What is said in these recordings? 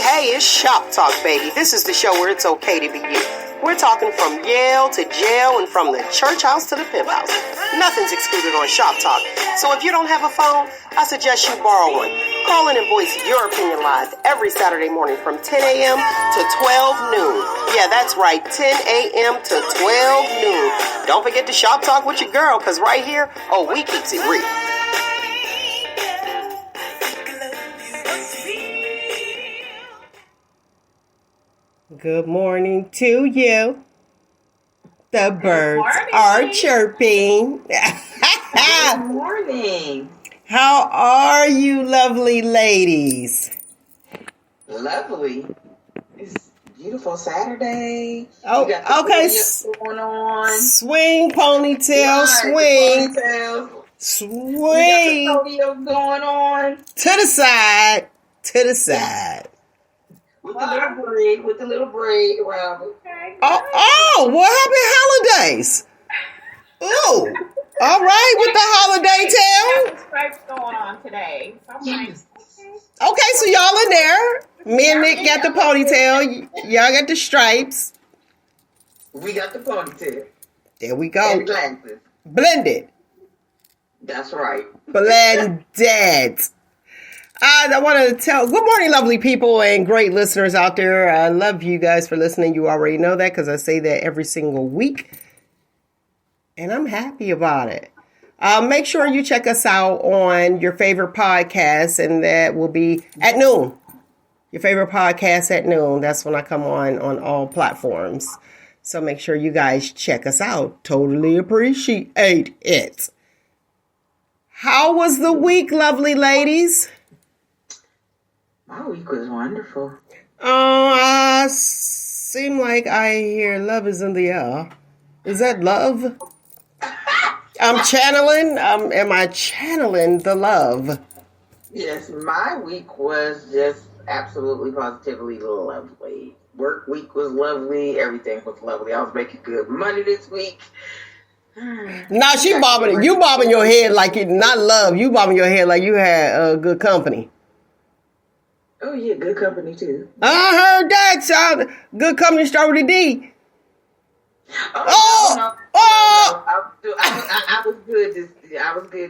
Hey, it's Shop Talk, baby. This is the show where it's okay to be you. We're talking from Yale to jail and from the church house to the pimp house. Nothing's excluded on Shop Talk. So if you don't have a phone, I suggest you borrow one. Call in and voice your opinion live every Saturday morning from 10 a.m. to 12 noon. Yeah, that's right, 10 a.m. to 12 noon. Don't forget to Shop Talk with your girl, because right here, we keeps it real. Good morning to you. The birds are chirping. Good morning. How are you, lovely ladies? Lovely. It's beautiful Saturday. Oh, okay. Going on. Swing, ponytail, swing. Swing. Rodeo going on. To the side. To the side. With the little braid around it. Okay. Oh, what happened holidays? Oh, all right, with the holiday tail. Stripes going on today. Okay, so y'all in there. Me and Nyk got the ponytail. Y'all got the stripes. We got the ponytail. There we go. And glasses. Blended. That's right. Blended. I want to tell, good morning, lovely people and great listeners out there. I love you guys for listening. You already know that because I say that every single week. And I'm happy about it. Make sure you check us out on your favorite podcast, and that will be at noon. Your favorite podcast at noon. That's when I come on all platforms. So make sure you guys check us out. Totally appreciate it. How was the week, lovely ladies? My week was wonderful. I seem like I hear love is in the air. Is that love? I'm channeling. Am I channeling the love? Yes, my week was just absolutely positively lovely. Work week was lovely. Everything was lovely. I was making good money this week. Nah, she bobbing. You bobbing your head like it not love. You bobbing your head like you had good company. Oh, yeah, good company, too. I heard that sound. Good company start with a D. No. I was good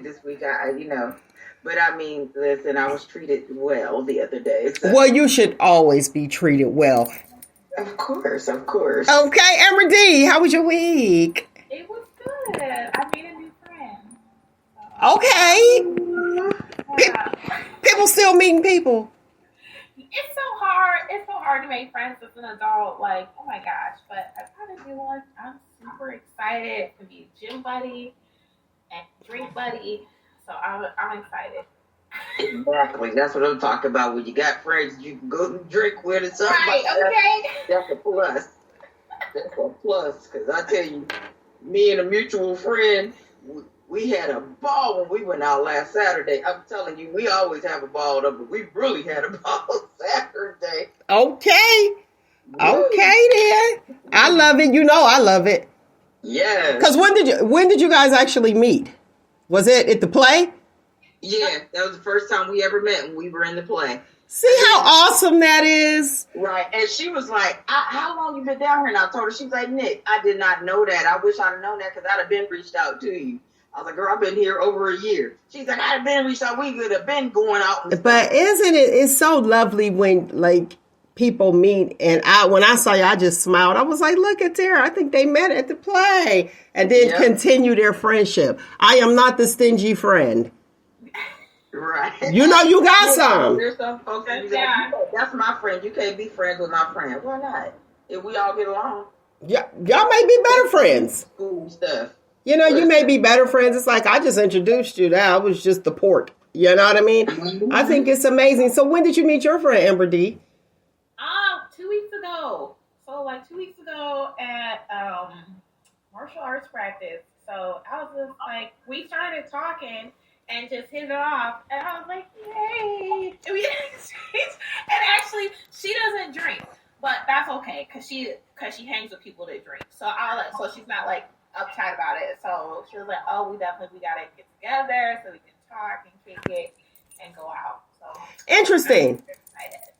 this week. But I mean, listen, I was treated well the other day. So. Well, you should always be treated well. Of course. Okay, AmberDee, how was your week? It was good. I made a new friend. Okay. People still meeting people. It's so hard. It's so hard to make friends as an adult. Like, oh my gosh. But I found a new one. I'm super excited to be a gym buddy and drink buddy. So I'm excited. Exactly. That's what I'm talking about. When you got friends you can go and drink with or something. Right, okay. That's a plus. Because I tell you, me and a mutual friend, we had a ball when we went out last Saturday. I'm telling you, we always have a ball, but we really had a ball Saturday. Okay then. I love it. You know I love it. Yeah. Because when did you guys actually meet? Was it at the play? Yeah, that was the first time we ever met when we were in the play. See how awesome that is? Right. And she was like, how long you been down here? And I told her, she was like, Nyk, I did not know that. I wish I'd have known that because I'd have been reached out to you. I was like, girl, I've been here over a year. She's like, I'd have been reached out. We could have been going out. But isn't it? It's so lovely when like people meet. And when I saw you, I just smiled. I was like, look at there. I think they met at the play and then continue their friendship. I am not the stingy friend. Right. You know you got some. There's some folks that that's my friend. You can't be friends with my friend. Why not? If we all get along. Yeah, y'all may be better friends. School stuff. You know, you may be better friends. It's like, I just introduced you. That I was just the port. You know what I mean? Mm-hmm. I think it's amazing. So when did you meet your friend, AmberDee? 2 weeks ago. So like 2 weeks ago at martial arts practice. So I was just like, we started talking and just hit it off. And I was like, yay. And we exchanged. And actually, she doesn't drink. But that's okay, because she hangs with people that drink. So she's not like uptight about it. So she was like, oh, we gotta get together so we can talk and kick it. Interesting.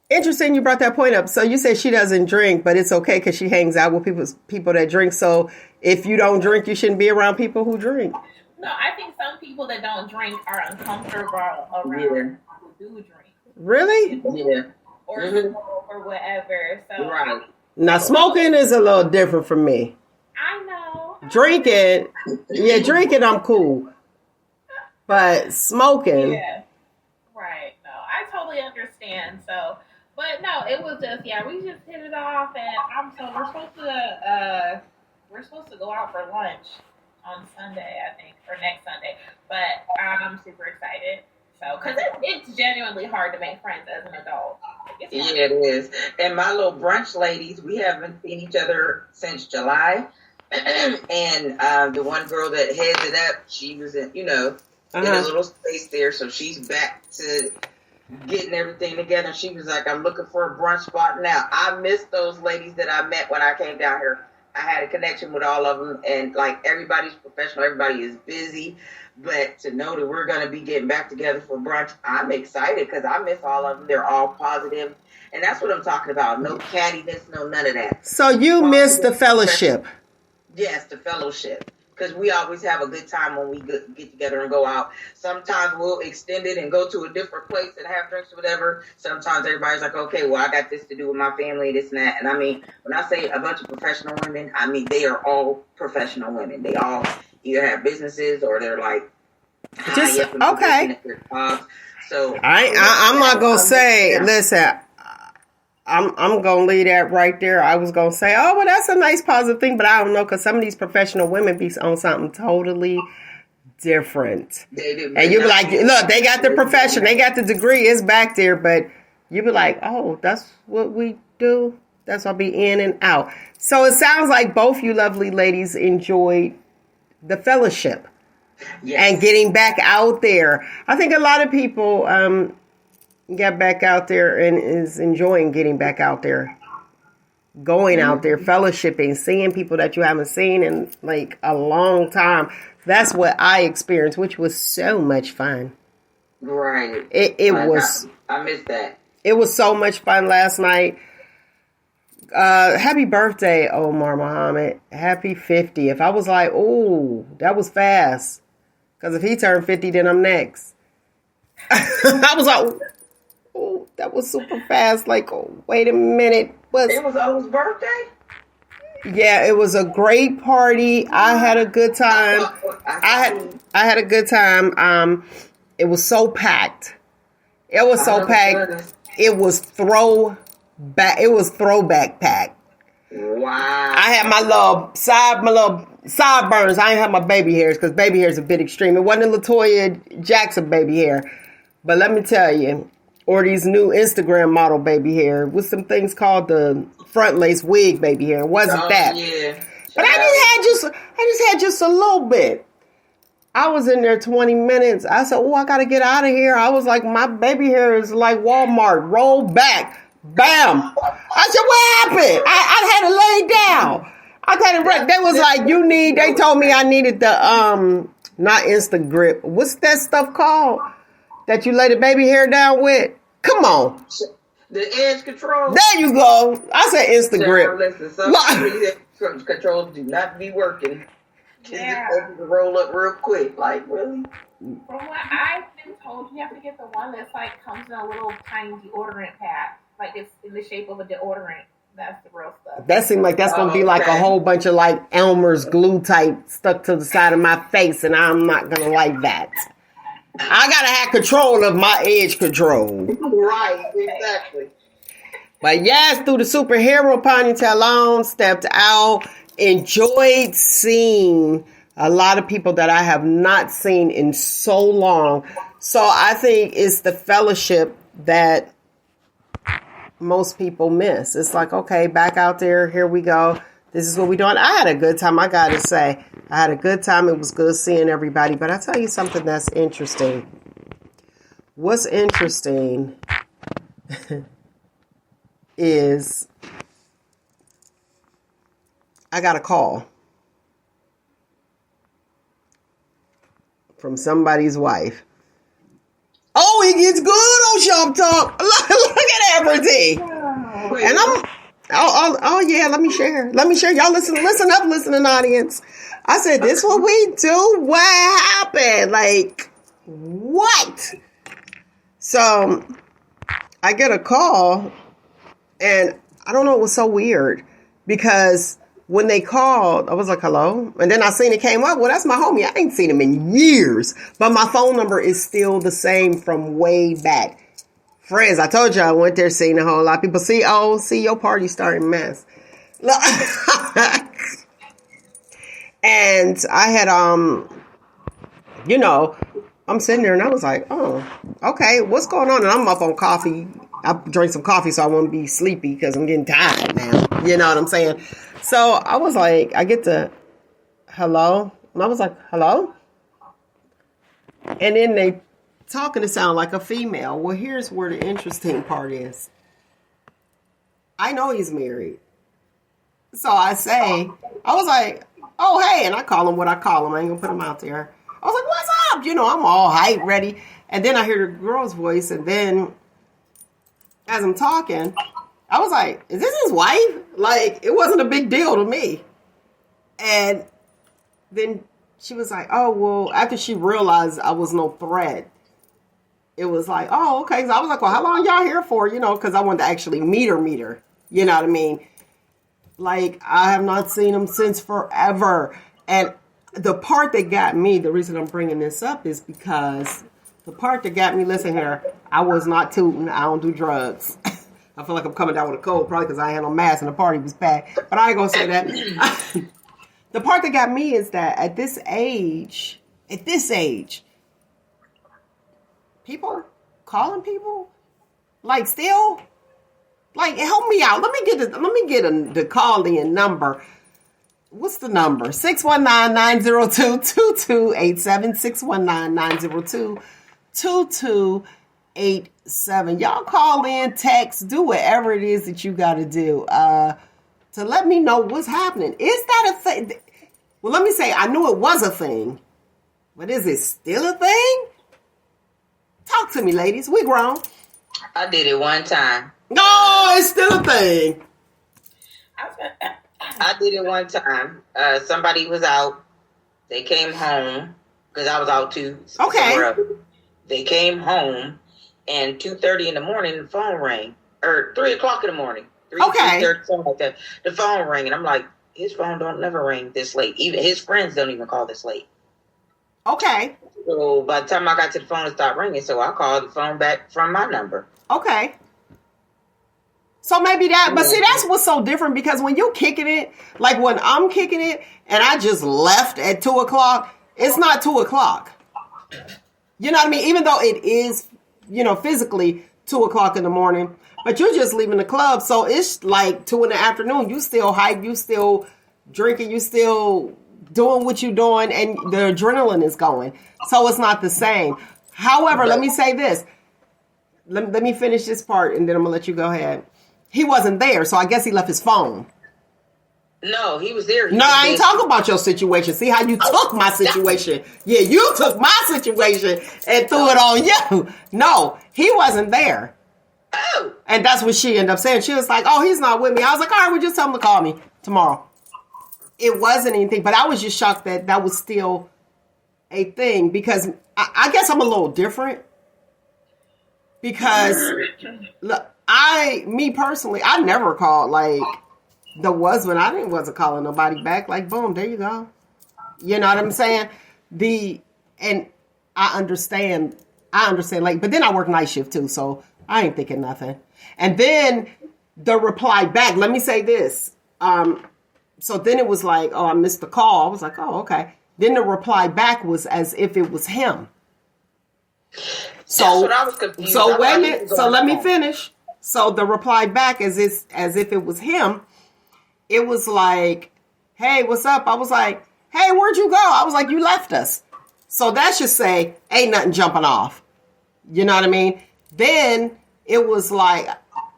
Interesting you brought that point up. So you said she doesn't drink, but it's okay because she hangs out with people that drink. So if you don't drink, you shouldn't be around people who drink. No, I think some people that don't drink are uncomfortable around people who do drink. Really? Yeah. Or smoke or whatever. So Right. Now smoking is a little different from me. I know. Drinking, I'm cool. But smoking. Yeah. Right. No, I totally understand. So, but no, it was just we just hit it off, and we're supposed to go out for lunch on Sunday, I think, or next Sunday. But I'm super excited. So, because it's genuinely hard to make friends as an adult. Yeah, it is. And my little brunch ladies, we haven't seen each other since July. And the one girl that heads it up, she was in a little space there, so she's back to getting everything together. She was like, I'm looking for a brunch spot now. I miss those ladies that I met when I came down here. I had a connection with all of them, and like everybody's professional, everybody is busy. But to know that we're going to be getting back together for brunch, I'm excited because I miss all of them. They're all positive. And that's what I'm talking about. No cattiness, no none of that. So you miss the fellowship. Yes, the fellowship. Because we always have a good time when we get together and go out. Sometimes we'll extend it and go to a different place and have drinks or whatever. Sometimes everybody's like, okay, well, I got this to do with my family, this and that. And I mean, when I say a bunch of professional women, I mean, they are all professional women. They all either have businesses or they're like, just okay. So I'm not gonna say. Listen, I'm gonna leave that right there. I was gonna say, oh, well, that's a nice positive thing, but I don't know because some of these professional women be on something totally different. And you be like, look, they got the profession, they got the degree, it's back there, but you be like, oh, that's what we do. That's why I'll be in and out. So it sounds like both you lovely ladies enjoyed the fellowship. Yes. And getting back out there. I think a lot of people get back out there and is enjoying getting back out there. Going out there, fellowshipping, seeing people that you haven't seen in like a long time. That's what I experienced, which was so much fun. Right. I missed that. It was so much fun last night. Happy birthday, Omar Muhammad. Happy 50th. I was like, oh, that was fast. Because if he turned 50, then I'm next. I was like, oh, that was super fast. Like, oh, wait a minute. It was O's birthday? Yeah, it was a great party. I had a good time. I had a good time. It was so packed. It was so packed. It was throwback packed. Wow. I had my little sideburns. I ain't have my baby hairs because baby hair is a bit extreme. It wasn't LaToya Jackson baby hair. But let me tell you, or these new Instagram model baby hair with some things called the front lace wig baby hair. It wasn't that. Yeah. But I just had just a little bit. I was in there 20 minutes. I said, oh, I got to get out of here. I was like, my baby hair is like Walmart. Roll back. Bam. I said, what happened? I had to lay down. They was like, they told me I needed the, not Instagrip. What's that stuff called that you lay the baby hair down with? Come on. The edge control. There you go. I said Instagrip. Listen, some controls do not be working. Yeah. Just roll up real quick. Like, really? From what I've been told, you have to get the one that's like comes in a little tiny deodorant pack. Like it's in the shape of a deodorant. That's the real stuff. That seemed like that's going to be like a whole bunch of like Elmer's glue type stuck to the side of my face, and I'm not going to like that. I got to have control of my edge control. Right, exactly. But yes, through the superhero ponytail on, stepped out, enjoyed seeing a lot of people that I have not seen in so long. So I think it's the fellowship that most people miss. It's like, okay, back out there, here we go. This is what we're doing. I had a good time, I gotta say. I had a good time. It was good seeing everybody. But I'll tell you something that's interesting. What's interesting is I got a call from somebody's wife. Oh, it gets good on Shop Talk. Look at AmberDee. And oh yeah, let me share. Y'all listen up, listening audience. I said, this what we do? What happened? Like, what? So, I get a call, and I don't know, it was so weird. Because when they called, I was like, hello? And then I seen it came up. Well, that's my homie. I ain't seen him in years. But my phone number is still the same from way back. Friends, I told you I went there seeing a whole lot of people. See your party starting mess. And I had, I'm sitting there and I was like, oh, okay, what's going on? And I'm up on coffee. I drank some coffee so I won't be sleepy because I'm getting tired now. You know what I'm saying? So I was like, I get to, hello? And I was like, hello? And then they talking to sound like a female. Well, here's where the interesting part is. I know he's married. So I was like, oh, hey. And I call him what I call him. I ain't going to put him out there. I was like, what's up? I'm all hyped, ready. And then I hear the girl's voice. And then as I'm talking, I was like, is this his wife? Like, it wasn't a big deal to me. And then she was like, oh, well, after she realized I was no threat, it was like, oh, okay. So I was like, well, how long y'all here for? Because I wanted to actually meet her. You know what I mean? Like, I have not seen him since forever. And the part that got me, the reason I'm bringing this up is because the part that got me, listen here, I was not tooting. I don't do drugs. I feel like I'm coming down with a cold, probably because I had no mask and the party was packed. But I ain't going to say that. The part that got me is that at this age, people calling people, like, still, like, help me out. Let me get the call-in number. What's the number? 619-902-2287. 619-902-2287. Y'all call in, text, do whatever it is that you got to do to let me know what's happening. Is that a thing? Well, let me say, I knew it was a thing, but is it still a thing? Talk to me, ladies. We grown. I did it one time. No, it's still a thing. I did it one time. Somebody was out. They came home because I was out too. Okay. They came home, and 2:30 in the morning, the phone rang, or 3 o'clock in the morning. 3:30, something like that. The phone rang, and I'm like, his phone don't never ring this late. Even his friends don't even call this late. Okay. So by the time I got to the phone, it stopped ringing. So I called the phone back from my number. Okay. So maybe that, but see, that's what's so different because when you're kicking it, like when I'm kicking it and I just left at 2 o'clock, it's not 2 o'clock. You know what I mean? Even though it is, physically 2 o'clock in the morning, but you're just leaving the club. So it's like 2 in the afternoon. You still hype, you still drinking, you still doing what you're doing, and the adrenaline is going. So it's not the same. However, let me say this. Let me finish this part, and then I'm going to let you go ahead. He wasn't there, so I guess he left his phone. No, he was there. I ain't talking about your situation. See how you took my situation. Yeah, you took my situation and threw it on you. No, he wasn't there. Oh. And that's what she ended up saying. She was like, oh, he's not with me. I was like, all right, well, just tell him to call me tomorrow. It wasn't anything, but I was just shocked that was still a thing because I guess I'm a little different. Because look, me personally, I never called like the husband. I wasn't calling nobody back. Like, boom, there you go. You know what I'm saying? And I understand. Like, but then I work night shift too, so I ain't thinking nothing. And then the reply back. Let me say this. So then it was like, oh, I missed the call. I was like, oh, okay. Then the reply back was as if it was him. So, that's what I was confused. So wait a minute. So let me finish. So the reply back as if it was him. It was like, hey, what's up? I was like, hey, where'd you go? I was like, you left us. So that should say, ain't nothing jumping off. You know what I mean? Then it was like,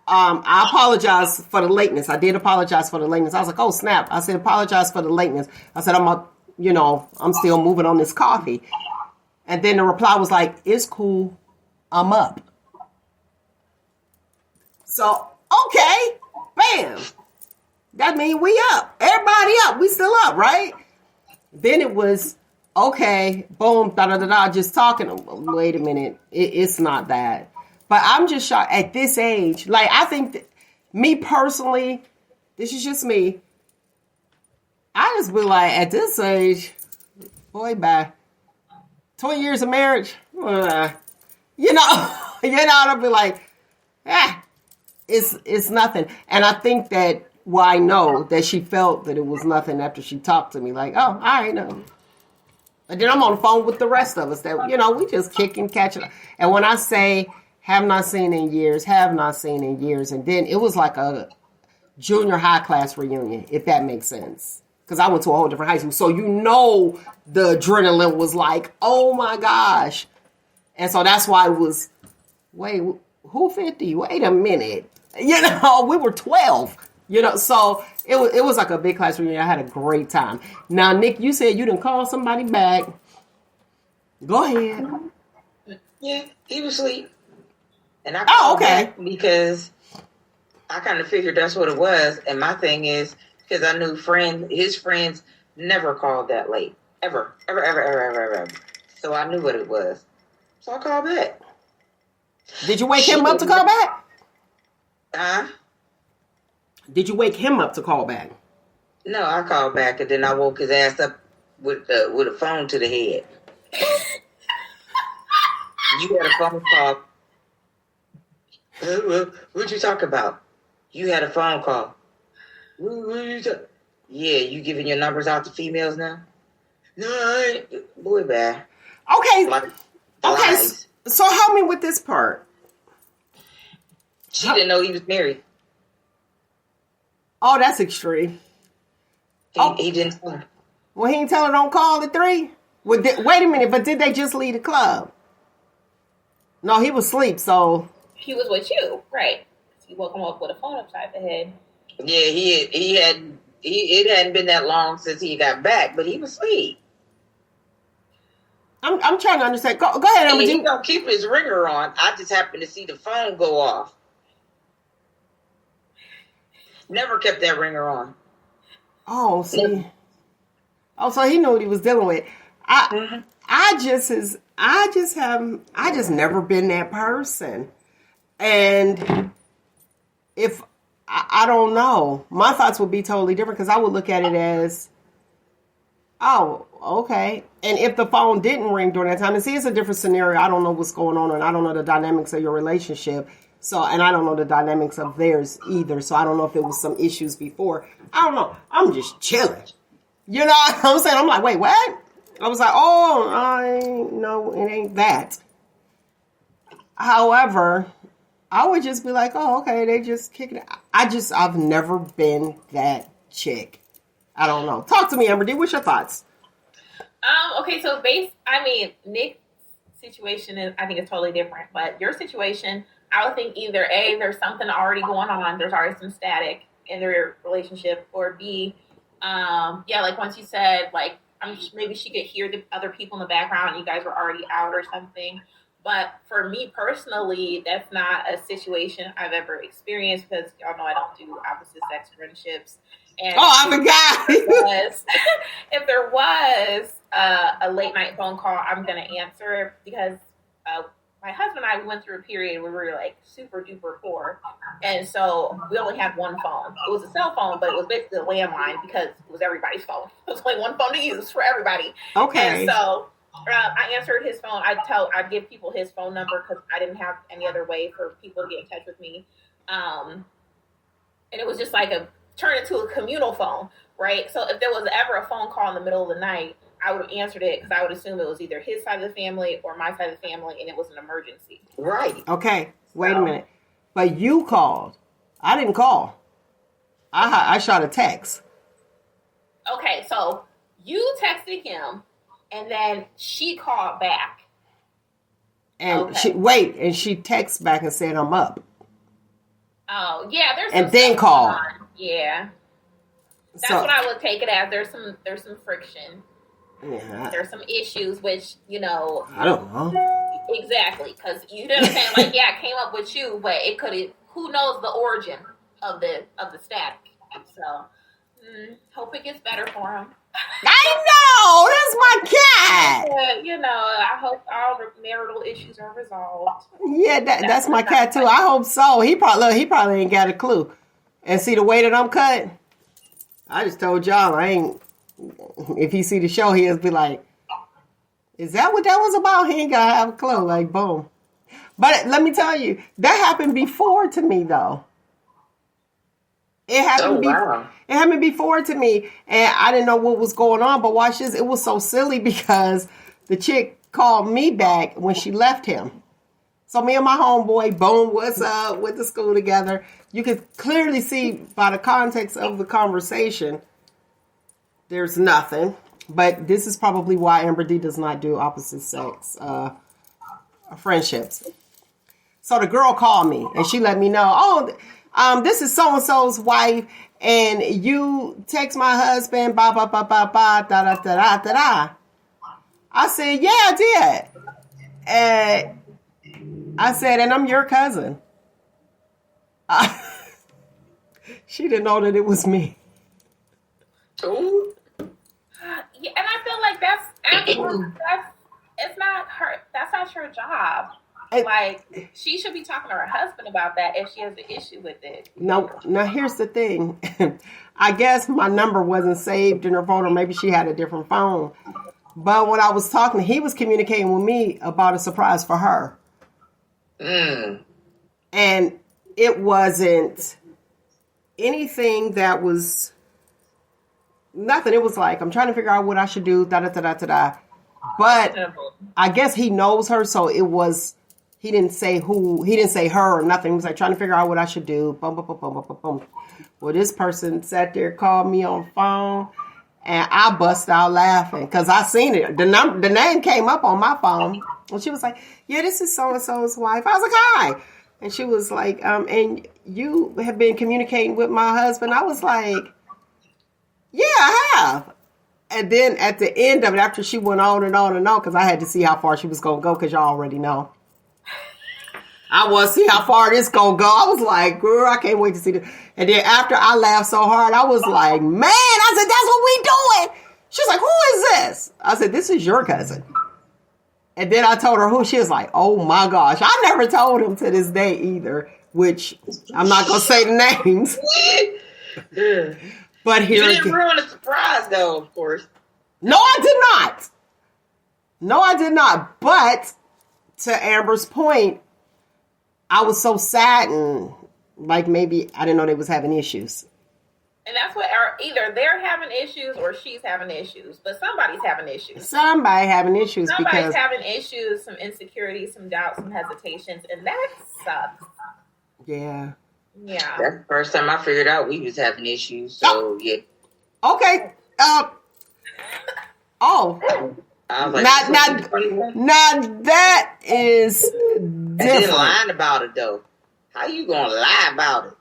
I apologize for the lateness. I did apologize for the lateness. I was like, oh, snap. I said, apologize for the lateness. I said, I'm still moving on this coffee. And then the reply was like, it's cool. I'm up. So, okay, bam. That means we up. Everybody up. We still up, right? Then it was, okay, boom, da-da-da-da, just talking. Wait a minute. It's not that. But I'm just shocked at this age. Like, I think that, me personally, this is just me. I just be like, at this age, boy, bye. 20 years of marriage, I'll be like, it's nothing. And I think that, well, I know that she felt that it was nothing after she talked to me. Like, oh, all right, no. And then I'm on the phone with the rest of us that, we just kick and catch it. And when I say have not seen in years, and then it was like a junior high class reunion, if that makes sense. Because I went to a whole different high school. So the adrenaline was like, oh my gosh. And so that's why it was, wait, who 50? Wait a minute. We were 12. So it was like a big class reunion. I had a great time. Now, Nyk, you said you didn't call somebody back. Go ahead. Yeah, he was asleep. And I called back because I kind of figured that's what it was. And my thing is, because I knew his friends never called that late. Ever. So I knew what it was. So I called back. Did you wake him up to call back? Huh? Did you wake him up to call back? No, I called back and then I woke his ass up with a phone to the head. You had a phone call. What'd you talk about? You had a phone call. Yeah, you giving your numbers out to females now? No, I ain't. Boy, bad. Okay. Okay. So help me with this part. She didn't know he was married. Oh, that's extreme. He didn't tell her. Well, he didn't tell her don't call at 3? Wait a minute, but did they just leave the club? No, he was asleep, so. He was with you, right? You woke him up with a phone upside the head. Yeah, it hadn't been that long since he got back, but he was asleep. I'm trying to understand. Go ahead, AmberDee. He don't keep his ringer on. I just happened to see the phone go off. Never kept that ringer on. Oh, see. Never. Oh, so he knew what he was dealing with. I just never been that person. And if I don't know, my thoughts would be totally different because I would look at it as, oh, okay. And if the phone didn't ring during that time, and see, it's a different scenario. I don't know what's going on, and I don't know the dynamics of your relationship. So, and I don't know the dynamics of theirs either. So I don't know if there was some issues before. I don't know. I'm just chilling. You know what I'm saying? I'm like, wait, what? I was like, no, it ain't that. However, I would just be like, oh, okay, they just kicking it. I've never been that chick. I don't know. Talk to me, AmberDee. What's your thoughts? Okay, so Nyk's situation I think is totally different, but your situation, I would think either A, there's something already going on, there's already some static in their relationship, or B, like once you said, like, maybe she could hear the other people in the background and you guys were already out or something. But for me personally, that's not a situation I've ever experienced because y'all know I don't do opposite sex friendships. And I forgot. If there was a late night phone call, I'm going to answer because my husband and I went through a period where we were like super duper poor. And so we only had one phone. It was a cell phone, but it was basically a landline because it was everybody's phone. It was only one phone to use for everybody. Okay. And so I answered his phone. I'd give people his phone number because I didn't have any other way for people to get in touch with me. And it was just like turn into a communal phone, right? So if there was ever a phone call in the middle of the night, I would have answered it because I would assume it was either his side of the family or my side of the family, and it was an emergency. Right. Okay. Wait a minute. But you called. I didn't call. I shot a text. Okay, so you texted him, and then she called back. And she texted back and said, I'm up. Oh, yeah. There's and then called. Yeah. That's what I would take it as. There's some friction. Yeah. There's some issues, which, I don't know. Exactly, because you know what I'm saying. Like, yeah, I came up with you, but it could have. Who knows the origin of the static? So, hope it gets better for him. I know, that's my cat. You know, I hope all marital issues are resolved. Yeah, that's my cat too. I hope so. He probably ain't got a clue. And see the way that I'm cut. I just told y'all I ain't. If he see the show, he'll be like, "Is that what that was about?" He ain't gonna have a clue. Like, boom. But let me tell you, that happened before to me though. It happened. It happened before to me, and I didn't know what was going on. But watch this. It was so silly because the chick called me back when she left him. So me and my homeboy, boom, what's up? Went to school together. You could clearly see by the context of the conversation, there's nothing. But this is probably why AmberDee does not do opposite sex friendships. So the girl called me and she let me know, this is so-and-so's wife, and you text my husband, ba ba ba ba ba da da da da da da. I said, yeah, I did. And I said, and I'm your cousin. She didn't know that it was me. Ooh. Yeah, and I feel like that's it's not her. That's not your job. Like, she should be talking to her husband about that if she has an issue with it. No, now here's the thing. I guess my number wasn't saved in her phone, or maybe she had a different phone. But when I was talking, he was communicating with me about a surprise for her. And it wasn't anything that was nothing. It was like, I'm trying to figure out what I should do, da da da da da da. But I guess he knows her, so it was. He didn't say her or nothing. He was like trying to figure out what I should do. Boom, boom, boom, boom, boom, boom. Well, this person sat there, called me on the phone, and I bust out laughing because I seen it. The name came up on my phone, and she was like, "Yeah, this is so and so's wife." I was like, "Hi," and she was like, "And you have been communicating with my husband?" I was like, "Yeah, I have." And then at the end of it, after she went on and on and on, because I had to see how far she was going to go, because y'all already know. I want to see how far this going to go. I was like, girl, I can't wait to see this. And then after I laughed so hard, I was like, man, I said, that's what we doing. She's like, who is this? I said, this is your cousin. And then I told her who. She was like, oh my gosh. I never told him to this day either, which I'm not going to say the names. But here you didn't ruin the surprise, though, of course. No, I did not. But to Amber's point, I was so saddened. Like maybe I didn't know they was having issues. And that's what either they're having issues or she's having issues. But somebody's having issues. Somebody's having issues. Somebody's having issues, some insecurities, some doubts, some hesitations, and that sucks. Yeah. Yeah. That's the first time I figured out we was having issues. So yeah. Okay. I was like, now that is different. And then lying about it though. How you gonna lie about it?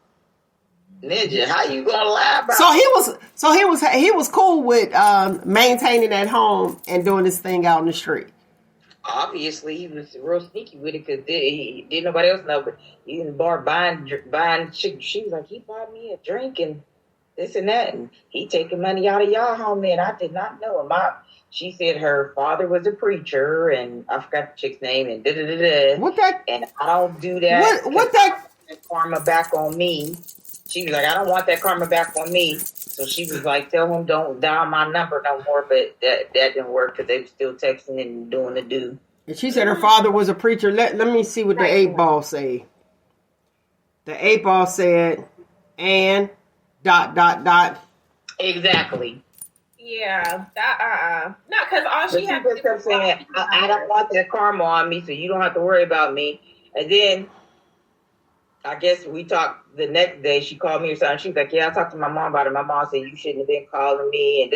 Ninja, how you gonna lie about it? He was cool with maintaining at home and doing this thing out in the street. Obviously, he was real sneaky with it because didn't nobody else know. But he in the bar buying chicken. She was like, he bought me a drink and this and that, and he taking money out of y'all home. And I did not know him. She said her father was a preacher, and I forgot the chick's name. And What that? And I don't do that. What that? Karma back on me. She was like, I don't want that karma back on me. So she was like, tell him don't dial my number no more. But that didn't work because they were still texting and doing the do. And she said her father was a preacher. Let me see what the 8-ball say. The 8-ball said, and ... Exactly. Yeah. No, because all she had to do was saying, I don't want that karma on me, so you don't have to worry about me. And then I guess we talked the next day. She called me or something. She was like, yeah, I talked to my mom about it. My mom said, you shouldn't have been calling me and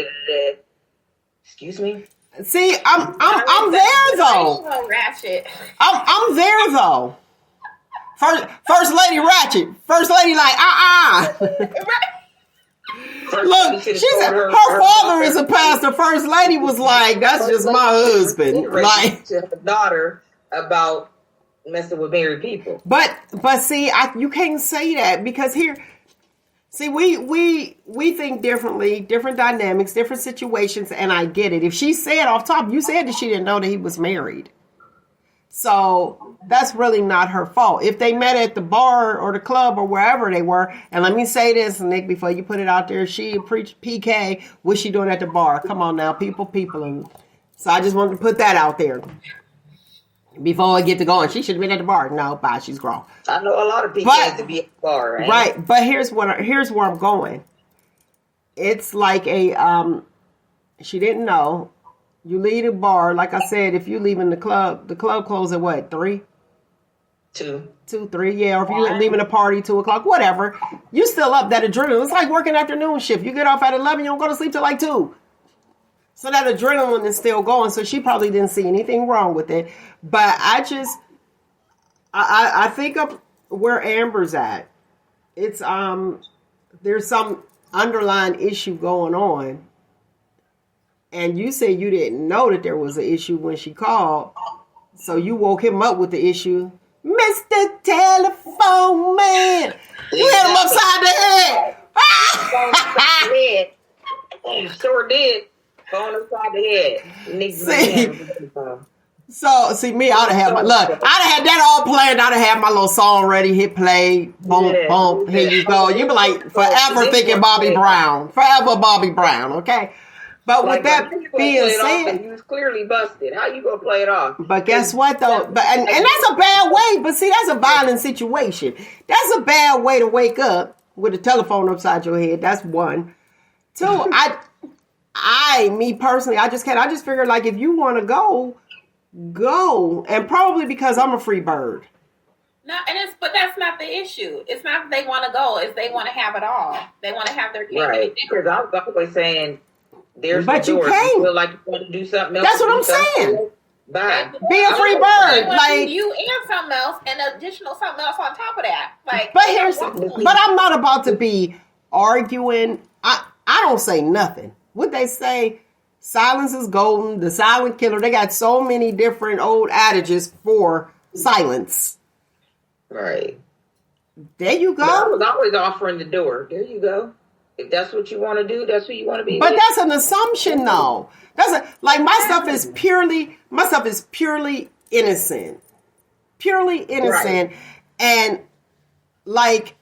Excuse me? See, I'm there though. Ratchet. I'm there though. First lady ratchet. First lady like, Look, she said her father is a pastor. First lady was like, that's just my husband. Like to her daughter about messing with married people. But see, you can't say that because here, see, we think differently, different dynamics, different situations, and I get it. If she said off top, you said that she didn't know that he was married. So that's really not her fault. If they met at the bar or the club or wherever they were, and let me say this, Nick, before you put it out there, she preached PK. What's she doing at the bar? Come on now, people. And so I just wanted to put that out there before I get to going. She should have been at the bar. No, bye. She's grown. I know a lot of PKs to be at the bar, right? Right, but here's where I'm going. It's like she didn't know. You leave the bar, like I said, if you leaving the club closes at what, 3? 2, 3, yeah. Or if you're leaving the party 2 o'clock, whatever, you still up. That adrenaline. It's like working afternoon shift. You get off at 11, you don't go to sleep till like 2. So that adrenaline is still going. So she probably didn't see anything wrong with it. But I think of where Amber's at. It's there's some underlying issue going on. And you said you didn't know that there was an issue when she called. So you woke him up with the issue. Mr. Telephone Man. You hit him upside the head. You sure did. Phone upside the head. See me, I'd have had that all planned. I'd have had my little song ready, hit play, boom, boom, here you go. You'd be like forever thinking Bobby Brown. Forever Bobby Brown, okay? But with that being said, you was clearly busted. How you gonna play it off? But guess what though? And that's a bad way. But see, that's a violent situation. That's a bad way to wake up with a telephone upside your head. That's one. 2, me personally, I just figured like if you want to go, and probably because I'm a free bird. No, but that's not the issue. It's not that they want to go; it's they want to have it all. They want to have their cake. Right? Because I was always saying. But you can't. You feel like you want to do something else. That's what I'm saying. Bye. Be a free bird. Like you and something else, and additional something else on top of that. Like, but I'm not about to be arguing. I don't say nothing. What they say, silence is golden. The silent killer. They got so many different old adages for silence. Right. There you go. I was always offering the door. There you go. If that's what you want to do, that's what you want to be. But that's an assumption, though. My stuff is purely innocent, right. And like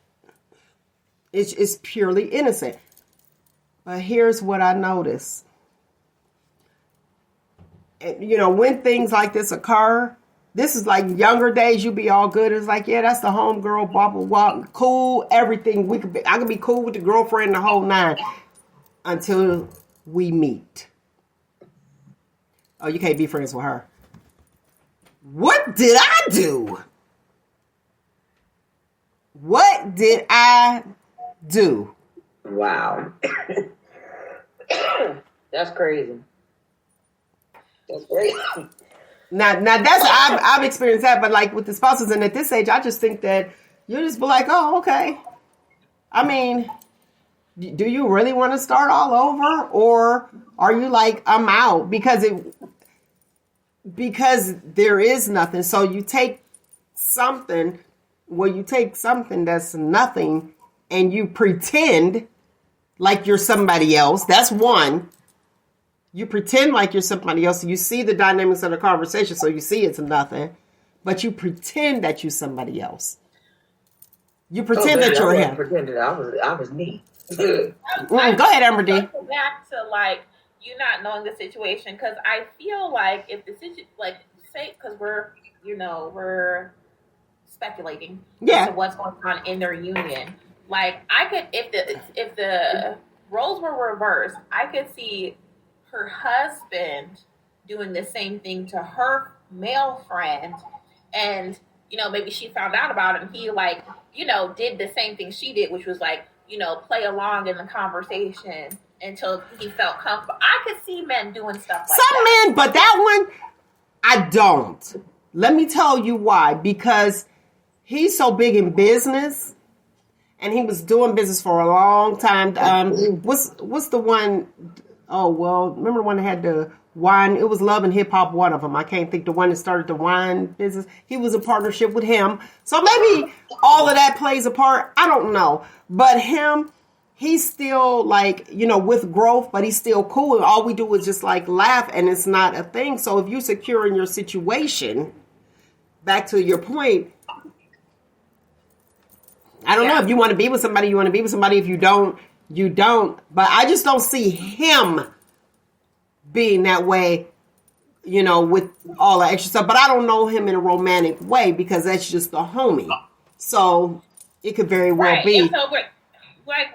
it's purely innocent. But here's what I notice. And, when things like this occur, this is like younger days. You be all good. It's like, yeah, that's the homegirl, blah, blah, blah. Cool, everything. I could be cool with the girlfriend the whole 9 until we meet. Oh, you can't be friends with her. What did I do? What did I do? Wow. That's crazy. That's crazy. Now that's I've experienced that, but like with the spouses, and at this age, I just think that you just be like, oh, okay. I mean, do you really want to start all over, or are you like, I'm out because there is nothing. So you take something that's nothing, and you pretend like you're somebody else. That's one. You pretend like you're somebody else. You see the dynamics of the conversation, so you see it's nothing. But you pretend that you're somebody else. You pretend that you're him. Pretended I was me. Go ahead, AmberDee. Back to like you not knowing the situation, because I feel like if the situation, like say, because we're speculating as to what's going on in their union. Like I could, if the roles were reversed, I could see her husband doing the same thing to her male friend, and maybe she found out about it, and he did the same thing she did, which was like play along in the conversation until he felt comfortable. I could see men doing stuff like some that. Men, but that one I don't. Let me tell you why. Because he's so big in business, and he was doing business for a long time. What's the one? Oh, well, remember when they had the wine. It was Love and Hip Hop, one of them. I can't think the one that started the wine business. He was in partnership with him. So maybe all of that plays a part. I don't know. But him, he's still like, with growth, but he's still cool. And all we do is just like laugh, and it's not a thing. So if you're secure in your situation, back to your point, I don't know. If you want to be with somebody, you want to be with somebody. If you don't, you don't. But I just don't see him being that way, with all the extra stuff. But I don't know him in a romantic way because that's just a homie. So it could very well be. And so,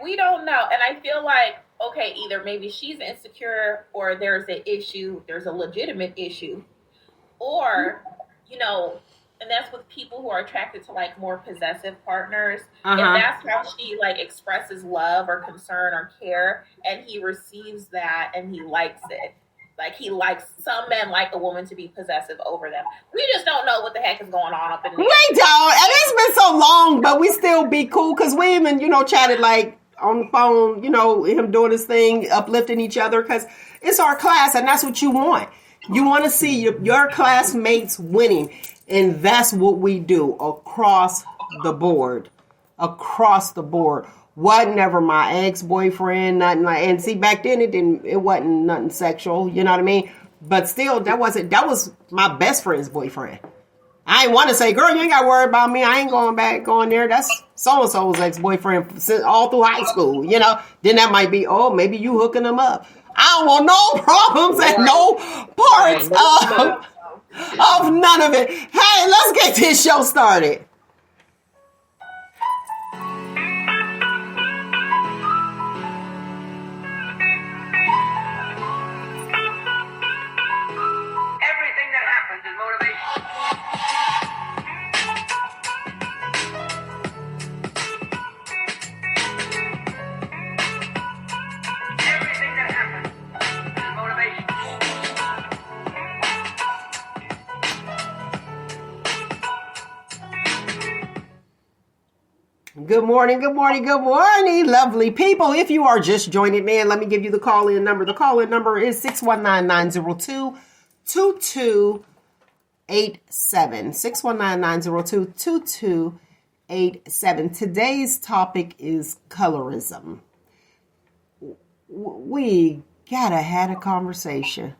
we don't know. And I feel like, okay, either maybe she's insecure or there's an issue, there's a legitimate issue. Or, and that's with people who are attracted to like more possessive partners. And that's how she like expresses love or concern or care. And he receives that and he likes it. Like some men like a woman to be possessive over them. We just don't know what the heck is going on up in there. We don't. And it's been so long, but we still be cool because we even, chatted like on the phone, him doing his thing, uplifting each other because it's our class and that's what you want. You want to see your classmates winning. And that's what we do across the board. Across the board. Wasn't ever my ex-boyfriend, nothing like, and see, back then it wasn't nothing sexual, you know what I mean? But still, that was my best friend's boyfriend. I ain't want to say, girl, you ain't got to worry about me. I ain't going there. That's so-and-so's ex-boyfriend all through high school, Then that might be, maybe you hooking them up. I don't want no problems and no parts of none of it. Hey, let's get this show started. Good morning, lovely people. If you are just joining in, let me give you the call-in number. The call-in number is 619-902-2287. 619-902-2287. Today's topic is colorism. We gotta have a conversation.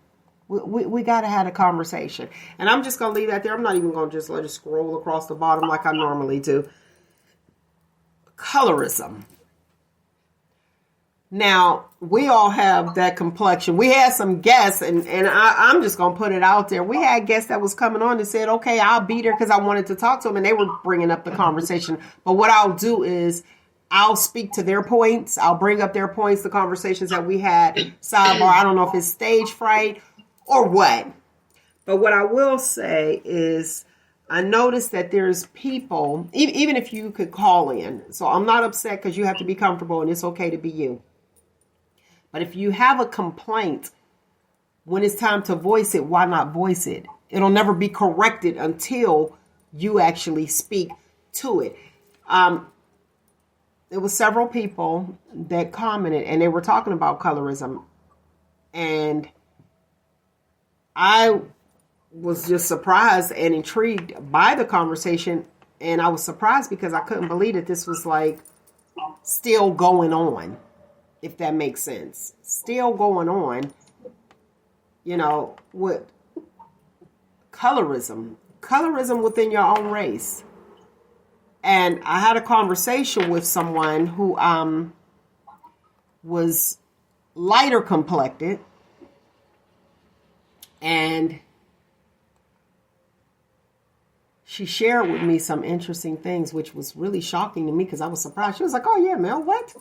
We gotta have a conversation. And I'm just gonna leave that there. I'm not even gonna just let it scroll across the bottom like I normally do. Colorism. Now, we all have that complexion. We had some guests, and I'm just going to put it out there. We had guests that was coming on and said, okay, I'll be there because I wanted to talk to them, and they were bringing up the conversation. But what I'll do is I'll speak to their points. I'll bring up their points, the conversations that we had, sidebar. I don't know if it's stage fright or what. But what I will say is I noticed that there's people, even if you could call in, so I'm not upset because you have to be comfortable and it's okay to be you. But if you have a complaint, when it's time to voice it, why not voice it? It'll never be corrected until you actually speak to it. There was several people that commented and they were talking about colorism. And I was just surprised and intrigued by the conversation. And I was surprised because I couldn't believe that this was like still going on, if that makes sense. Still going on, with colorism within your own race. And I had a conversation with someone who was lighter complected, and she shared with me some interesting things, which was really shocking to me because I was surprised. She was like, oh yeah, Mel, what?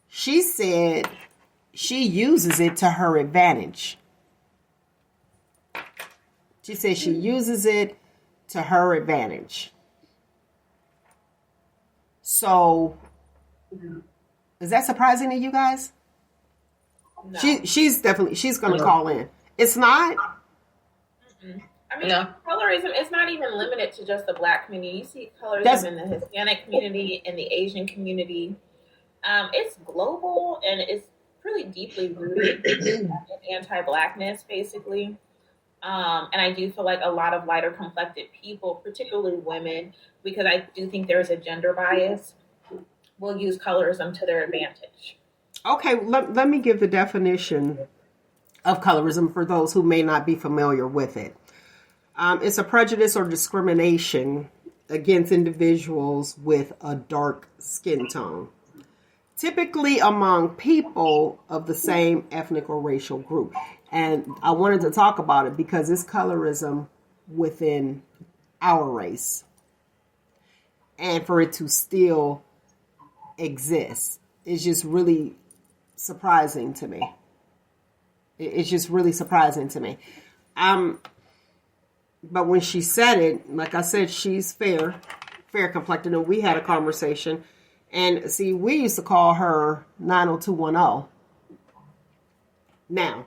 She said she uses it to her advantage. She said she uses it to her advantage. So, is that surprising to you guys? No. She's going to call in. It's not? Mm-mm. I mean, colorism is not even limited to just the Black community. You see colorism in the Hispanic community, in the Asian community. It's global and it's pretty deeply rooted in anti-Blackness, basically. And I do feel like a lot of lighter complected people, particularly women, because I do think there's a gender bias, will use colorism to their advantage. Okay, let me give the definition of colorism for those who may not be familiar with it. It's a prejudice or discrimination against individuals with a dark skin tone, typically among people of the same ethnic or racial group. And I wanted to talk about it because it's colorism within our race. And for it to still exist is just really surprising to me. It's just really surprising to me. But when she said it, like I said, she's fair complected, and we had a conversation. And see, we used to call her 90210. Now,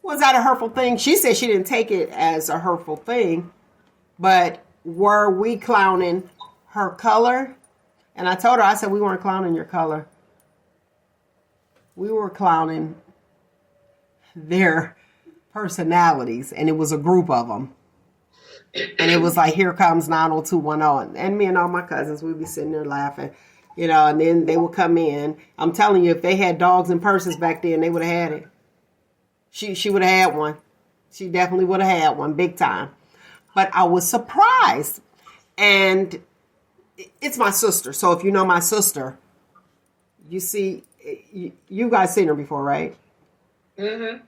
was that a hurtful thing? She said she didn't take it as a hurtful thing, but were we clowning her color? And I told her, I said, we weren't clowning your color. We were clowning their personalities, and it was a group of them. And it was like, here comes 90210. And me and all my cousins, we'd be sitting there laughing, and then they would come in. I'm telling you, if they had dogs and purses back then, they would have had it. She would have had one. She definitely would have had one, big time. But I was surprised. And it's my sister. So if you know my sister, you see, you guys seen her before, right? Mm-hmm.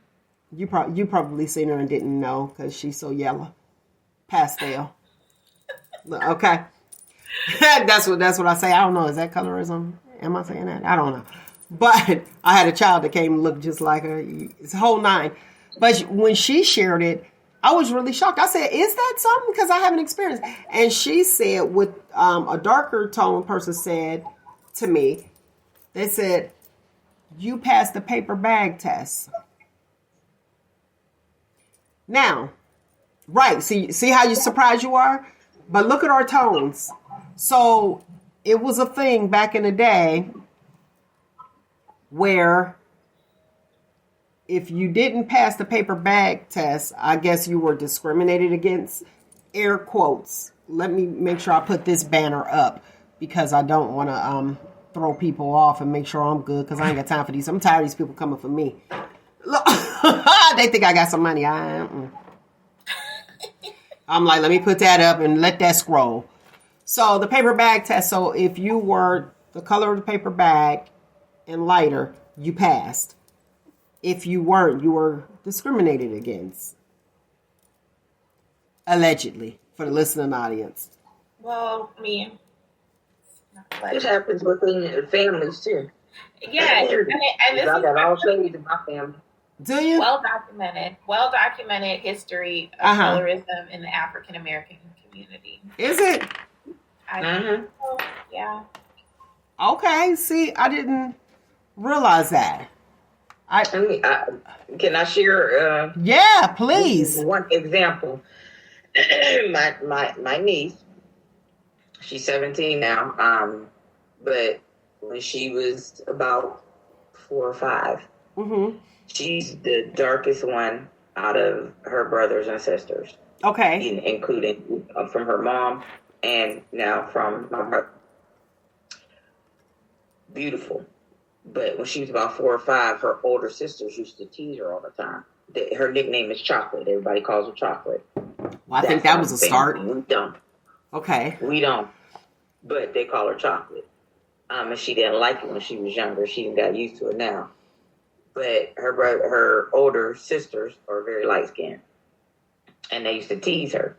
You probably seen her and didn't know because she's so yellow. Pastel. Okay. That's what I say. I don't know. Is that colorism? Am I saying that? I don't know. But I had a child that came and looked just like her. It's a whole nine. But when she shared it, I was really shocked. I said, is that something? Because I haven't experienced. And she said, with a darker tone person said to me, they said, you passed the paper bag test. Now, right. See how you surprised you are? But look at our tones. So it was a thing back in the day where if you didn't pass the paper bag test, I guess you were discriminated against. Air quotes. Let me make sure I put this banner up because I don't want to throw people off and make sure I'm good because I ain't got time for these. I'm tired of these people coming for me. Look, they think I got some money. I'm like, let me put that up and let that scroll. So the paper bag test. So if you were the color of the paper bag and lighter, you passed. If you weren't, you were discriminated against. Allegedly, for the listening audience. Well, I mean, it happens within families too. Yeah, and this I got all shades in my family. Do you? Well documented history of colorism in the African American community. Is it? Yeah. Okay. See, I didn't realize that. Can I share? Yeah, please. One example. my niece, she's 17 now. But when she was about 4 or 5, she's the darkest one out of her brothers and sisters. Okay. Including from her mom and now from my brother. Beautiful. But when she was about 4 or 5, her older sisters used to tease her all the time. Her nickname is Chocolate. Everybody calls her Chocolate. Well, I think that was a start. We don't. Okay. We don't. But they call her Chocolate. And she didn't like it when she was younger. She got used to it now. But her older sisters are very light-skinned. And they used to tease her.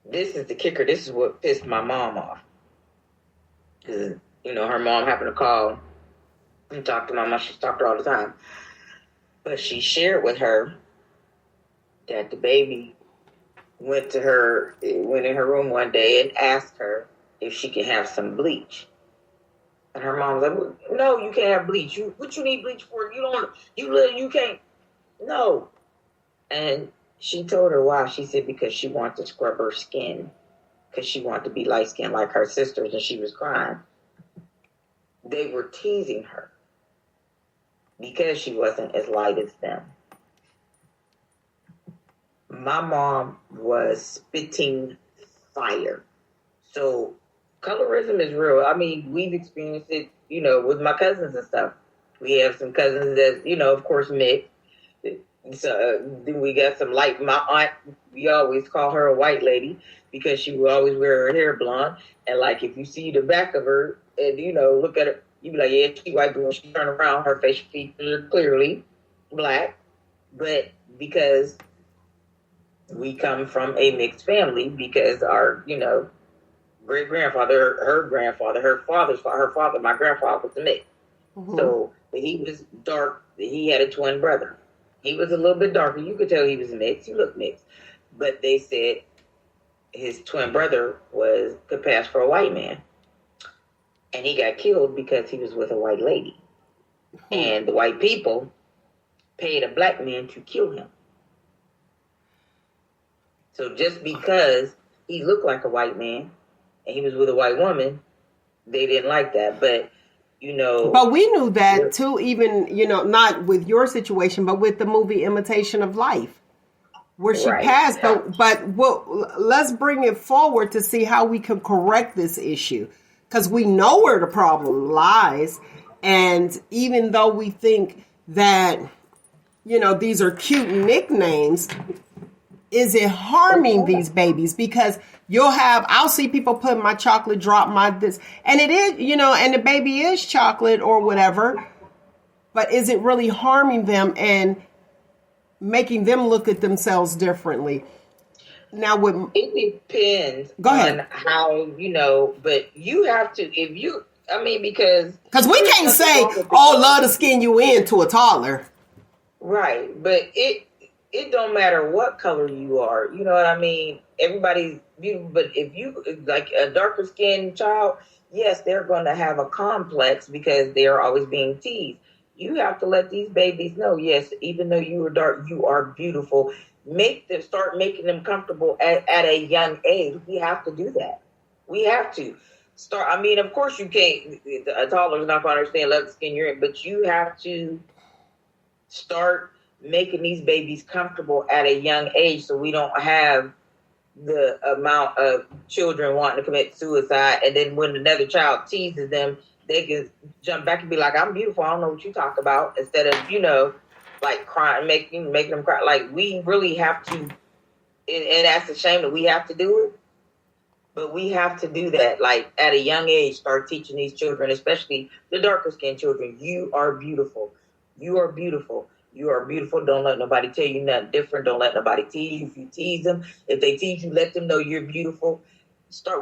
This is the kicker. This is what pissed my mom off. Because, her mom happened to call and talk to my mom. She talked to her all the time. But she shared with her that the baby went in her room one day and asked her if she could have some bleach. And her mom was like, well, no, you can't have bleach. What you need bleach for? You can't. No. And she told her why. She said because she wanted to scrub her skin. Because she wanted to be light-skinned like her sisters, and she was crying. They were teasing her. because she wasn't as light as them. My mom was spitting fire. So colorism is real. I mean, we've experienced it, with my cousins and stuff. We have some cousins that, of course, mixed. So then we got some light. My aunt, we always call her a white lady because she would always wear her hair blonde. And like, if you see the back of her and, look at her, you be like, yeah, she white, but when she turn around, her facial features are clearly black. But because we come from a mixed family, because our, great grandfather, her father, my grandfather was a mix. Mm-hmm. So he was dark. He had a twin brother. He was a little bit darker. You could tell he was mixed. He looked mixed. But they said his twin brother could pass for a white man. And he got killed because he was with a white lady. Mm-hmm. And the white people paid a black man to kill him. So just because he looked like a white man and he was with a white woman, they didn't like that. But, But we knew that too, even, not with your situation, but with the movie Imitation of Life, where she passed. But let's bring it forward to see how we can correct this issue, because we know where the problem lies. And even though we think that, these are cute nicknames, is it harming these babies? Because I'll see people put my chocolate drop, my this, and it is, and the baby is chocolate or whatever, but is it really harming them and making them look at themselves differently? Now, it depends on how, but you have to, because we can't say, love to skin you in to a toddler. Right. But it don't matter what color you are. You know what I mean? Everybody's beautiful. But if you, like a darker skinned child, yes, they're going to have a complex because they are always being teased. You have to let these babies know, yes, even though you are dark, you are beautiful. Start making them comfortable at a young age. We have to do that. We have to start. I mean, of course you can't, a toddler's not going to understand love the skin you're in, but you have to start making these babies comfortable at a young age so we don't have the amount of children wanting to commit suicide, and then when another child teases them, they can jump back and be like, I'm beautiful, I don't know what you talk about, instead of, like crying, making them cry. Like, we really have to, and that's a shame that we have to do it, but we have to do that, like, at a young age, start teaching these children, especially the darker skinned children, you are beautiful. You are beautiful. You are beautiful. Don't let nobody tell you nothing different. Don't let nobody tease you. If you tease them, if they tease you, let them know you're beautiful.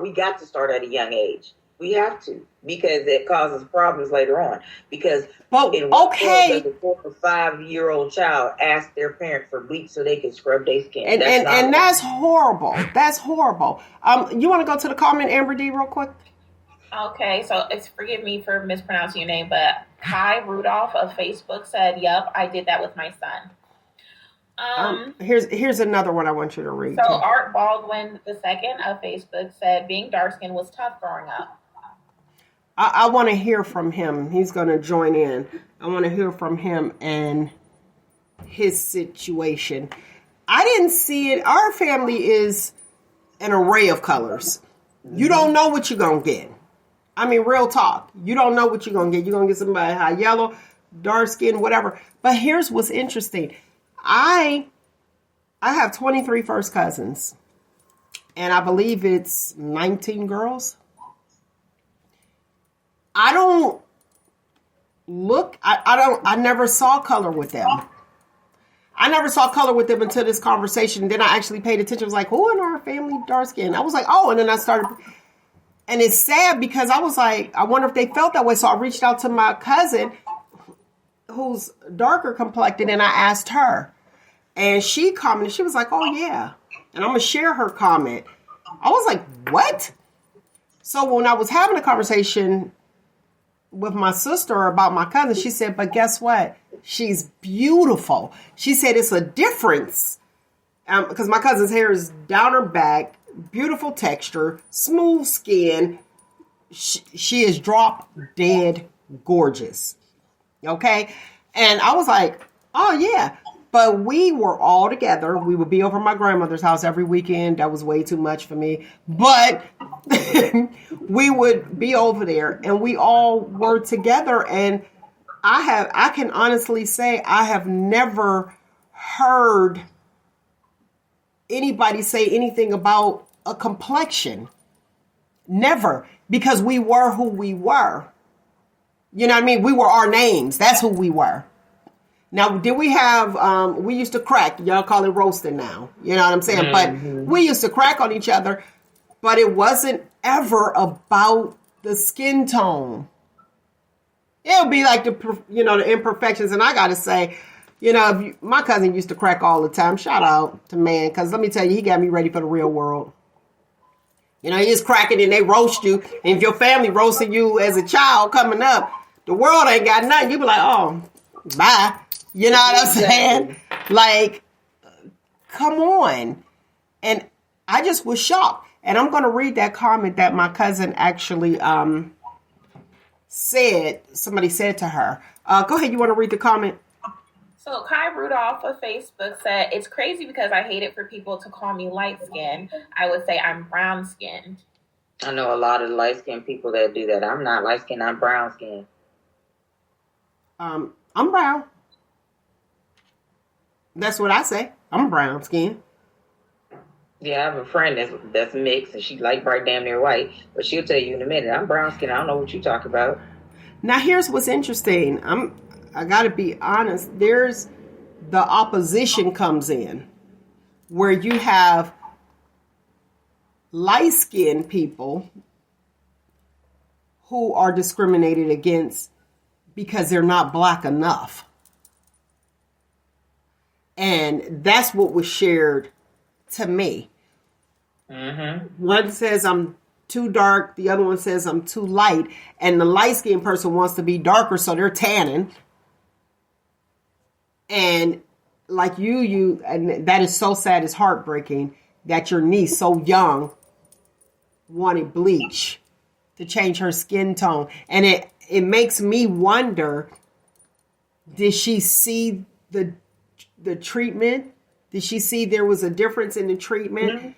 We got to start at a young age. We have to, because it causes problems later on. Because in what world does a 4 or 5 year old child ask their parent for bleach so they can scrub their skin? And that's horrible. That's horrible. You want to go to the comment, AmberDee, real quick? Okay, so forgive me for mispronouncing your name, but Kai Rudolph of Facebook said, "Yep, I did that with my son." Here's another one I want you to read. So Art Baldwin II of Facebook said, "Being dark skinned was tough growing up." I want to hear from him. He's going to join in. I want to hear from him and his situation. I didn't see it. Our family is an array of colors. You don't know what you're going to get. I mean, real talk. You don't know what you're going to get. You're going to get somebody high yellow, dark skin, whatever. But here's what's interesting. I have 23 first cousins, and I believe it's 19 girls. I don't look, I never saw color with them. I never saw color with them until this conversation. Then I actually paid attention. I was like, who in our family dark skin? I was like, oh, and then I started. And it's sad because I was like, I wonder if they felt that way. So I reached out to my cousin who's darker complected, and I asked her. And she commented, she was like, oh, yeah. And I'm going to share her comment. I was like, what? So when I was having a conversation with my sister about my cousin, she said, but guess what? She's beautiful. She said it's a difference. Because my cousin's hair is down her back, beautiful texture, smooth skin. She is drop dead gorgeous. Okay? And I was like, oh, yeah. But we were all together. We would be over at my grandmother's house every weekend. That was way too much for me. But we would be over there and we all were together. And I can honestly say I have never heard anybody say anything about a complexion. Never. Because we were who we were. You know what I mean? We were our names. That's who we were. Now, did we have, we used to crack. Y'all call it roasting now. You know what I'm saying? Mm-hmm. But we used to crack on each other. But it wasn't ever about the skin tone. It would be like the imperfections. And I got to say, my cousin used to crack all the time. Shout out to man. Because let me tell you, he got me ready for the real world. He is cracking and they roast you. And if your family roasted you as a child coming up, the world ain't got nothing. You be like, oh, bye. You know what I'm saying? Like, come on. And I just was shocked. And I'm going to read that comment that my cousin actually said. Somebody said to her. Go ahead. You want to read the comment? So Kai Rudolph of Facebook said, it's crazy because I hate it for people to call me light-skinned. I would say I'm brown-skinned. I know a lot of light-skinned people that do that. I'm not light-skinned. I'm brown-skinned. I'm brown. That's what I say. I'm brown-skinned. Yeah, I have a friend that's mixed, and she like bright damn near white. But she'll tell you in a minute, I'm brown-skinned. I don't know what you talk about. Now, here's what's interesting. I got to be honest. There's the opposition comes in where you have light-skinned people who are discriminated against because they're not black enough. And that's what was shared to me. Mm-hmm. One says I'm too dark. The other one says I'm too light. And the light-skinned person wants to be darker, so they're tanning. And like you, and that is so sad, it's heartbreaking that your niece, so young, wanted bleach to change her skin tone. And it makes me wonder, did she see the treatment? Did she see there was a difference in the treatment?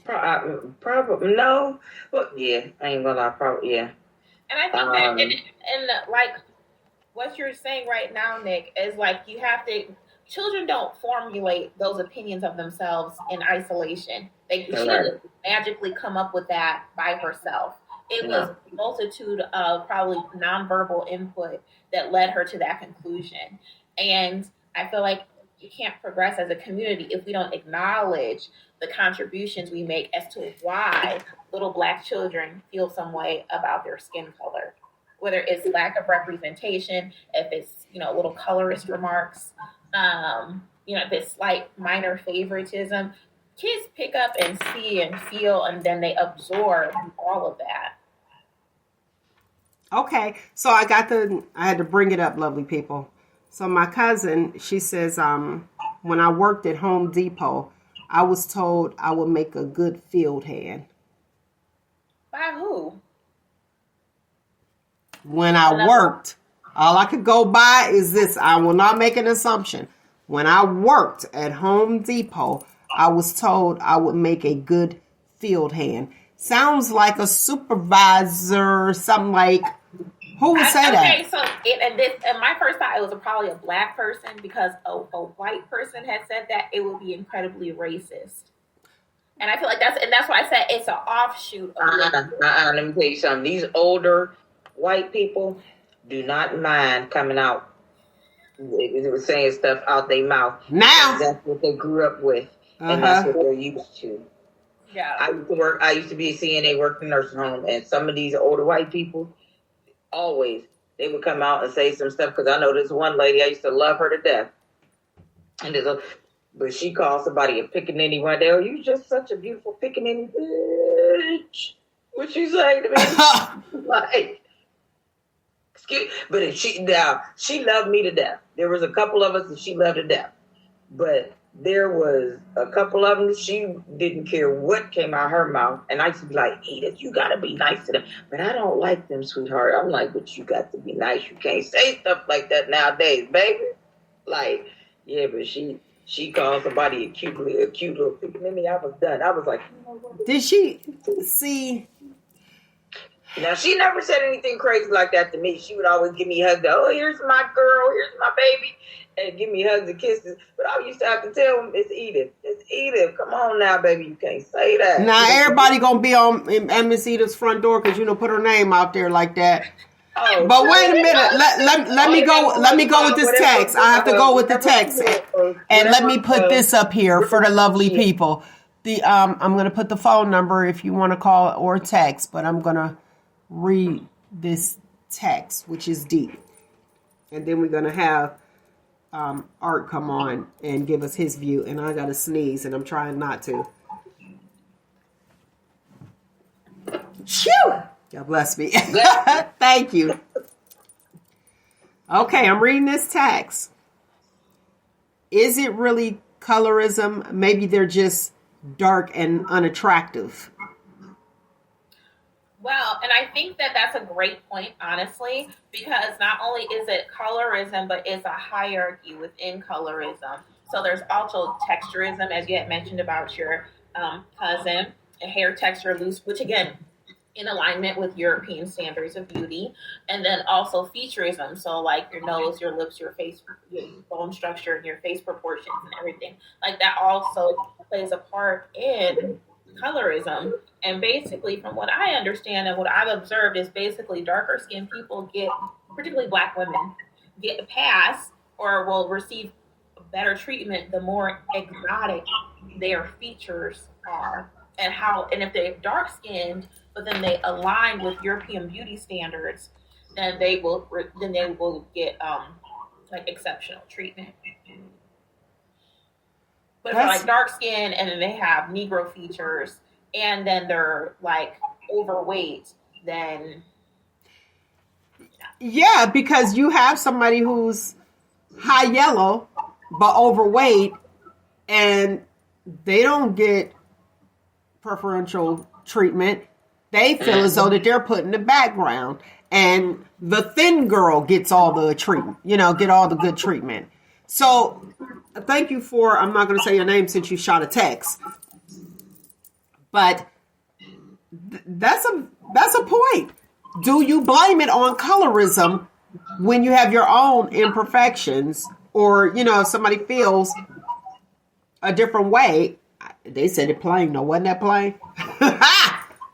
Probably no. Well, yeah, I ain't gonna lie. Probably yeah. And I think that, and like what you're saying right now, Nyk, is like you have to. Children don't formulate those opinions of themselves in isolation. She didn't magically come up with that by herself. It was a multitude of probably nonverbal input that led her to that conclusion. And I feel like you can't progress as a community if we don't acknowledge the contributions we make as to why little Black children feel some way about their skin color. Whether it's lack of representation, if it's, little colorist remarks, if it's slight minor favoritism, kids pick up and see and feel, and then they absorb all of that. Okay, so I had to bring it up, lovely people. So my cousin, she says, when I worked at Home Depot, I was told I would make a good field hand. By who? When I worked, all I could go by is this. I will not make an assumption. When I worked at Home Depot, I was told I would make a good field hand. Sounds like a supervisor, something like, who would say that? Okay, so and my first thought, it was probably a Black person, because a white person had said that, it would be incredibly racist. And I feel like that's why I said it's an offshoot of let me tell you something. These older white people do not mind coming out. They were saying stuff out their mouth. Now that's what they grew up with, and that's what they're used to. Yeah. I used to be a CNA, worked in a nursing home, and some of these older white people, always, they would come out and say some stuff, because I know this one lady, I used to love her to death. But she called somebody a pickaninny one day. Oh, you just such a beautiful pickaninny bitch. What she say to me? Like, but she loved me to death. There was a couple of us that she loved to death. But there was a couple of them, she didn't care what came out her mouth. And I used to be like, Edith, you got to be nice to them. But I don't like them, sweetheart. I'm like, but you got to be nice. You can't say stuff like that nowadays, baby. Like, yeah, but she called somebody a cute little thing. I was done. I was like, you know what? Did she see? Now, she never said anything crazy like that to me. She would always give me hugs. Oh, here's my girl. Here's my baby. And give me hugs and kisses. But I used to have to tell them, it's Edith. It's Edith. Come on now, baby. You can't say that. Now, everybody going to be on at Miss Edith's front door because, put her name out there like that. Oh, but wait a minute. Let me go. Let me go with this text. I have to go with the text. And let me put this up here for the lovely people. I'm going to put the phone number if you want to call or text. But I'm going to read this text, which is deep, and then we're gonna have Art come on and give us his view. And I gotta sneeze, and I'm trying not to. Shoo! God bless me. Thank you. Okay, I'm reading this text. Is it really colorism? Maybe they're just dark and unattractive. Well, and I think that that's a great point, honestly, because not only is it colorism, but it's a hierarchy within colorism. So there's also texturism, as you had mentioned about your cousin, a hair texture loose, which again, in alignment with European standards of beauty, and then also featureism. So like your nose, your lips, your face, your bone structure, and your face proportions and everything. Like that also plays a part in colorism. And basically, from what I understand and what I've observed, is basically darker skinned people get, particularly Black women, get a pass or will receive better treatment the more exotic their features are, and if they're dark skinned, but then they align with European beauty standards, then they will get like exceptional treatment. But if they're like dark skin and then they have Negro features and then they're like overweight, then yeah, because you have somebody who's high yellow but overweight, and they don't get preferential treatment. They feel as though that they're put in the background, and the thin girl gets all the treatment, get all the good treatment. So thank you for, I'm not going to say your name since you shot a text, but that's a point. Do you blame it on colorism when you have your own imperfections, or, if somebody feels a different way? They said it plain. No, wasn't that plain?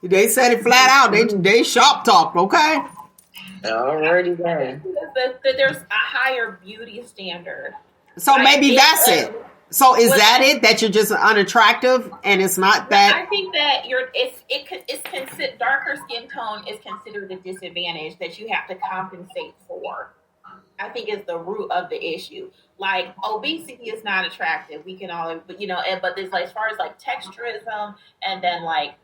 They said it flat out. They shop talk, okay? Already done. That there's a higher beauty standard. So maybe that's it. So is that it? That you're just unattractive, and it's not that? I think that it's considered, darker skin tone is considered a disadvantage that you have to compensate for. I think is the root of the issue. Like obesity is not attractive. We can all, but there's like, as far as like texturism and then like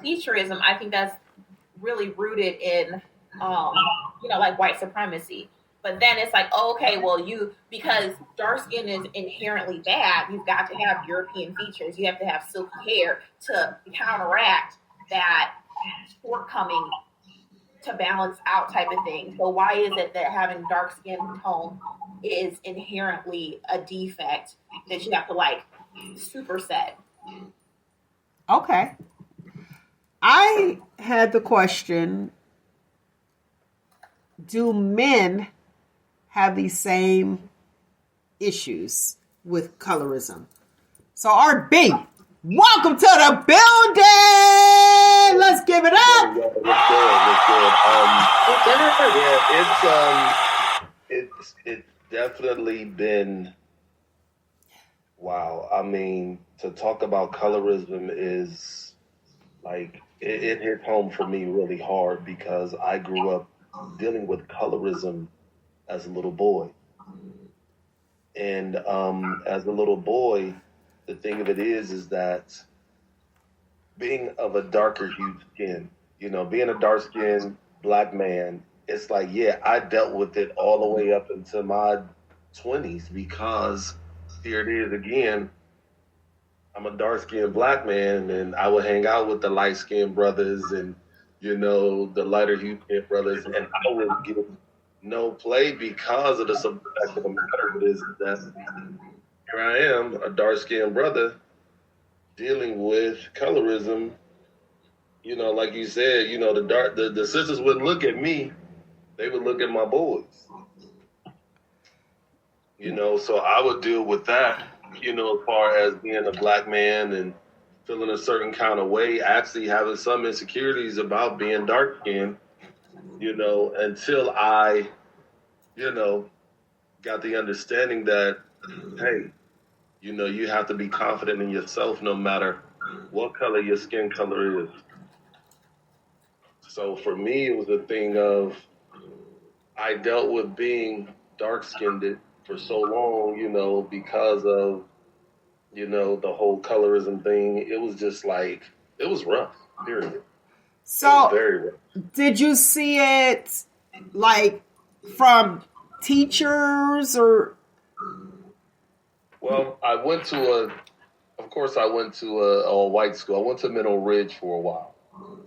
featureism, I think that's really rooted in like white supremacy. But then it's like, okay, well, because dark skin is inherently bad, you've got to have European features. You have to have silky hair to counteract that shortcoming, to balance out type of thing. So why is it that having dark skin tone is inherently a defect that you have to like superset? Okay. I had the question, do men have these same issues with colorism? So Art B, welcome to the building. Let's give it up. It's definitely been, wow. I mean, to talk about colorism is like, it hit home for me really hard because I grew up dealing with colorism as a little boy. And as a little boy, the thing of it is that being of a darker hued skin, being a dark skinned Black man, it's like, yeah, I dealt with it all the way up into my 20s because, here it is again. I'm a dark-skinned black man, and I would hang out with the light-skinned brothers and, the lighter-hued brothers, and I would get no play because of the simple fact of the matter is that here I am, a dark-skinned brother, dealing with colorism. Like you said, the sisters wouldn't look at me; they would look at my boys. So I would deal with that. As far as being a black man and feeling a certain kind of way, actually having some insecurities about being dark skinned. Until I, got the understanding that, hey, you have to be confident in yourself no matter what color your skin color is. So for me, it was a thing of, I dealt with being dark-skinned for so long, because of, the whole colorism thing. It was just like, it was rough, period. So, very rough. Did you see it, like, from teachers or? Well, I went to a white school. I went to Middle Ridge for a while.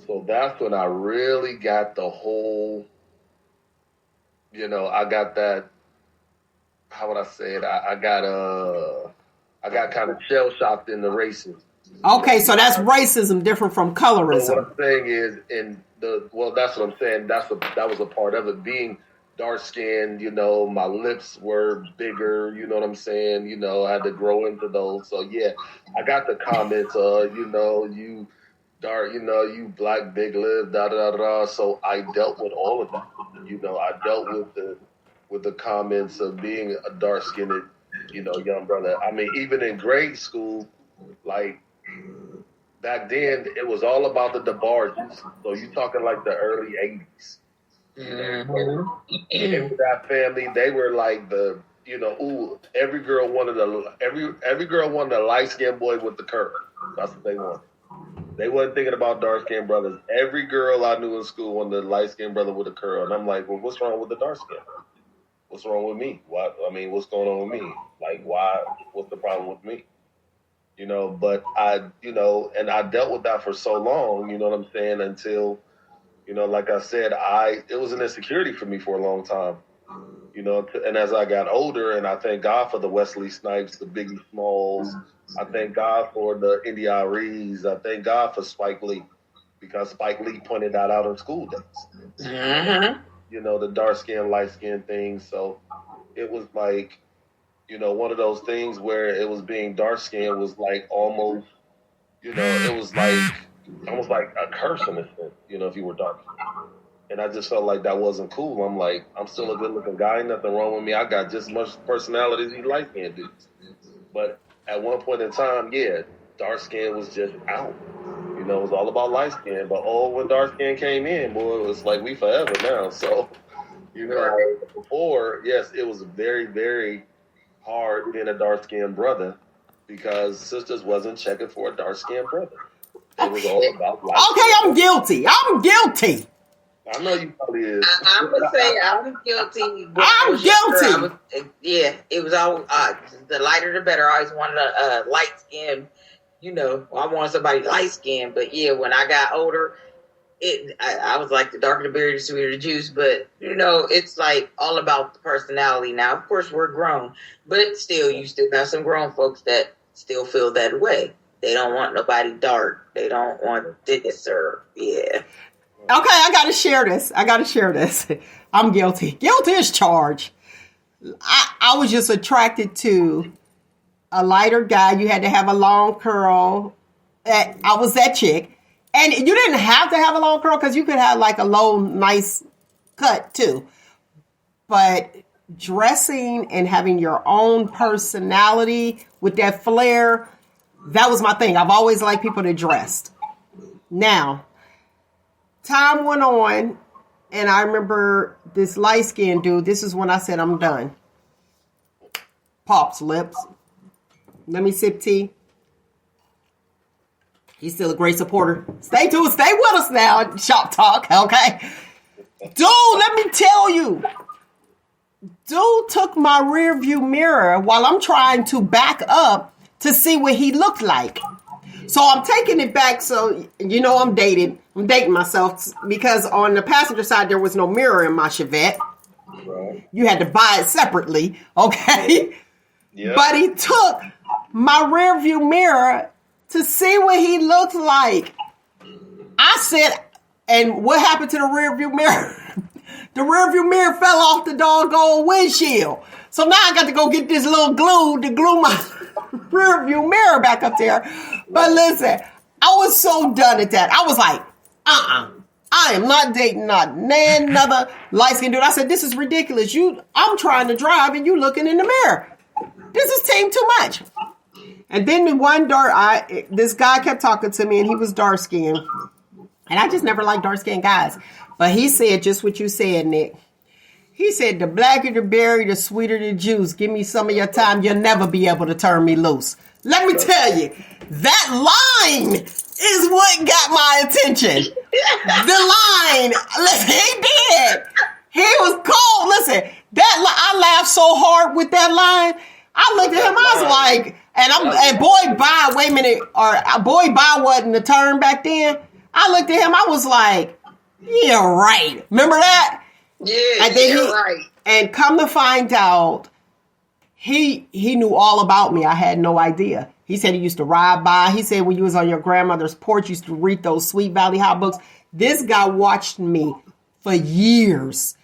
So that's when I really got the whole, I got that, how would I say it? I got kind of shell-shocked in the racism. Okay, so that's racism different from colorism. So what I'm saying is, that's what I'm saying. That was a part of it. Being dark-skinned, my lips were bigger, you know what I'm saying? I had to grow into those. So, yeah, I got the comments, you dark, you black, big lip, da-da-da-da. So I dealt with all of that. I dealt with the comments of being a dark-skinned, young brother. I mean, even in grade school, like, back then, it was all about the DeBarges. So you talking like the early 80s. And with that family, they were like the, every girl wanted a light-skinned boy with the curl. That's what they wanted. They wasn't thinking about dark-skinned brothers. Every girl I knew in school wanted a light-skinned brother with a curl. And I'm like, well, what's wrong with the dark-skinned? What's wrong with me? What's going on with me? Like, why? What's the problem with me? But I, and I dealt with that for so long, you know what I'm saying, until, like I said, it was an insecurity for me for a long time, and as I got older, and I thank God for the Wesley Snipes, the Biggie Smalls, I thank God for the India Rees, I thank God for Spike Lee, because Spike Lee pointed that out in school days. Mm-hmm. The dark skin, light skin thing. So it was like, one of those things where it was being dark skinned was like almost, it was like almost like a curse in a sense, if you were dark. And I just felt like that wasn't cool. I'm like, I'm still a good looking guy, nothing wrong with me. I got just as much personality as you light skinned dudes. But at one point in time, yeah, dark skin was just out. It was all about light skin. But when dark skin came in, boy, it was like we forever now. So, before, yes, it was very, very hard being a dark-skinned brother because sisters wasn't checking for a dark-skinned brother. It was all about life. Okay, I'm guilty. I know you probably is. I'm going to say I'm guilty. I'm guilty. It was all, the lighter the better. I always wanted a light-skinned, I wanted somebody light-skinned. But, yeah, when I got older, I was like, the darker the berry, the sweeter the juice. But, it's like all about the personality. Now, of course, we're grown. But still, you still got some grown folks that still feel that way. They don't want nobody dark. They don't want this or, yeah. Okay, I got to share this. I'm guilty. Guilty as charged. I was just attracted to a lighter guy. You had to have a long curl. I was that chick. And you didn't have to have a long curl because you could have like a low, nice cut too. But dressing and having your own personality with that flair, that was my thing. I've always liked people that dressed. Now, time went on, and I remember this light-skinned dude. This is when I said, I'm done. Pops lips. Let me sip tea. He's still a great supporter. Stay with us now, Shop Talk, okay? Dude, let me tell you. dude took my rear view mirror while I'm trying to back up to see what he looked like. So I'm taking it back. So, you know, I'm dating myself because on the passenger side, there was no mirror in my Chevette. Right. You had to buy it separately. Okay. Yeah. But he took my rear view mirror to see what he looked like. I said, and what happened to the rear view mirror? The rear view mirror fell off the doggone windshield. So now I got to go get this little glue to glue my rear view mirror back up there. But listen, I was so done at that. I was like, I am not dating another light-skinned dude. I said, this is ridiculous. I'm trying to drive and you looking in the mirror. This is team too much. And then this guy kept talking to me and he was dark-skinned. And I just never liked dark-skinned guys. But he said just what you said, Nyk. He said, the blacker the berry, the sweeter the juice. Give me some of your time. You'll never be able to turn me loose. Let me tell you, that line is what got my attention. The line. Listen, he did. He was cold. Listen, I laughed so hard with that line. I looked at him. I was like, boy, bye wasn't the term back then. I looked at him. I was like, yeah, right. Remember that? Yeah, and then right. And come to find out, he knew all about me. I had no idea. He said he used to ride by. He said when you was on your grandmother's porch, you used to read those Sweet Valley High books. This guy watched me for years.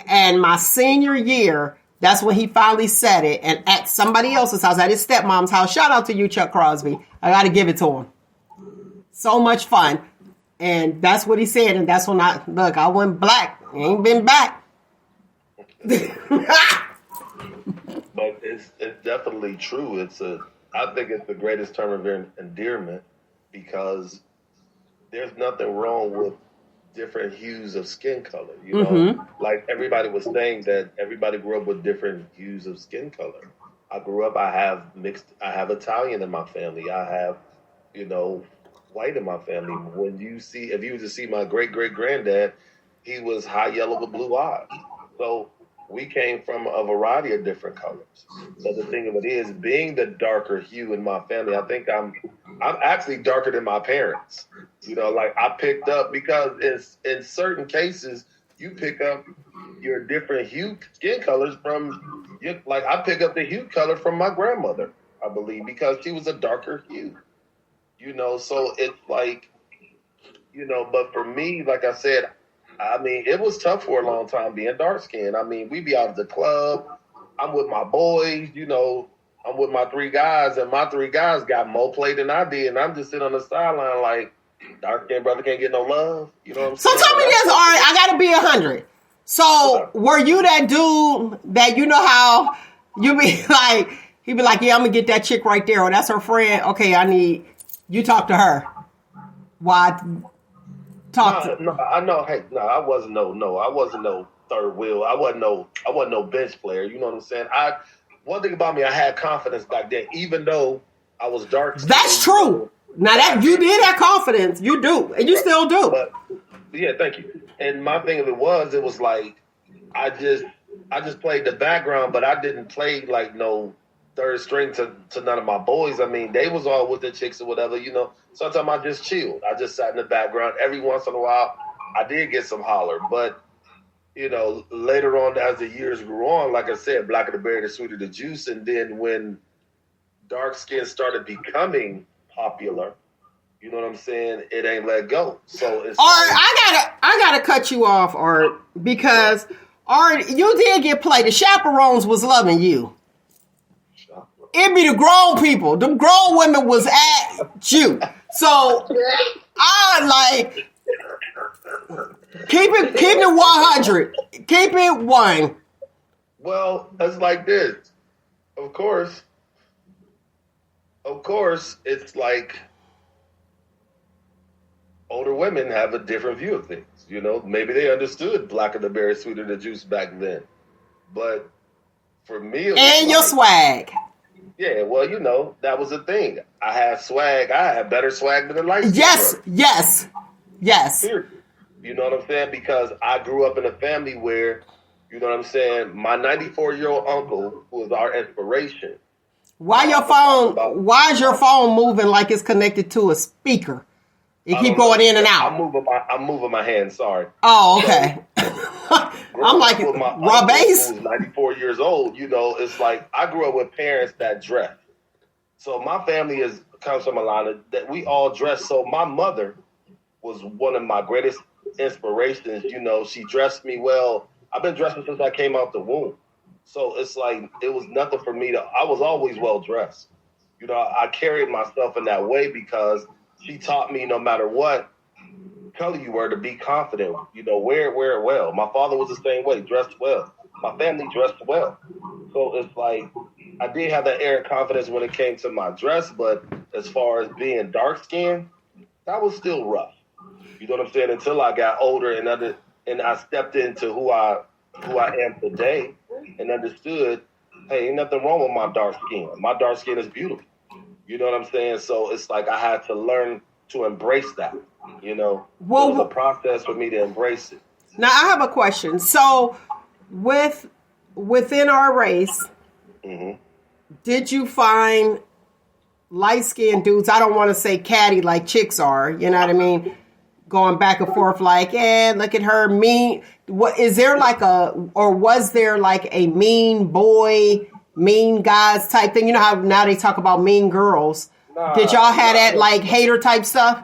And my senior year, that's when he finally said it. And at somebody else's house, at his stepmom's house. Shout out to you, Chuck Crosby. I got to give it to him. So much fun. And that's what he said. And that's when I went black. Ain't been back. But it's definitely true. I think it's the greatest term of endearment because there's nothing wrong with different hues of skin color. You know, Mm-hmm. like everybody was saying that everybody grew up with different hues of skin color. I grew up, I have Italian in my family. I have, white in my family. If you were to see my great-great-granddad, he was high yellow with blue eyes. So we came from a variety of different colors. So the thing of it is, being the darker hue in my family, I think I'm actually darker than my parents. I picked up, because in certain cases, you pick up your different hue skin colors I pick up the hue color from my grandmother, I believe, because she was a darker hue. So it's like, but for me, like I said, it was tough for a long time being dark skinned. We be out at the club. I'm with my boys, I'm with my three guys, and my three guys got more play than I did. And I'm just sitting on the sideline like, dark skinned brother can't get no love. You know what I'm saying? So tell me this, all right, I got to be 100. So were you that dude that how you be like, he'd be like, yeah, I'm going to get that chick right there. Or that's her friend. Okay, you talk to her. Why? I know. Hey, I wasn't no third wheel. I wasn't no bench player. You know what I'm saying? One thing about me, I had confidence back then, even though I was dark. That's true. Now that you did have confidence, you do, and you still do. But, yeah, thank you. And my thing of it was like, I just played the background, but I didn't play like no third string to none of my boys. They was all with the chicks or whatever, Sometimes I just chilled. I just sat in the background. Every once in a while, I did get some holler. But, later on, as the years grew on, like I said, blacker the berry, the sweeter the juice. And then when dark skin started becoming popular, you know what I'm saying? It ain't let go. So it's Art, I gotta cut you off, Art, because Art, you did get played. The chaperones was loving you. It be the grown people. The grown women was at you. So I like keep it 100. Keep it 1. Well, it's like this. Of course, it's like older women have a different view of things. Maybe they understood blacker the berry, sweeter the juice back then. But for me, and your swag. Yeah, well, that was the thing. I had swag. I had better swag than the light. Yes. Period. You know what I'm saying? Because I grew up in a family where You know what I'm saying? My 94-year-old uncle, who was our inspiration. Why is your phone moving like it's connected to a speaker? It keep going in and out. I'm moving my hand. Sorry. Oh, okay. I'm like raw base. Who's 94 years old. You know, it's like I grew up with parents that dress. So my family comes from a line that we all dress. So my mother was one of my greatest inspirations. You know, she dressed me well. I've been dressing since I came out the womb. So it's like it was nothing for me I was always well dressed. You know, I carried myself in that way because she taught me no matter what color you were to be confident. You know, wear it well. My father was the same way, dressed well. My family dressed well. So it's like I did have that air of confidence when it came to my dress, but as far as being dark skinned, that was still rough. You know what I'm saying? Until I got older and I stepped into who I am today and understood, hey, ain't nothing wrong with my dark skin. My dark skin is beautiful. You know what I'm saying? So it's like I had to learn to embrace that. You know, it was a process for me to embrace it. Now I have a question. So within our race, did you find light-skinned dudes? I don't want to say catty like chicks are. You know what I mean? Going back and forth like, look at her mean. What is there was there like a mean boy, mean guys type thing? You know how now they talk about mean girls. Did y'all have that like hater type stuff?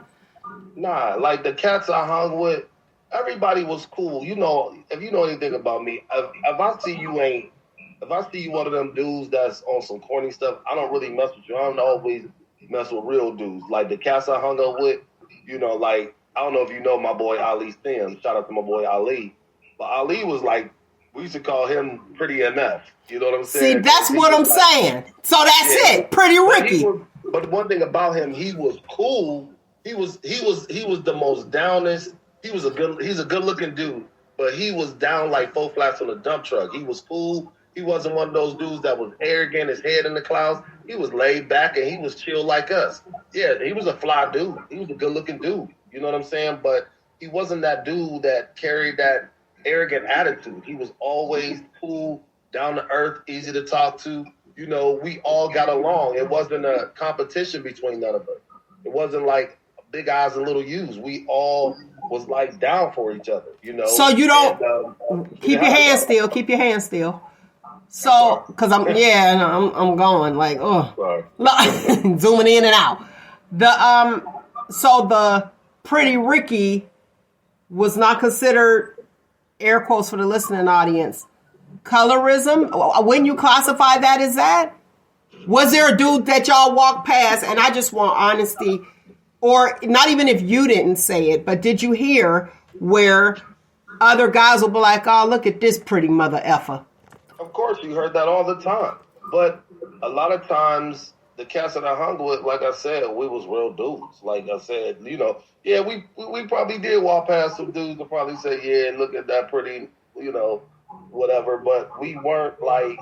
Nah, like the cats I hung with, everybody was cool. You know, if you know anything about me, if I see you one of them dudes that's on some corny stuff, I don't really mess with you. I don't always mess with real dudes. Like the cats I hung up with, you know, like, I don't know if you know my boy Ali Sims. Shout out to my boy Ali. But Ali was like, we used to call him Pretty MF. You know what I'm saying? See, that's what I'm saying. So that's it. Pretty Ricky. But one thing about him, he was cool. He was the most downest. He's a good looking dude, but he was down like 4 flats on a dump truck. He was cool. He wasn't one of those dudes that was arrogant, his head in the clouds. He was laid back and he was chill like us. Yeah, he was a fly dude. He was a good looking dude. You know what I'm saying? But he wasn't that dude that carried that arrogant attitude. He was always cool, down to earth, easy to talk to. You know, we all got along. It wasn't a competition between none of us. It wasn't like big eyes and little U's. We all was like down for each other, you know. So you don't keep your hands still. Keep your hands still. So, because I'm going like, zooming in and out. So the Pretty Ricky was not considered, air quotes for the listening audience, colorism. Wouldn't you classify that as that? Was there a dude that y'all walked past, and I just want honesty, or not even if you didn't say it, but did you hear where other guys will be like, oh, look at this pretty mother effer? Of course, you heard that all the time. But a lot of times, the cats that I hung with, like I said, we was real dudes. Like I said, you know, yeah, we probably did walk past some dudes and probably say, yeah, look at that pretty, you know, whatever. But we weren't like,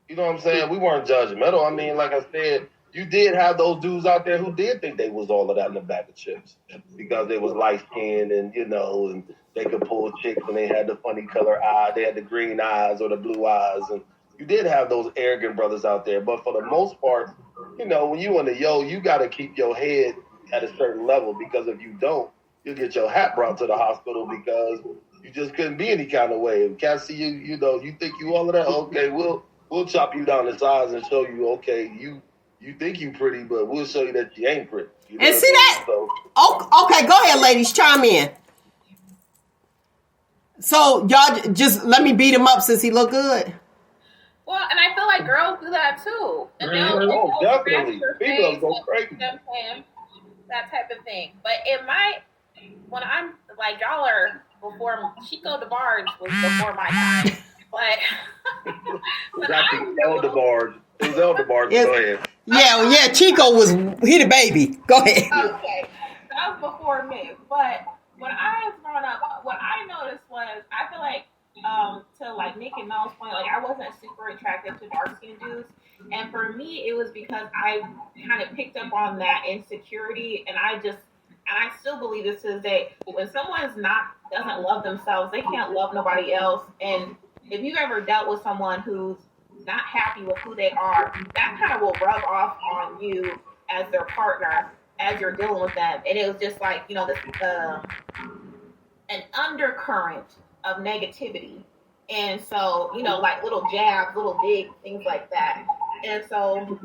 you know what I'm saying? We weren't judgmental. I mean, like I said, you did have those dudes out there who did think they was all of that in the bag of chips because they was light-skinned and, you know, and they could pull chicks and they had the funny color eye. They had the green eyes or the blue eyes. And you did have those arrogant brothers out there. But for the most part, you know, when you in the you got to keep your head at a certain level because if you don't, you'll get your hat brought to the hospital because you just couldn't be any kind of way. If cats see you, you know, you think you all of that, okay, we'll chop you down to size and show you, okay, you think you pretty, but we'll show you that you ain't pretty. You know and see that? So, okay, go ahead, ladies, chime in. So y'all just let me beat him up since he look good. Well, and I feel like girls do that too. And definitely. Females go crazy. That type of thing. But when I'm like, y'all are before Chico DeBarge was before my time. But Elder Barge. It was Elder Barge. Go ahead. Yeah, Chico he the baby. Go ahead. Okay. That was before me. But when I was growing up, what I noticed was I feel like to like Nyk and Mel's point, like I wasn't super attracted to dark skinned dudes. And for me it was because I kind of picked up on that insecurity and I still believe this to this day, when someone doesn't love themselves, they can't love nobody else. And if you've ever dealt with someone who's not happy with who they are, that kind of will rub off on you as their partner as you're dealing with them. And it was just like, you know, this an undercurrent of negativity. And so, you know, like little jabs, little digs, things like that. And so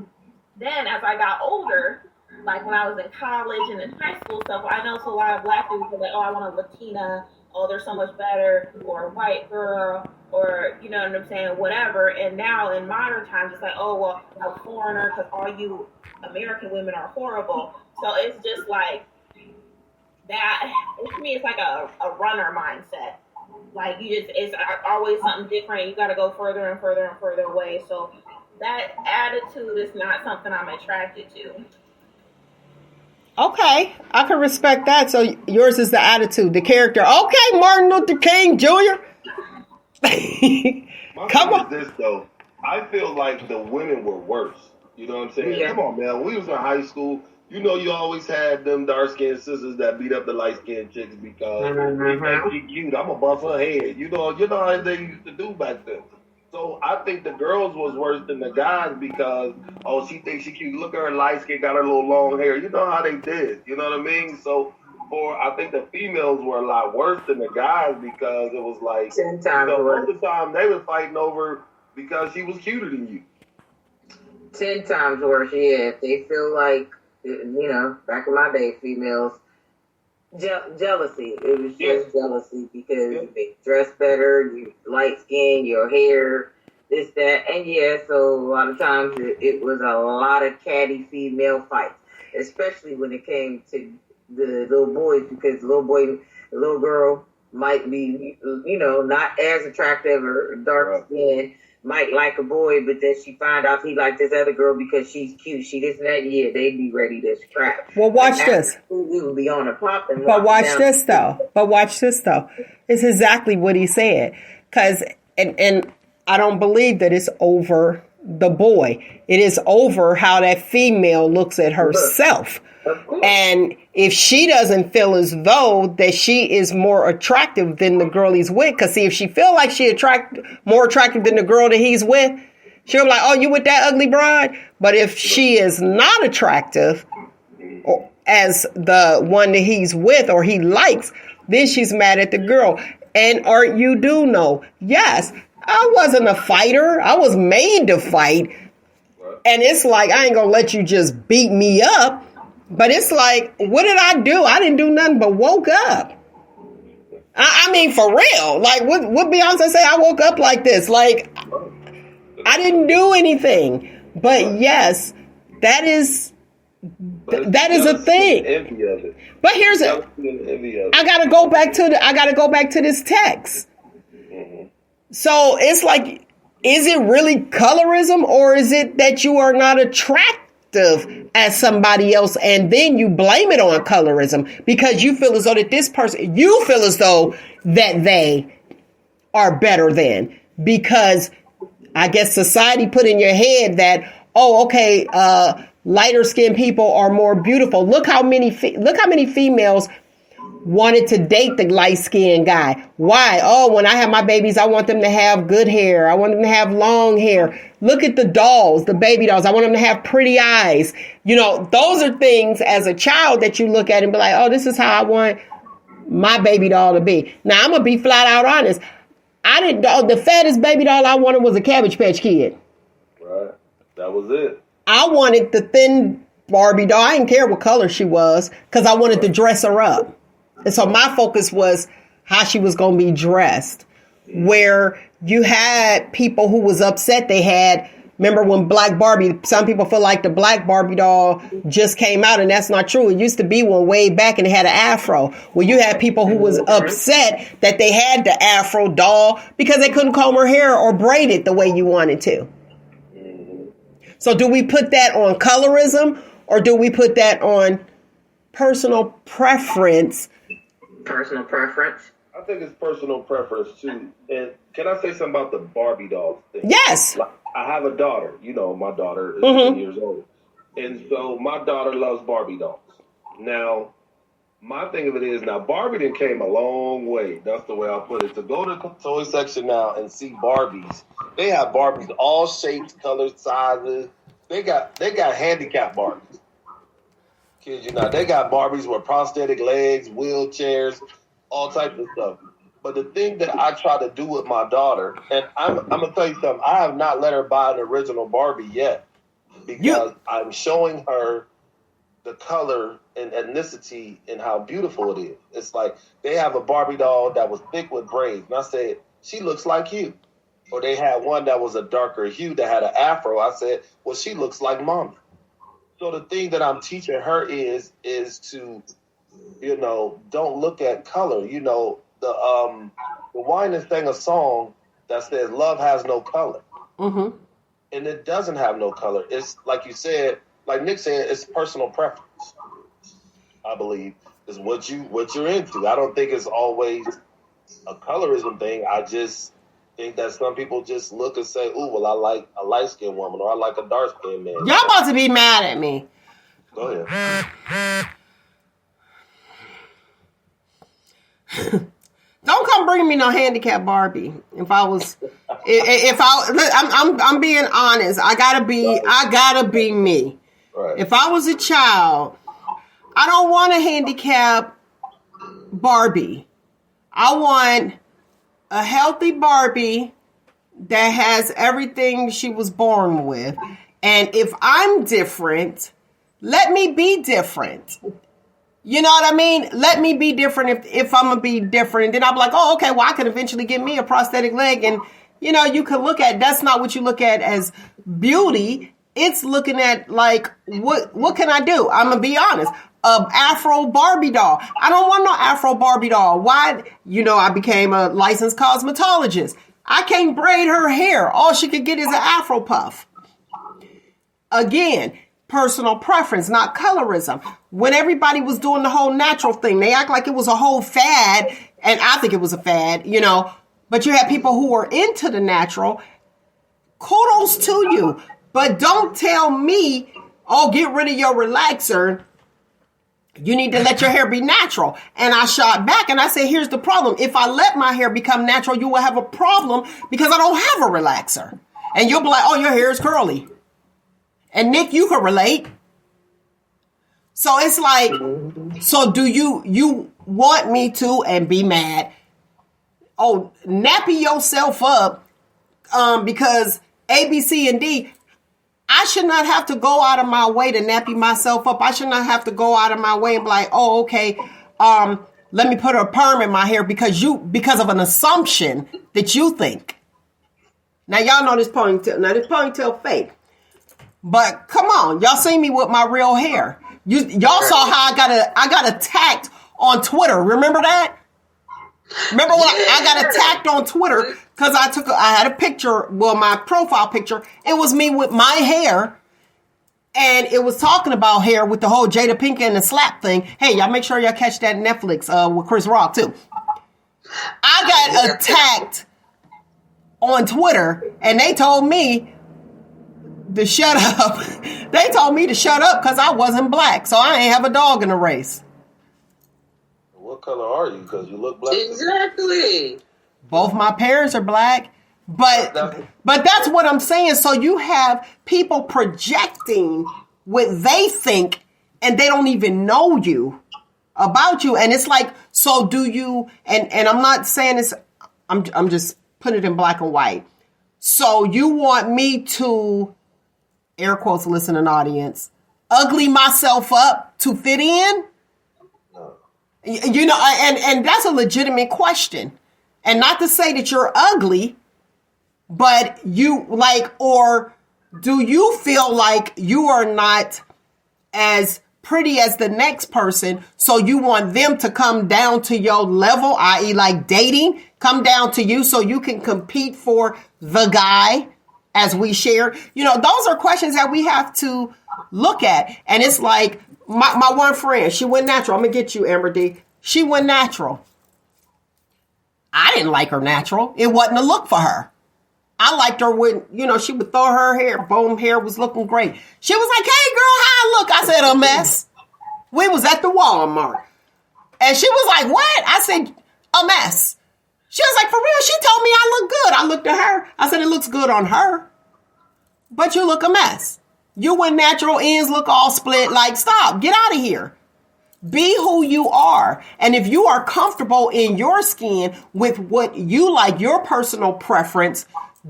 then as I got older, like when I was in college and in high school stuff, I know a lot of black dudes were like, oh, I want a Latina, oh, they're so much better, or a white girl, or, you know what I'm saying, whatever. And now in modern times, it's like, oh, well, I'm a foreigner because all you American women are horrible. So it's just like that. To me, it's like a runner mindset. Like it's always something different. You got to go further and further and further away. So that attitude is not something I'm attracted to. Okay, I can respect that. So yours is the attitude, the character. Okay, Martin Luther King Jr. Come on. This though, I feel like the women were worse. You know what I'm saying? Yeah. Come on, man. When we was in high school, you know, you always had them dark-skinned sisters that beat up the light-skinned chicks because she cute. I'm gonna buff her head. You know how they used to do back then. So I think the girls was worse than the guys because, oh, she thinks she cute. Look at her light skin, got her little long hair. You know how they did. You know what I mean? So I think the females were a lot worse than the guys because it was like 10 times worse. Most of the time they were fighting over because she was cuter than you. 10 times worse, yeah. If they feel like, you know, back in my day, females, jealousy. It was just jealousy because they dress better, you light skin, your hair, this, that. And so a lot of times it was a lot of catty female fights, especially when it came to the little boys, because the little girl might be, you know, not as attractive or dark skin, might like a boy, but then she find out he liked this other girl because she's cute. She this and that. Yeah, they'd be ready to scrap. Well, watch this. We would be on a pop and But watch this though. It's exactly what he said. Because and I don't believe that it's over the boy. It is over how that female looks at herself. And if she doesn't feel as though that she is more attractive than the girl he's with, because see, if she feel like she more attractive than the girl that he's with, she'll be like, oh, you with that ugly broad? But if she is not attractive as the one that he's with or he likes, then she's mad at the girl. And Art, you do know, yes, I wasn't a fighter. I was made to fight. And it's like, I ain't gonna let you just beat me up. But it's like, what did I do? I didn't do nothing but woke up. I mean, for real. Like, what Beyonce say? I woke up like this. Like, I didn't do anything. But yes, that is a thing. Envy of it. But here's it. I gotta go back to this text. Mm-hmm. So it's like, is it really colorism, or is it that you are not attracted as somebody else, and then you blame it on colorism because you feel as though that this person, you feel as though that they are better than, because I guess society put in your head that, oh, okay, lighter skinned people are more beautiful. Look how many females wanted to date the light-skinned guy. Why? Oh, when I have my babies, I want them to have good hair. I want them to have long hair. Look at the dolls, the baby dolls. I want them to have pretty eyes. You know, those are things as a child that you look at and be like, oh, this is how I want my baby doll to be. Now, I'm going to be flat out honest. The fattest baby doll I wanted was a Cabbage Patch Kid. Right. That was it. I wanted the thin Barbie doll. I didn't care what color she was because I wanted to dress her up. And so my focus was how she was going to be dressed, where you had people who was upset. Remember when Black Barbie, some people feel like the Black Barbie doll just came out, and that's not true. It used to be one way back, and it had an afro. Well, you had people who was upset that they had the afro doll because they couldn't comb her hair or braid it the way you wanted to. So do we put that on colorism, or do we put that on personal preference? Personal preference. I think it's personal preference too. And can I say something about the Barbie doll thing? Yes. Like, I have a daughter. You know, my daughter is 10 years old. And so my daughter loves Barbie dolls. Now, my thing of it is now Barbie done came a long way. That's the way I'll put it. To go to the toy section now and see Barbies, they have Barbies all shapes, colors, sizes. They got handicapped Barbies. Kid you not, they got Barbies with prosthetic legs, wheelchairs, all types of stuff. But the thing that I try to do with my daughter, and I'm gonna tell you something, I have not let her buy an original Barbie yet because I'm showing her the color and ethnicity and how beautiful it is. It's like they have a Barbie doll that was thick with braids, and I said, she looks like you. Or they had one that was a darker hue that had an afro. I said, well, she looks like mommy. So the thing that I'm teaching her is to, don't look at color. The Winans sang a song that says love has no color. Mm-hmm. And it doesn't have no color. It's like you said, like Nyk said, it's personal preference. I believe is what you're into. I don't think it's always a colorism thing. I just think that some people just look and say, "Ooh, well, I like a light-skinned woman, or I like a dark-skinned man." Y'all about to be mad at me. Go ahead. Don't come bring me no handicap Barbie. I'm being honest. I gotta be me. Right. If I was a child, I don't want a handicap Barbie. I want a healthy Barbie that has everything she was born with. And if I'm different, let me be different. You know what I mean? Let me be different if I'm going to be different. Then I'll be like, oh, okay, well, I could eventually get me a prosthetic leg. And, you can look at, that's not what you look at as beauty. It's looking at, like, what can I do? I'm going to be honest. Afro Barbie doll. I don't want no Afro Barbie doll. Why? I became a licensed cosmetologist. I can't braid her hair. All she could get is an Afro puff. Again, personal preference, not colorism. When everybody was doing the whole natural thing, they act like it was a whole fad, and I think it was a fad, but you had people who were into the natural. Kudos to you, but don't tell me, oh, get rid of your relaxer. You need to let your hair be natural. And I shot back and I said, here's the problem. If I let my hair become natural, you will have a problem because I don't have a relaxer. And you'll be like, oh, your hair is curly. And Nyk, you can relate. So it's like, so do you want me to, and be mad, oh, nappy yourself up because A, B, C, and D. I should not have to go out of my way to nappy myself up. I should not have to go out of my way and be like, oh, okay, let me put a perm in my hair because of an assumption that you think. Now, y'all know this ponytail. Now, this ponytail fake. But come on, y'all see me with my real hair. Y'all saw how I got attacked on Twitter. Remember that? Remember when I got attacked on Twitter because I had a picture, well, my profile picture, it was me with my hair, and it was talking about hair with the whole Jada Pinkett and the slap thing. Hey, y'all make sure y'all catch that Netflix with Chris Rock too. I got attacked on Twitter, and they told me to shut up. They told me to shut up because I wasn't black, so I ain't have a dog in the race. What color are you? Because you look black. Exactly. Both my parents are black, but that's what I'm saying. So you have people projecting what they think, and they don't even know you about you. And it's like, so do you? And I'm not saying this. I'm just putting it in black and white. So you want me to, air quotes, listening audience, ugly myself up to fit in? And that's a legitimate question. And not to say that you're ugly, but you or do you feel like you are not as pretty as the next person, so you want them to come down to your level, i.e. like dating, come down to you so you can compete for the guy as we share? Those are questions that we have to look at. And it's like, my one friend, she went natural. I'm going to get you, AmberDee. She went natural. I didn't like her natural. It wasn't a look for her. I liked her when, she would throw her hair, boom, hair was looking great. She was like, hey, girl, how I look? I said, a mess. We was at the Walmart. And she was like, what? I said, a mess. She was like, for real? She told me I look good. I looked at her. I said, it looks good on her. But you look a mess. You with natural ends look all split. Like, stop. Get out of here. Be who you are. And if you are comfortable in your skin with what you like, your personal preference,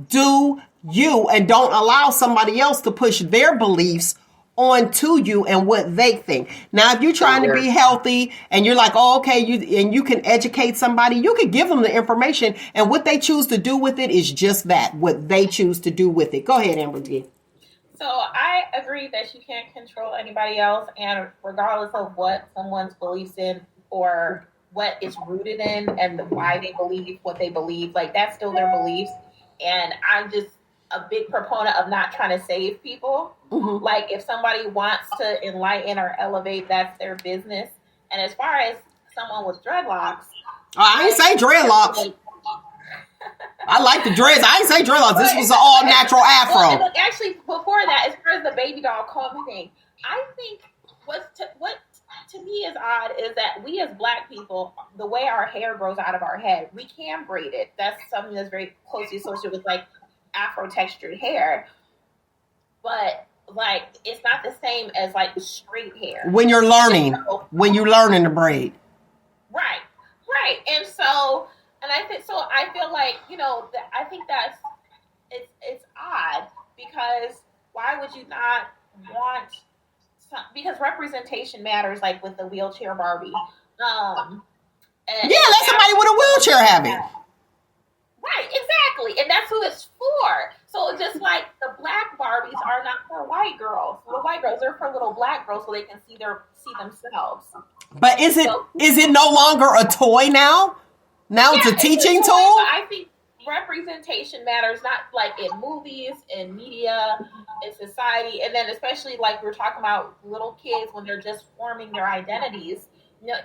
do you, and don't allow somebody else to push their beliefs onto you and what they think. Now, if you're trying to be healthy and you're like, oh, okay, you can educate somebody, you can give them the information, and what they choose to do with it is just that, what they choose to do with it. Go ahead, AmberDee. So I agree that you can't control anybody else, and regardless of what someone's beliefs in or what it's rooted in and why they believe what they believe, like that's still their beliefs. And I'm just a big proponent of not trying to save people. Mm-hmm. Like if somebody wants to enlighten or elevate, that's their business. And as far as someone with dreadlocks, I ain't say dreadlocks. I like the dreads. I ain't say dreadlocks. This was an all natural afro. Well, look, actually, before that, as far as the baby doll comb thing, I think what to me is odd is that we as Black people, the way our hair grows out of our head, we can braid it. That's something that's very closely associated with like afro textured hair, but like it's not the same as like straight hair. When you're learning, when you're learning to braid, right, and so. And I feel like, I think that's, it's odd because why would you not want because representation matters, like with the wheelchair Barbie. Let somebody with a wheelchair have it. Right, exactly. And that's who it's for. So just like the Black Barbies are not for white girls. The white girls are for little Black girls so they can see themselves. But is it no longer a toy now? Now it's a teaching tool? I think representation matters, not like in movies, in media, in society, and then especially like we're talking about little kids when they're just forming their identities,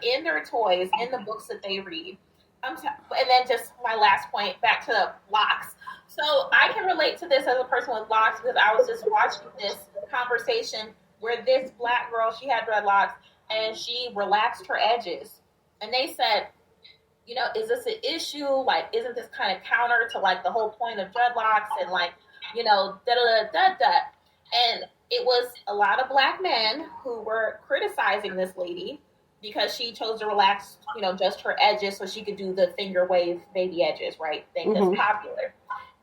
in their toys, in the books that they read. And then just my last point, back to locks. So I can relate to this as a person with locks because I was just watching this conversation where this Black girl, she had dreadlocks and she relaxed her edges. And they said, is this an issue? Like, isn't this kind of counter to like the whole point of dreadlocks and like, And it was a lot of Black men who were criticizing this lady because she chose to relax, just her edges so she could do the finger wave baby edges, right? Thing that's popular.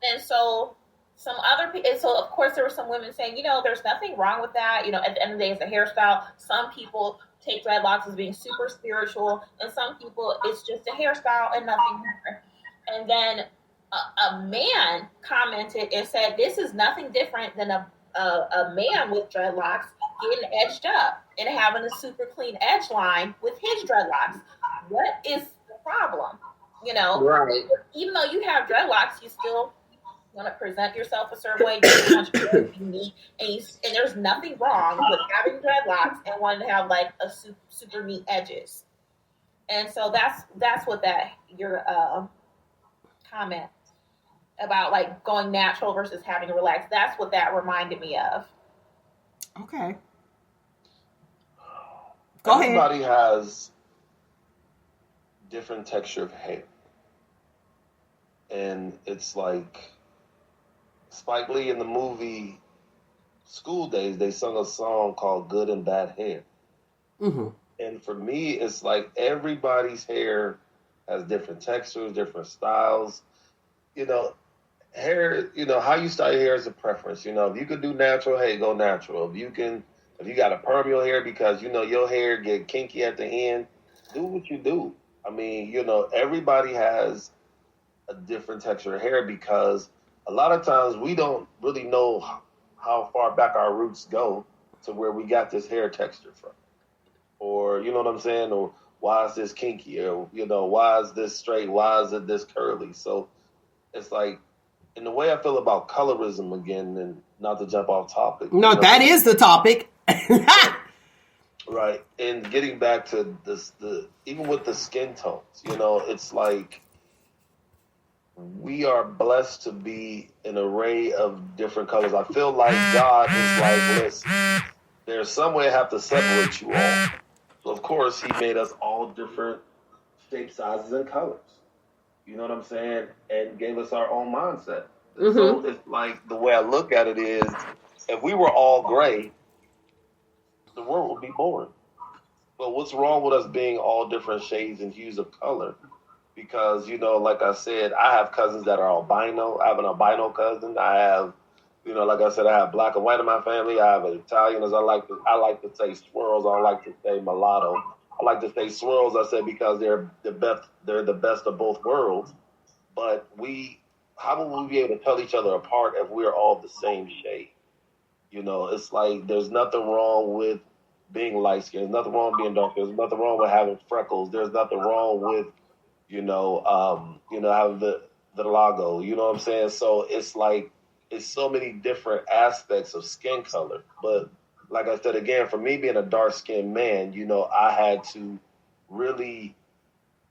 And so some other people, so of course there were some women saying, there's nothing wrong with that. At the end of the day, it's a hairstyle. Some people take dreadlocks as being super spiritual, and some people it's just a hairstyle and nothing more. And then a man commented and said, this is nothing different than a man with dreadlocks getting edged up and having a super clean edge line with his dreadlocks. What is the problem? Right. Even though you have dreadlocks, you still want to present yourself a certain way. You want to be neat, and there's nothing wrong with having dreadlocks and wanting to have like a super neat edges. And so that's what your comment about like going natural versus having to relax. That's what that reminded me of. Okay. Go ahead. Everybody has different texture of hair, and it's like Spike Lee in the movie School Days, they sung a song called Good and Bad Hair. Mm-hmm. And for me, it's like everybody's hair has different textures, different styles. Hair, how you style your hair is a preference. If you could do natural, hey, go natural. If you got to perm your hair because, your hair get kinky at the end, do what you do. I mean, everybody has a different texture of hair because a lot of times we don't really know how far back our roots go to where we got this hair texture from. Or, you know what I'm saying? Or why is this kinky? Or, why is this straight? Why is it this curly? So it's like, in the way I feel about colorism again, and not to jump off topic. No, that is the topic. Right. And getting back to this, even with the skin tones, it's like, we are blessed to be an array of different colors. I feel like God is like, listen, there's some way I have to separate you all. So, of course, he made us all different shapes, sizes, and colors. You know what I'm saying? And gave us our own mindset. Mm-hmm. So it's like, the way I look at it is, if we were all gray, the world would be boring. But what's wrong with us being all different shades and hues of color? Because, like I said, I have cousins that are albino. I have an albino cousin. I have, like I said, I have black and white in my family. I have Italians. I like to say swirls. I like to say mulatto. I like to say swirls. I say because they're the best. They're the best of both worlds. But how will we be able to tell each other apart if we're all the same shade? It's like there's nothing wrong with being light skinned. There's nothing wrong with being dark. There's nothing wrong with having freckles. There's nothing wrong with having the logo. You know what I'm saying? So it's like, it's so many different aspects of skin color. But like I said, again, for me being a dark-skinned man, I had to really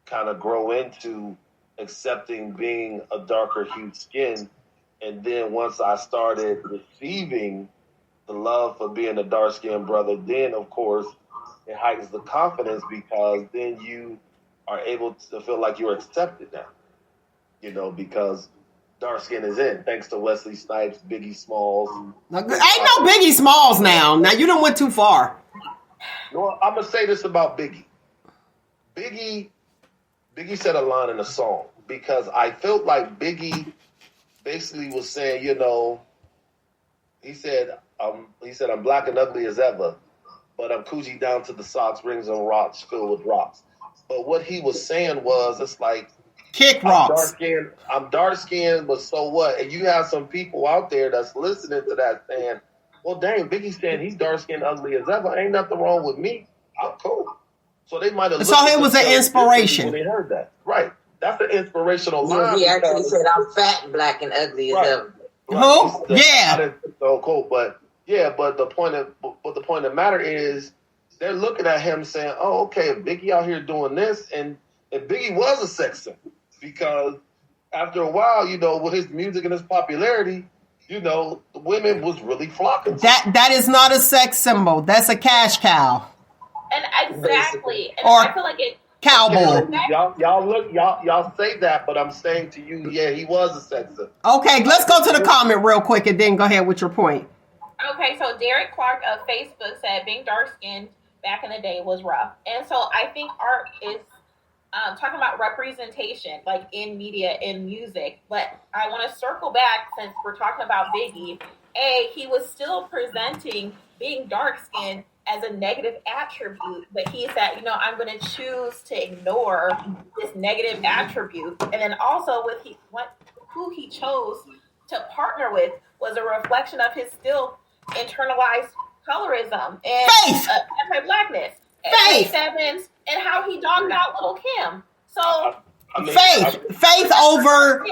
kind of grow into accepting being a darker hued skin. And then once I started receiving the love for being a dark-skinned brother, then, of course, it heightens the confidence, because then you are able to feel like you're accepted now, because dark skin is in, thanks to Wesley Snipes, Biggie Smalls. Ain't no Biggie Smalls now. Now you done went too far. No, I'm going to say this about Biggie. Biggie said a line in a song, because I felt like Biggie basically was saying, he said, I'm black and ugly as ever, but I'm Coogee down to the socks, rings and rocks filled with rocks. But what he was saying was, it's like, kick rocks. I'm dark skinned, but so what? And you have some people out there that's listening to that saying, well, dang, Biggie's saying he's dark skinned, ugly as ever. Ain't nothing wrong with me. I'm cool. So they might have. So it was an inspiration when they heard that, right? That's an inspirational line. He actually said, "I'm fat, black, and ugly as ever." Right. Who? Yeah. So cool, but the point of the matter is, they're looking at him saying, "Oh, okay, Biggie out here doing this," and Biggie was a sex symbol, because after a while, with his music and his popularity, the women was really flocking. That is not a sex symbol. That's a cash cow. And exactly. And or I feel like it. Cowboy. Y'all say that, but I'm saying to you, yeah, he was a sex symbol. Okay, let's go to the comment real quick and then go ahead with your point. Okay, so Derek Clark of Facebook said being dark-skinned back in the day was rough. And so I think art is talking about representation, like in media, in music. But I want to circle back, since we're talking about Biggie. He was still presenting being dark-skinned as a negative attribute, but he said, I'm going to choose to ignore this negative attribute. And then also who he chose to partner with was a reflection of his still internalized colorism and anti-blackness. Faith. Evans, and how he dogged out Lil' Kim. So Faith over.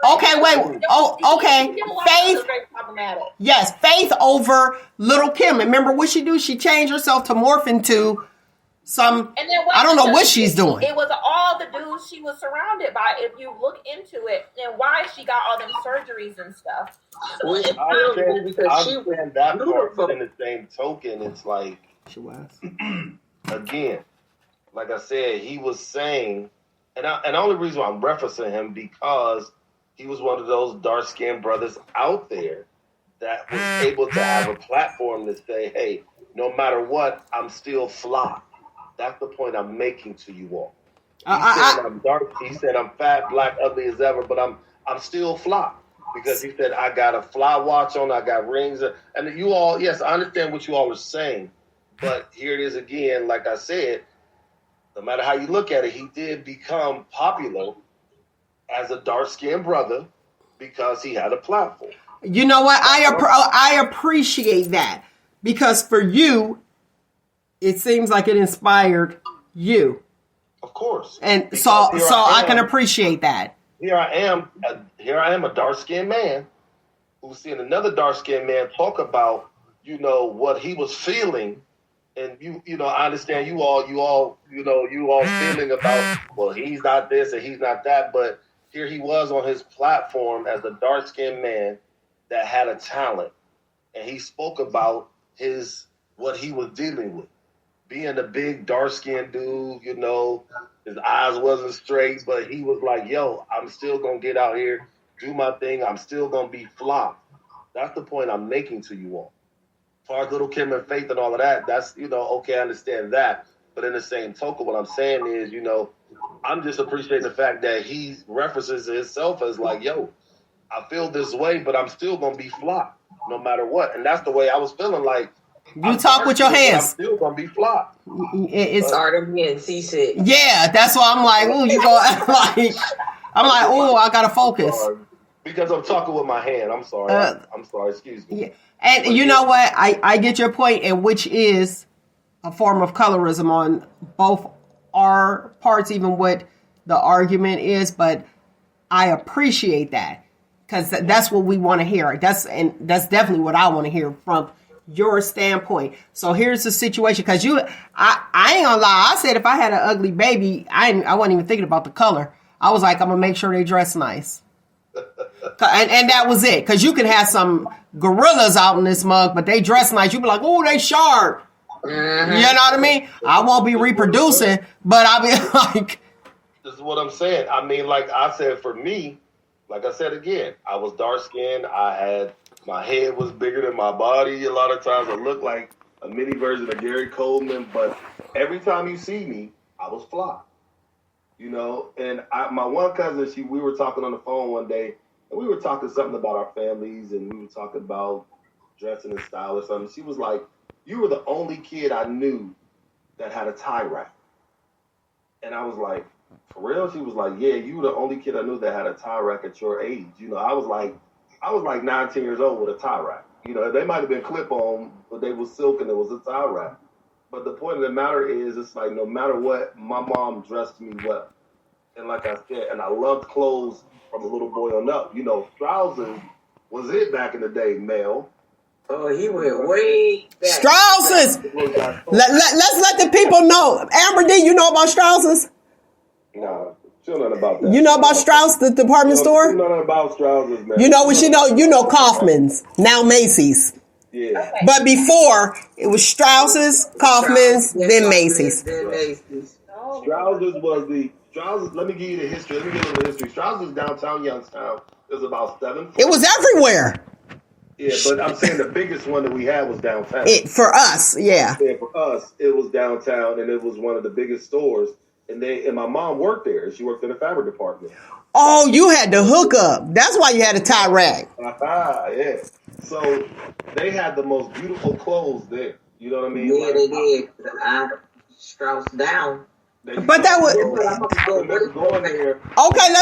Okay, wait. Okay. Faith. Yes, Faith over Lil' Kim. Remember what she do? She changed herself to morph into some. And then I don't know what she's doing. It was all the dudes she was surrounded by. If you look into it, and why she got all them surgeries and stuff. I understand that part, but in the same token, it's like, she was again, like I said, he was saying, and the only reason why I'm referencing him, because he was one of those dark-skinned brothers out there that was able to have a platform to say, hey, no matter what, I'm still fly. That's the point I'm making to you all. He said I'm dark. He said I'm fat, black, ugly as ever, but I'm still fly. Because he said, I got a fly watch on, I got rings. And you all, yes, I understand what you all are saying. But here it is again, like I said, no matter how you look at it, he did become popular as a dark-skinned brother because he had a platform. You know what? I appreciate that, because for you, it seems like it inspired you. Of course. And so I can appreciate that. Here I am a dark-skinned man who's seeing another dark-skinned man talk about, what he was feeling. And I understand you all feeling about, well, he's not this and he's not that, but here he was on his platform as a dark-skinned man that had a talent, and he spoke about what he was dealing with. being a big dark-skinned dude, you know, his eyes wasn't straight, but he was like, yo, I'm still going to get out here, do my thing. I'm still going to be fly. That's the point I'm making to you all. As far as Little Kim and Faith and all of that, that's, you know, okay, I understand that. But in the same token, what I'm saying is, you know, I'm just appreciating the fact that he references himself as like, yo, I feel this way, but I'm still going to be fly no matter what. And that's the way I was feeling like. You talk with your hands. I'm still going to be fly. It's Start again, he said. Yeah, that's why I'm like, oh, you go like, I'm like, oh, I gotta focus. Because I'm talking with my hand. I'm sorry. I'm sorry. Excuse me. Yeah. And but you know what? I get your point, and which is a form of colorism on both our parts, even what the argument is. But I appreciate that because that's what we want to hear. That's definitely what I want to hear from your standpoint. So here's the situation, because I ain't gonna lie. I said if I had an ugly baby, I wasn't even thinking about the color. I was like, I'm gonna make sure they dress nice, and that was it. Because you can have some gorillas out in this mug, but they dress nice. You be like, oh, they sharp. Mm-hmm. You know what I mean? I won't be reproducing, but I'll be like, this is what I'm saying. I mean, like I said, for me, like I said again, I was dark skinned. My head was bigger than my body. A lot of times I looked like a mini version of Gary Coleman, but every time you see me, I was fly. You know, and my one cousin, we were talking on the phone one day, and we were talking something about our families, and we were talking about dressing and style or something. She was like, you were the only kid I knew that had a tie rack. And I was like, for real? She was like, yeah, you were the only kid I knew that had a tie rack at your age. You know, I was like 9, 10 years old with a tie rack. You know, they might have been clip-on, but they were silk and it was a tie rack. But the point of the matter is, it's like no matter what, my mom dressed me well. And like I said, and I loved clothes from a little boy on up. You know, trousers was it back in the day, male. Oh, he went way back. Strausses! Let's let the people know. AmberDee, you know about Strausses? No. Nothing about that. You know about Strauss, the department store? Nothing about Strausses, man. You know what you know Kaufman's, now Macy's. Yeah. Okay. But before, it was Strausses, Kaufman's, then Macy's. Strausses was the Strausses. Let me give you the history. Let me give you the history. Strausses downtown Youngstown. It was about 7. It was everywhere. Yeah, but I'm saying the biggest one that we had was downtown. For us, yeah. Yeah, for us, it was downtown, and it was one of the biggest stores. And my mom worked there. She worked in the fabric department. Oh, you had to hook up. That's why you had a tie rack. Yeah. So they had the most beautiful clothes there. You know what I mean? Yeah, they did. Strauss down. But that was okay.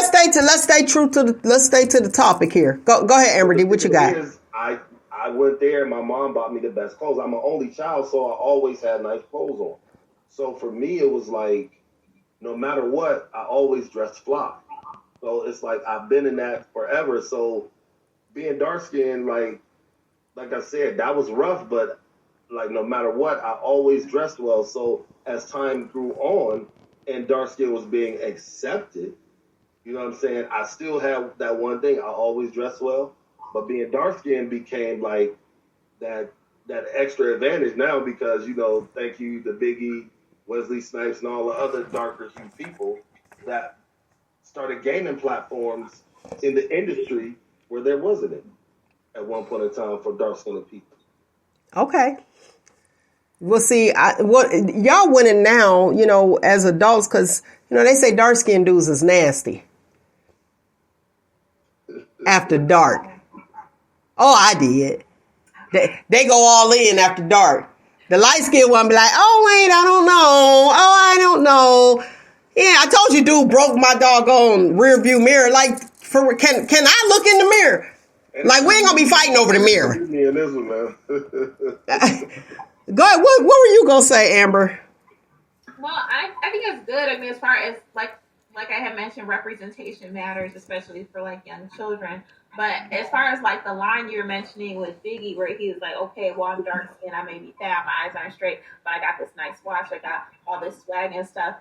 Let's stay to the topic here. Go ahead, AmberDee. What you got? I went there and my mom bought me the best clothes. I'm an only child, so I always had nice clothes on. So for me, it was like, no matter what, I always dressed fly. So it's like I've been in that forever. So being dark skinned, like I said, that was rough, but like no matter what, I always dressed well. So as time grew on and dark skin was being accepted, you know what I'm saying? I still have that one thing. I always dress well, but being dark skinned became like that extra advantage now because, you know, thank you to Biggie, Wesley Snipes, and all the other darker hued people that started gaining platforms in the industry where there wasn't any at one point in time for dark skinned people. Okay. Well, see, y'all winning now, you know, as adults, because, you know, they say dark skinned dudes is nasty after dark. Oh, I did. They go all in after dark. The light-skinned one be like, oh, wait, I don't know. Oh, I don't know. Yeah, I told you, dude broke my doggone rear view mirror. Like, can I look in the mirror? Like, we ain't going to be fighting over the mirror. Go ahead. What were you going to say, Amber? Well, I think it's good. I mean, as far as, like I had mentioned, representation matters, especially for, like, young children. But as far as, like, the line you were mentioning with Biggie, where he was like, okay, well, I'm dark skinned, I may be fat, my eyes aren't straight, but I got this nice watch, I got all this swag and stuff.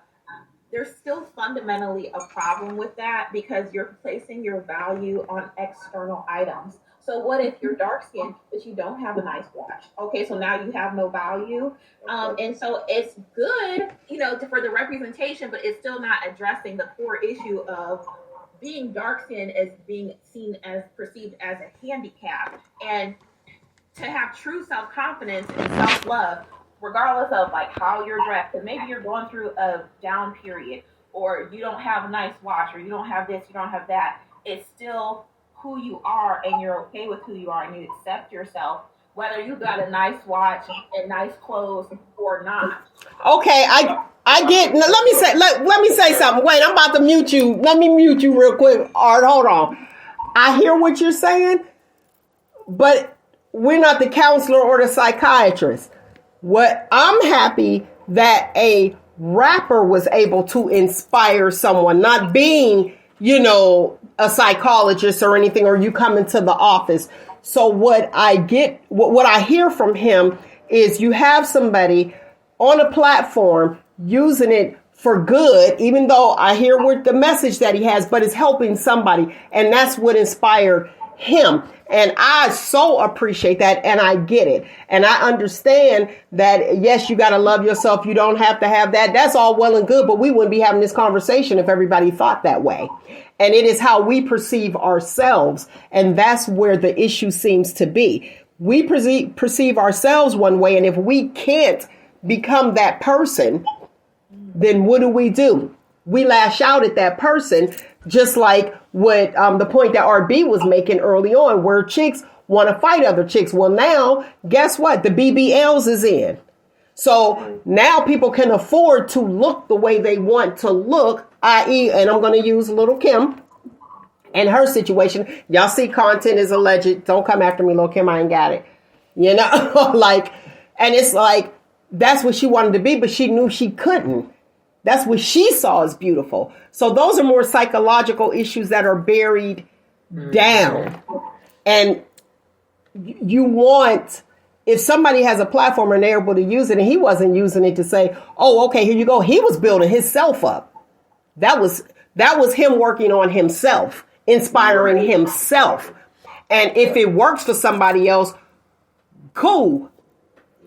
There's still fundamentally a problem with that because you're placing your value on external items. So what if you're dark skinned but you don't have a nice watch? Okay, so now you have no value. And so it's good, for the representation, but it's still not addressing the core issue of being dark skinned as being seen as perceived as a handicap. And to have true self confidence and self love, regardless of like how you're dressed, and maybe you're going through a down period, or you don't have a nice watch, or you don't have this, you don't have that. It's still who you are, and you're okay with who you are, and you accept yourself, whether you got a nice watch and nice clothes or not. Okay, I get. Now let me say something. Wait, I'm about to mute you. Let me mute you real quick. Art, hold on. I hear what you're saying, but we're not the counselor or the psychiatrist. What I'm happy that a rapper was able to inspire someone, not being, a psychologist or anything, or you come into the office. So what I hear from him is you have somebody on a platform using it for good, even though I hear what the message that he has, but it's helping somebody. And that's what inspired him. And I so appreciate that, and I get it. And I understand that, yes, you got to love yourself. You don't have to have that. That's all well and good, but we wouldn't be having this conversation if everybody thought that way. And it is how we perceive ourselves. And that's where the issue seems to be. We perceive ourselves one way, and if we can't become that person, then what do? We lash out at that person, just like what the point that RB was making early on, where chicks want to fight other chicks. Well, now, guess what? The BBLs is in. So now people can afford to look the way they want to look, i.e., and I'm going to use Little Kim and her situation. Y'all see content is alleged. Don't come after me, Little Kim. I ain't got it. And it's like, that's what she wanted to be, but she knew she couldn't. That's what she saw as beautiful. So those are more psychological issues that are buried down. And you want, if somebody has a platform and they're able to use it, and he wasn't using it to say, oh, okay, here you go. He was building himself up. That was him working on himself, inspiring himself. And if it works for somebody else, cool.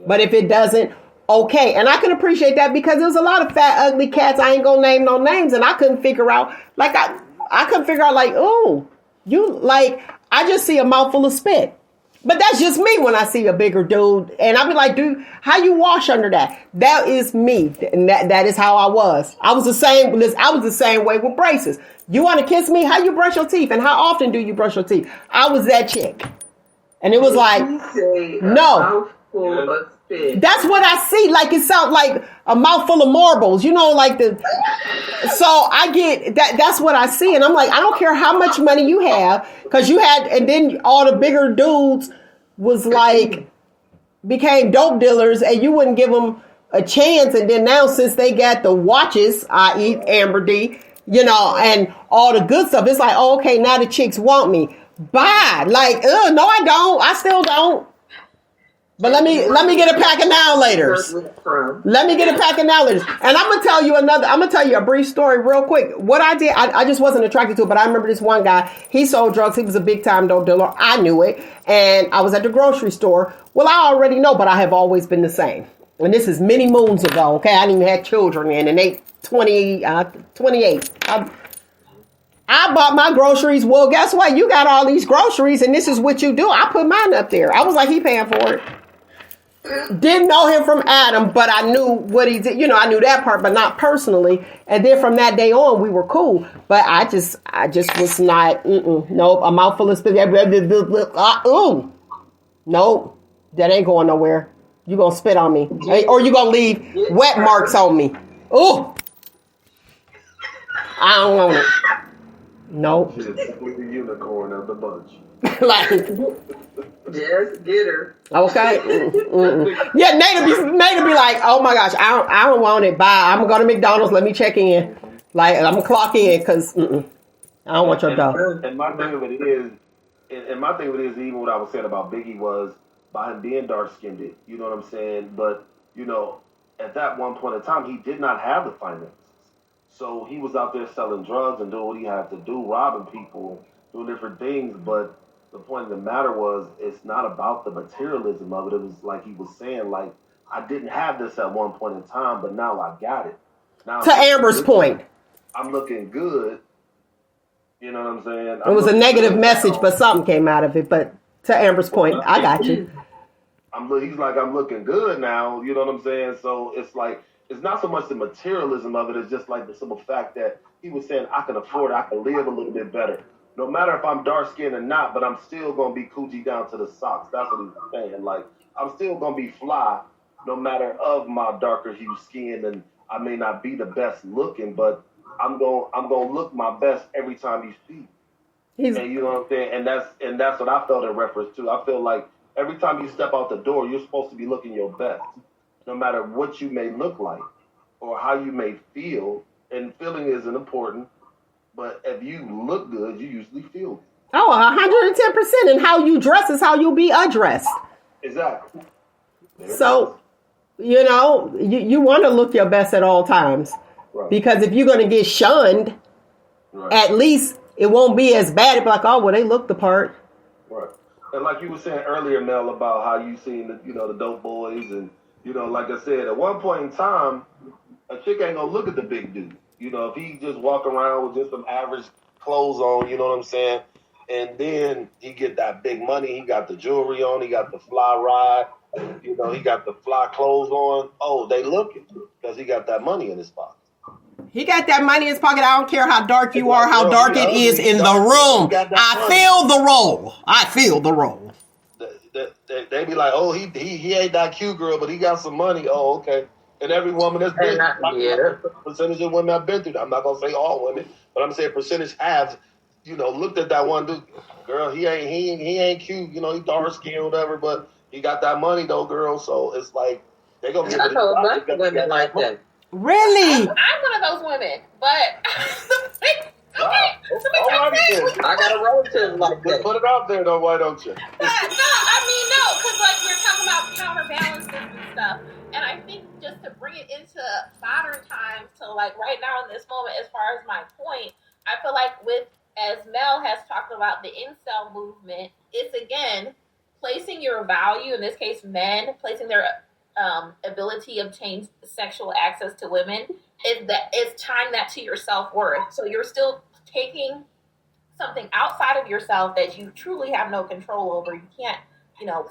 But if it doesn't, okay. And I can appreciate that, because there's a lot of fat, ugly cats. I ain't gonna name no names. And I couldn't figure out, oh, I just see a mouthful of spit. But that's just me when I see a bigger dude. And I'll be like, dude, how you wash under that? That is me. And that is how I was. I was the same way with braces. You want to kiss me? How you brush your teeth? And how often do you brush your teeth? I was that chick. And it was like, no. That's what I see. Like, it sounds like a mouthful of marbles, so I get that. That's what I see. And I'm like, I don't care how much money you have, because and then all the bigger dudes was like, became dope dealers, and you wouldn't give them a chance. And then now, since they got the watches, i.e. AmberDee, and all the good stuff, it's like, oh, okay, now the chicks want me. Bye. Like, no, I don't. I still don't. But let me get a pack of now laters. Let me get a pack of now laters. And I'm gonna tell you a brief story real quick. What I did, I just wasn't attracted to it, but I remember this one guy, he sold drugs, he was a big time dope dealer. I knew it. And I was at the grocery store. Well, I already know, but I have always been the same. And this is many moons ago, okay? I didn't even have children then, and they 28. I bought my groceries. Well, guess what? You got all these groceries, and this is what you do. I put mine up there. I was like, he paying for it. Didn't know him from Adam, but I knew what he did. I knew that part, but not personally. And then from that day on, we were cool. But I just was not. Nope, a mouthful of spit. Nope, that ain't going nowhere. You gonna spit on me, or you gonna leave wet marks on me? Ooh, I don't want it. Nope. She's the unicorn of the bunch. Just get her. Okay. Yeah, Nate be like, oh my gosh, I don't want it. Bye. I'm gonna go to McDonald's. Let me check in. Like, I'm gonna clock in, because I don't want your dog. And my thing of it is, even what I was saying about Biggie was by him being dark skinned. You know what I'm saying? But at that one point in time, he did not have the finances, so he was out there selling drugs and doing what he had to do, robbing people, doing different things. But the point of the matter was, it's not about the materialism of it. It was like he was saying, like, I didn't have this at one point in time, but now I got it. Now, to Amber's point, I'm looking good. You know what I'm saying? it was a negative message, but something came out of it. But to Amber's point, I got you. He's like, I'm looking good now. You know what I'm saying? So it's like, it's not so much the materialism of it. It's just like the simple fact that he was saying, I can afford it. I can live a little bit better. No matter if I'm dark skinned or not, but I'm still going to be Coochie down to the socks. That's what he was saying. Like, I'm still going to be fly no matter of my darker hue skin. And I may not be the best looking, but I'm going to look my best every time you speak. And you know what I'm saying? And that's what I felt in reference to. I feel like every time you step out the door, you're supposed to be looking your best, no matter what you may look like or how you may feel. And feeling isn't important, but if you look good, you usually feel good. Oh, 110%. And how you dress is how you'll be addressed. Exactly. So, you know, you want to look your best at all times. Right. Because if you're going to get shunned, Right. at least it won't be as bad. It's like, oh, well, they look the part. Right. And like you were saying earlier, Mel, about how you seen the dope boys, and like I said, at one point in time, a chick ain't gonna look at the big dude. If he just walk around with just some average clothes on, you know what I'm saying? And then he get that big money, he got the jewelry on, he got the fly ride, he got the fly clothes on. Oh, they looking because he got that money in his pocket. He got that money in his pocket. I don't care how dark you are, how dark it is in the room. I feel the role. I feel the role. They be like, oh, he ain't that cute girl, but he got some money. Oh, okay. And every woman that's been percentage of women I've been through. I'm not gonna say all women, but I'm saying percentage have, looked at that one dude. Girl, he ain't cute. He dark skinned, whatever, but he got that money though, girl. So it's like they gonna give it. I know a bunch of women like that. Really? I'm one of those women, but I got a relative like that. Put it out there though, why don't you? No, because like we're talking about counterbalances and stuff, and I think just to bring it into modern times, to like right now in this moment, as far as my point, I feel like as Mel has talked about the incel movement, it's again placing your value, in this case men, placing their ability to obtain sexual access to women, is tying that to your self-worth. So you're still taking something outside of yourself that you truly have no control over. You can't,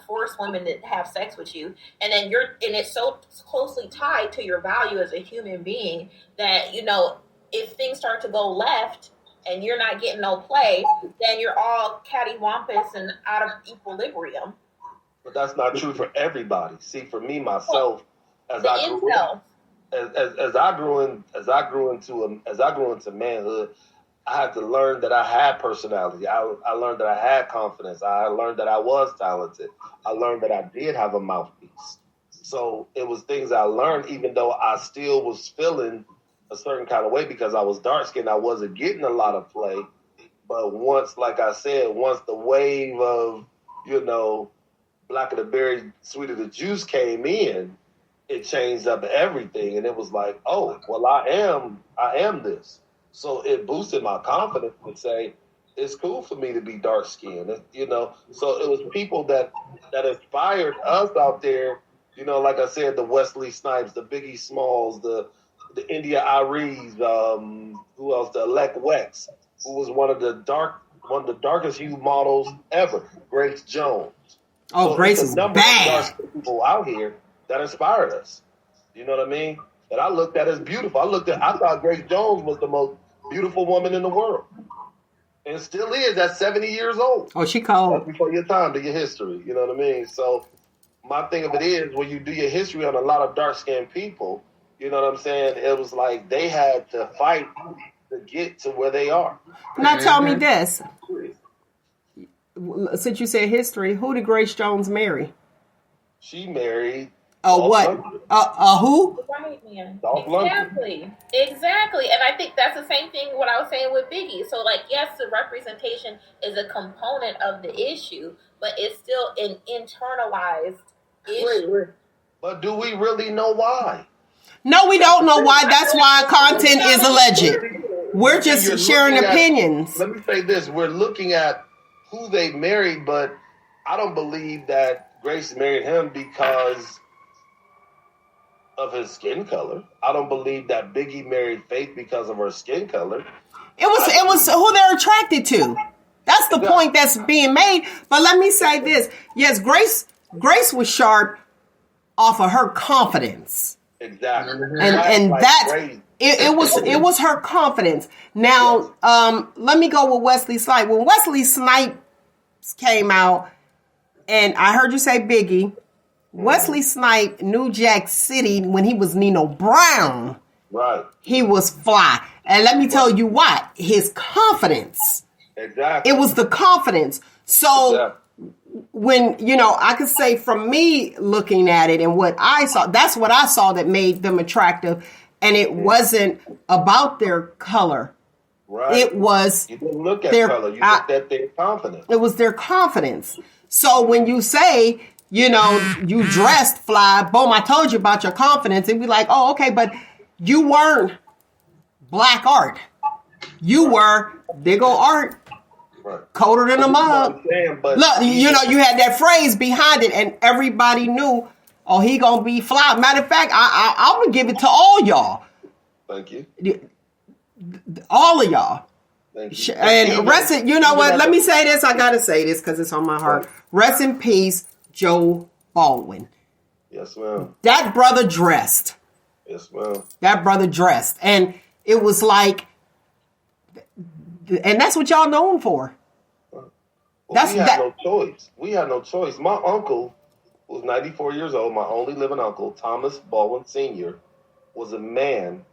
force women to have sex with you. And then it's so closely tied to your value as a human being that, if things start to go left and you're not getting no play, then you're all cattywampus and out of equilibrium. But that's not true for everybody. See, for me, myself, as I grew into manhood, I had to learn that I had personality. I learned that I had confidence. I learned that I was talented. I learned that I did have a mouthpiece. So it was things I learned, even though I still was feeling a certain kind of way because I was dark skinned. I wasn't getting a lot of play. But once the wave of, black of the berry, sweet of the juice came in, it changed up everything. And it was like, oh, well, I am this. So it boosted my confidence to say, it's cool for me to be dark skinned, So it was people that inspired us out there, like I said, the Wesley Snipes, the Biggie Smalls, the India Aries, who else? The Alec Wex, who was one of the darkest hue models ever, Grace Jones. Oh, so Grace is bad. People out here that inspired us. You know what I mean? That I looked at as beautiful. I thought Grace Jones was the most beautiful woman in the world. And still is at 70 years old. Oh, she called. That's before your time, to your history. You know what I mean? So my thing of it is, when you do your history on a lot of dark-skinned people, you know what I'm saying? It was like they had to fight to get to where they are. Now tell me this. Since you said history, who did Grace Jones marry? She married... what? Who? White man. Exactly. And I think that's the same thing what I was saying with Biggie. So, like, yes, the representation is a component of the issue, but it's still an internalized issue. But do we really know why? No, we don't know why. That's why content is alleged. We're just sharing opinions. Let me say this. We're looking at who they married, but I don't believe that Grace married him because of his skin color. I don't believe that Biggie married Faith because of her skin color. It was who they're attracted to. That's the point that's being made. But let me say this. Yes, Grace was sharp off of her confidence. Exactly. And like that's crazy. it was her confidence. Now, let me go with Wesley Snipes. When Wesley Snipes came out, and I heard you say Biggie, Wesley Snipes, New Jack City, when he was Nino Brown, right, he was fly. And let me tell you why. His confidence. Exactly. It was the confidence. So when, I could say from me looking at it and what I saw, that's what I saw that made them attractive. And it wasn't about their color. Right. It was you didn't look at color. You looked at their confidence. It was their confidence. So when you say, you dressed fly, boom, I told you about your confidence, it'd be like, oh, okay, but you weren't black art. You were big ol' art. Right. Colder than a mug. Look, you had that phrase behind it, and everybody knew, oh, he gonna be fly. Matter of fact, I'm gonna give it to all y'all. Thank you. All of y'all. Thank you. And rest in, you know what? Let me say this. I gotta say this because it's on my heart. Rest in peace, Joe Baldwin. Yes, ma'am. That brother dressed. Yes, ma'am. That brother dressed, and it was like, and that's what y'all known for. Well, we had no choice. We had no choice. My uncle, who was 94 years old, my only living uncle, Thomas Baldwin Sr., was a man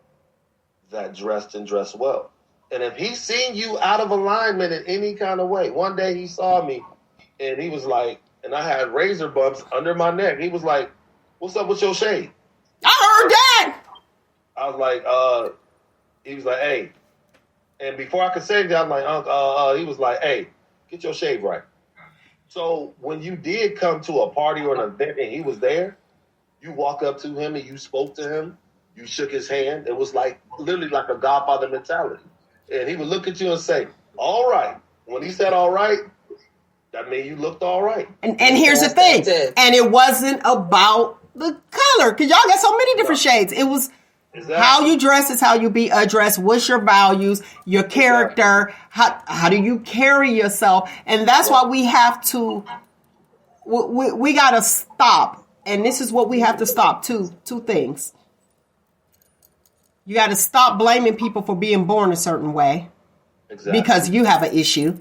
that dressed well. And if he seen you out of alignment in any kind of way, one day he saw me and he was like, and I had razor bumps under my neck. He was like, what's up with your shade? I heard that. I was like, he was like, hey. And before I could say that, I'm like, he was like, hey, get your shade right. So when you did come to a party or an event and he was there, you walk up to him and you spoke to him. You shook his hand. It was like literally like a Godfather mentality. And he would look at you and say, all right. When he said all right, that means you looked all right. And here's the thing. And it wasn't about the color, because y'all got so many different shades. It was how you dress is how you be addressed. What's your values, your character, how do you carry yourself? And that's why we have to, we got to stop. And this is what we have to stop, two things. You got to stop blaming people for being born a certain way. Exactly. Because you have an issue.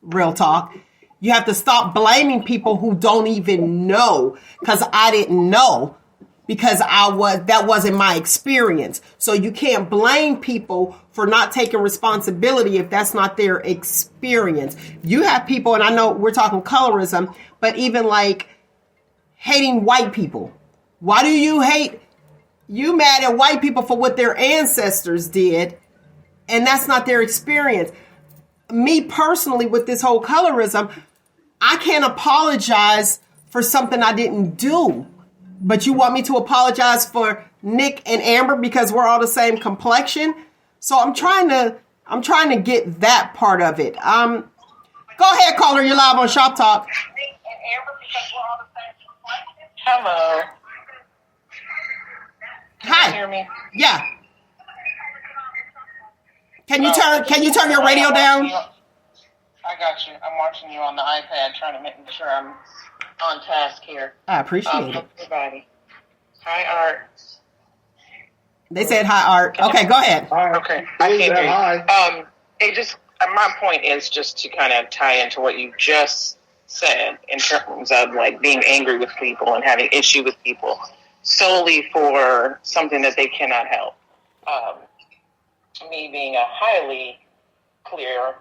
Real talk. You have to stop blaming people who don't even know, because I didn't know, because that wasn't my experience. So you can't blame people for not taking responsibility if that's not their experience. You have people, and I know we're talking colorism, but even like hating white people. Why do you hate? You mad at white people for what their ancestors did, and that's not their experience. Me personally, with this whole colorism, I can't apologize for something I didn't do. But you want me to apologize for Nyk and Amber because we're all the same complexion? So I'm trying to get that part of it. Go ahead, caller. You're live on Shop Talk. Nyk and Amber because we're all the same complexion. Hello. Can you hear me? Yeah. Can you turn your radio down? I got you. I'm watching you on the iPad, trying to make sure I'm on task here. I appreciate it. Everybody. Hi, Art. They said hi, Art. Okay, go ahead. Okay, I can't hear you. My point is just to kind of tie into what you just said in terms of like being angry with people and having issue with people solely for something that they cannot help. Me being a highly clear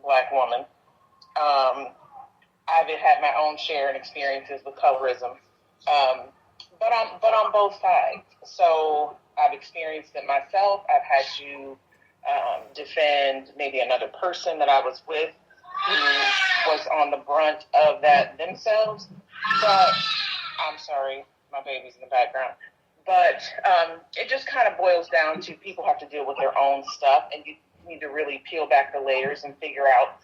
Black woman, I've had my own share and experiences with colorism, but on both sides. So I've experienced it myself. I've had to defend maybe another person that I was with who was on the brunt of that themselves. But I'm sorry, my baby's in the background. But it just kind of boils down to people have to deal with their own stuff, and you need to really peel back the layers and figure out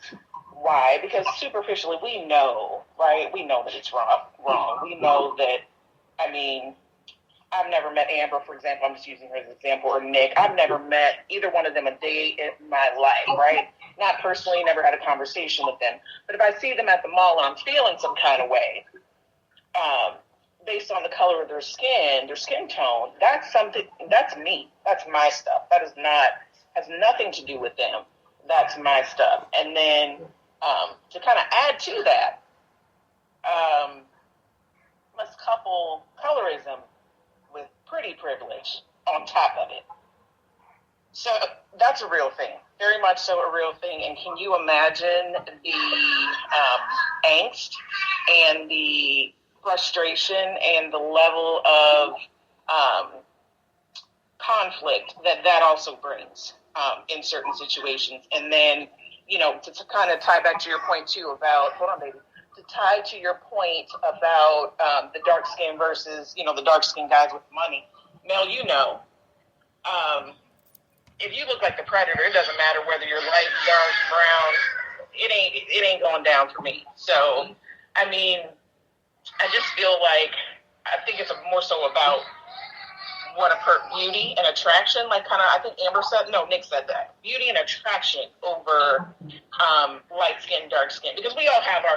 Why? Because superficially, we know, right? We know that it's wrong. We know that, I mean, I've never met Amber, for example. I'm just using her as an example, or Nyk. I've never met either one of them a day in my life, right? Not personally, never had a conversation with them. But if I see them at the mall and I'm feeling some kind of way, based on the color of their skin tone, that's me. That's my stuff. Has nothing to do with them. That's my stuff. And then to kind of add to that, let's couple colorism with pretty privilege on top of it. So that's a real thing, very much so a real thing. And can you imagine the angst and the frustration and the level of conflict that also brings in certain situations? And then, to kind of tie back to your point too about, hold on, baby. To tie to your point about the dark skin versus, the dark skin guys with money. Mel, if you look like the Predator, it doesn't matter whether you're light, dark, brown. It ain't going down for me. So, I mean, I just feel like I think it's more so about what beauty and attraction, like kind of, I think Nyk said that. Beauty and attraction over light skin, dark skin, because we all have our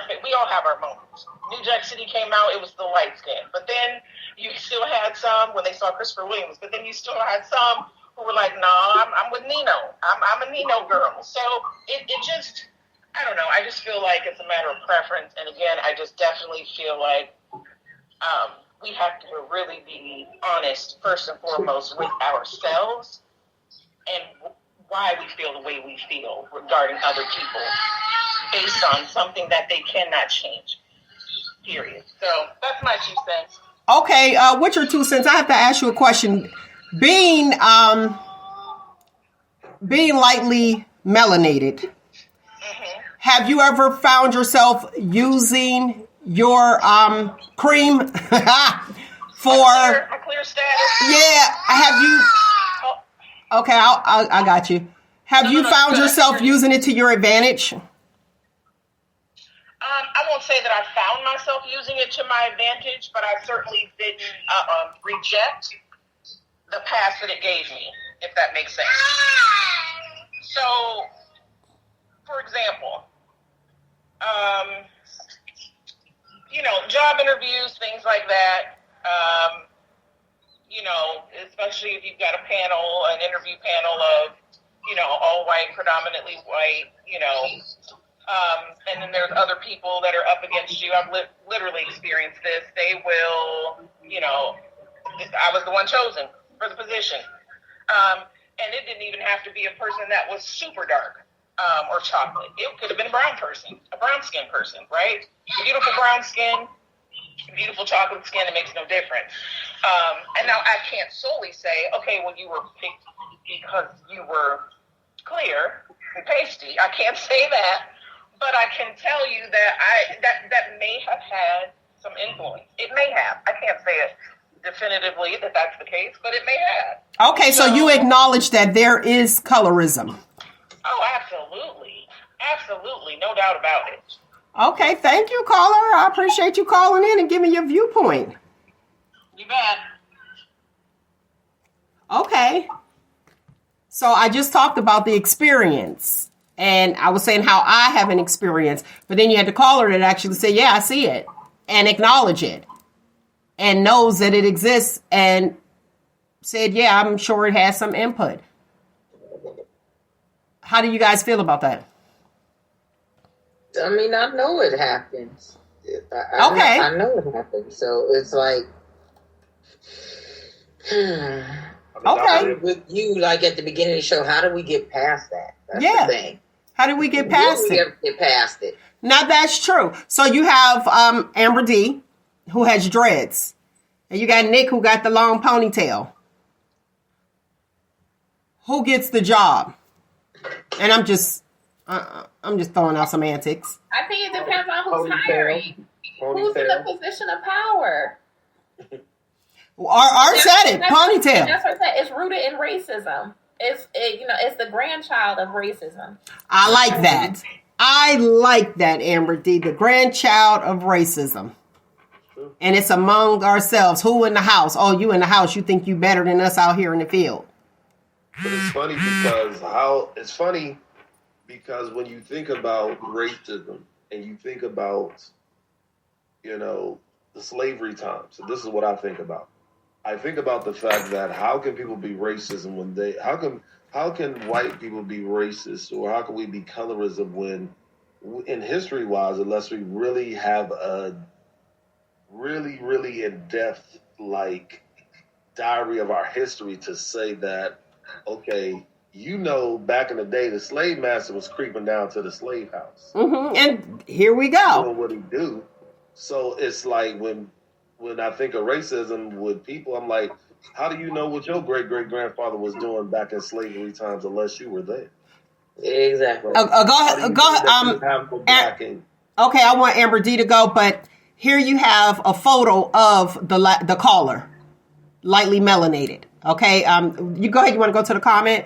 moments. New Jack City came out, it was the light skin, but then you still had some when they saw Christopher Williams, but then you still had some who were like, nah, I'm with Nino. I'm a Nino girl. So it just, I don't know. I just feel like it's a matter of preference. And again, I just definitely feel like we have to really be honest, first and foremost, with ourselves and why we feel the way we feel regarding other people based on something that they cannot change, period. So that's my 2 cents. Okay, what's your 2 cents? I have to ask you a question. Being lightly melanated, have you ever found yourself using your cream for a clear status? Yeah, have you? Okay, I got you. Have you found yourself using it to your advantage? I won't say that I found myself using it to my advantage, but I certainly didn't reject the path that it gave me, if that makes sense. So, for example, job interviews, things like that, especially if you've got an interview panel of, all white, predominantly white, and then there's other people that are up against you. I've literally experienced this. They will, I was the one chosen for the position. And it didn't even have to be a person that was super dark or chocolate. It could have been a brown skin person, right? Beautiful brown skin, beautiful chocolate skin, it makes no difference. And now I can't solely say, okay, well, you were picked because you were clear and pasty. I can't say that. But I can tell you that that may have had some influence. It may have. I can't say it definitively that that's the case, but it may have. Okay, so you acknowledge that there is colorism. Oh, absolutely. Absolutely. No doubt about it. Okay, thank you, caller. I appreciate you calling in and giving your viewpoint. You bet. Okay. So I just talked about the experience. And I was saying how I have an experience, but then you had the caller that actually said, yeah, I see it and acknowledge it and knows that it exists and said, yeah, I'm sure it has some input. How do you guys feel about that? I mean, I know it happens. I know it happens. So it's like, okay. With you, like at the beginning of the show, how do we get past that? That's the thing. How do we get past it? Ever get past it? Now that's true. So you have AmberDee, who has dreads, and you got Nyk, who got the long ponytail. Who gets the job? And I'm just throwing out some antics. I think it depends on who's hiring. Who's in the position of power. Art said it. Ponytail. That's what I said. It's rooted in racism. It's the grandchild of racism. I like that. I like that, AmberDee, the grandchild of racism. True. And it's among ourselves. Who in the house? Oh, you in the house. You think you better than us out here in the field. But it's funny because when you think about racism and you think about, the slavery times, so this is what I think about. I think about the fact that how can people be racist when how can white people be racist, or how can we be colorism when, in history wise, unless we really have a really, really in-depth diary of our history to say that, okay, back in the day, the slave master was creeping down to the slave house. Mm-hmm. And here we go. Doing what he do. So it's like when I think of racism with people, I'm like, how do you know what your great-great-grandfather was doing back in slavery times unless you were there? Exactly. Go ahead. Okay, I want AmberDee to go, but here you have a photo of the caller, lightly melanated. Okay, you go ahead. You want to go to the comment?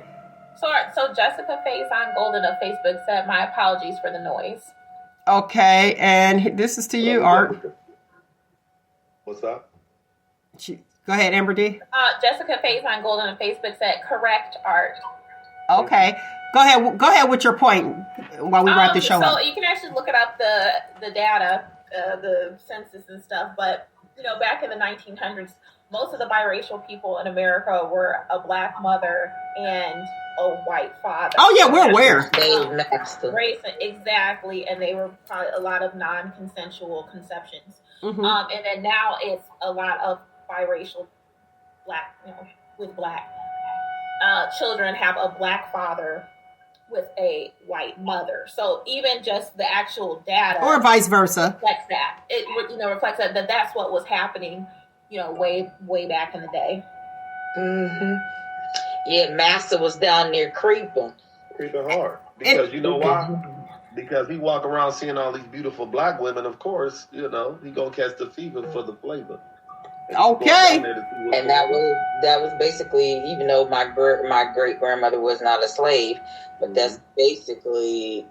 So Jessica Faison Golden of Facebook said, "My apologies for the noise." Okay, and this is to you, Art. What's that? Go ahead, AmberDee. Jessica Faison Golden of Facebook said, "Correct, Art." Okay, go ahead with your point while we wrap the show up. So you can actually look it up the data, the census and stuff. But back in the 1900s, most of the biracial people in America were a black mother and a white father. Oh yeah, we're aware. Race, exactly, and they were probably a lot of non-consensual conceptions. Mm-hmm. And then now it's a lot of biracial black, with black children have a black father with a white mother. So even just the actual data, or vice versa, reflects that. It reflects that that's what was happening, way back in the day. Mm-hmm. Yeah, Master was down there creeping hard because you know why? Because he walk around seeing all these beautiful black women. Of course, he gonna catch the fever for the flavor. Okay. And that was basically, even though my great grandmother was not a slave, but that's basically